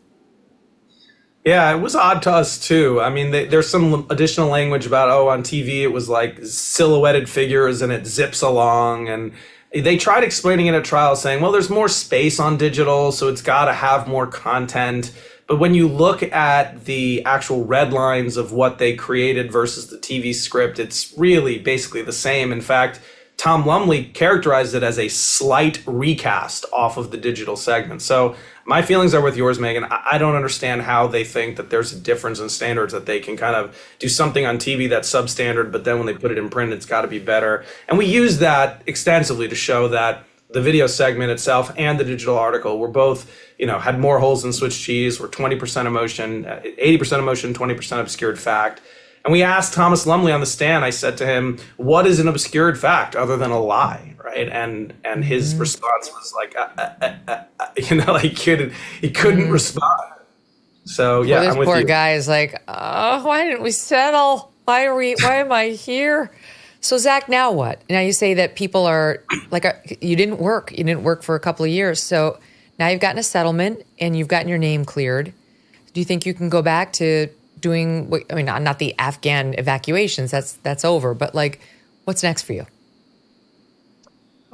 Yeah, it was odd to us too. I mean, there's some additional language about, on TV it was like silhouetted figures and it zips along. And they tried explaining it at trial saying, well, there's more space on digital, so it's got to have more content. But when you look at the actual red lines of what they created versus the TV script, it's really basically the same. In fact, Tom Lumley characterized it as a slight recast off of the digital segment. So my feelings are with yours, Megyn. I don't understand how they think that there's a difference in standards, that they can kind of do something on TV that's substandard, but then when they put it in print, it's got to be better. And we use that extensively to show that the video segment itself and the digital article were both, had more holes than Swiss cheese, were 20% emotion, 80% emotion, 20% obscured fact. And we asked Thomas Lumley on the stand, I said to him, what is an obscured fact other than a lie, right? And his response was like, he couldn't respond. So, yeah, this I'm with poor you. guy is like, why didn't we settle? Why am I here? So, Zach, now what? Now you say that people are like, you didn't work. You didn't work for a couple of years. So now you've gotten a settlement and you've gotten your name cleared. Do you think you can go back to doing, not the Afghan evacuations, that's over, but like, what's next for you?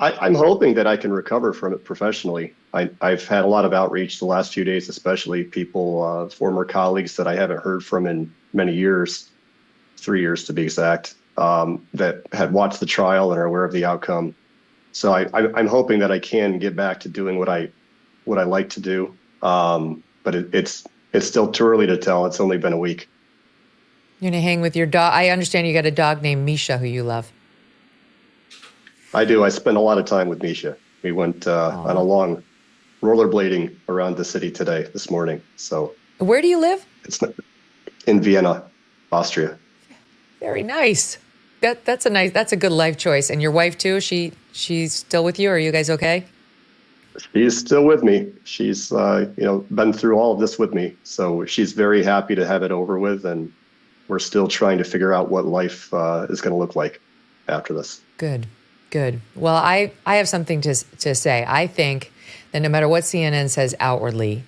I'm hoping that I can recover from it professionally. I've had a lot of outreach the last few days, especially people, former colleagues that I haven't heard from in many years, 3 years to be exact, that had watched the trial and are aware of the outcome. So I'm hoping that I can get back to doing what I like to do. But it's still too early to tell. It's only been a week. You're going to hang with your dog. I understand you got a dog named Misha who you love. I do. I spend a lot of time with Misha. We went on a long rollerblading around the city this morning. So where do you live? It's in Vienna, Austria. Very nice. That's a good life choice. And your wife too? She's still with you? Are you guys okay? She's still with me. She's been through all of this with me. So she's very happy to have it over with, and we're still trying to figure out what life is going to look like after this. Good. Well, I have something to say. I think that no matter what CNN says outwardly,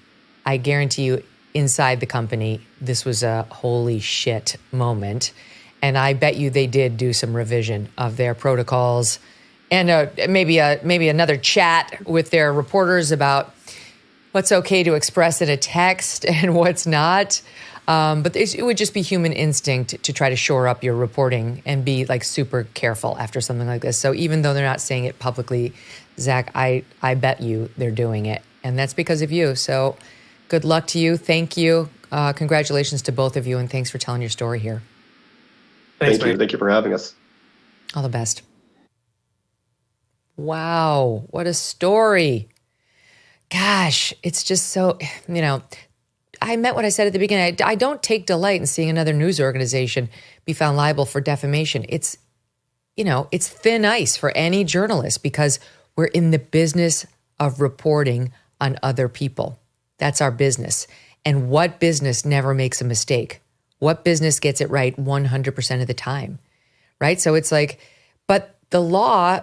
I guarantee you inside the company, this was a holy shit moment. And I bet you they did do some revision of their protocols and maybe another chat with their reporters about what's okay to express in a text and what's not. But it would just be human instinct to try to shore up your reporting and be like super careful after something like this. So even though they're not saying it publicly, Zach, I bet you they're doing it. And that's because of you. So good luck to you. Thank you. Congratulations to both of you. And thanks for telling your story here. Thank you. Thank you for having us. All the best. Wow. What a story. Gosh, it's just so, I meant what I said at the beginning. I don't take delight in seeing another news organization be found liable for defamation. It's thin ice for any journalist because we're in the business of reporting on other people. That's our business. And what business never makes a mistake? What business gets it right 100% of the time, right? So it's like, but the law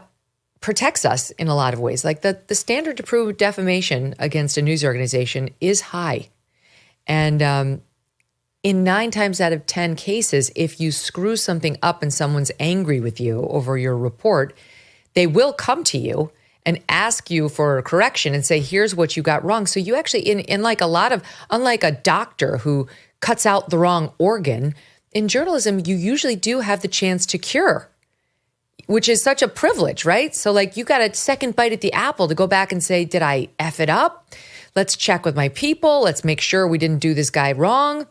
protects us in a lot of ways. Like the standard to prove defamation against a news organization is high. And in 9 times out of 10 cases, if you screw something up and someone's angry with you over your report, they will come to you and ask you for a correction and say, here's what you got wrong. So you actually, unlike a doctor who cuts out the wrong organ, in journalism, you usually do have the chance to cure, which is such a privilege, right? So like you got a second bite at the apple to go back and say, did I F it up? Let's check with my people. Let's make sure we didn't do this guy wrong.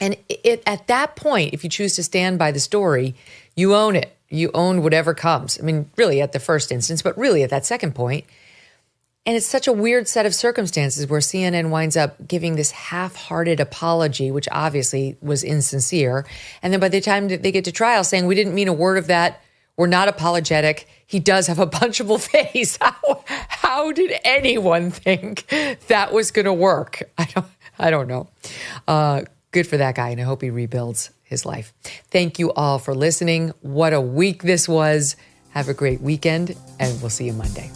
And at that point, if you choose to stand by the story, you own it. You own whatever comes. I mean, really at the first instance, but really at that second point. And it's such a weird set of circumstances where CNN winds up giving this half-hearted apology, which obviously was insincere. And then by the time they get to trial saying, we didn't mean a word of that, we're not apologetic. He does have a punchable face. How did anyone think that was going to work? I don't know. Good for that guy, and I hope he rebuilds his life. Thank you all for listening. What a week this was. Have a great weekend, and we'll see you Monday.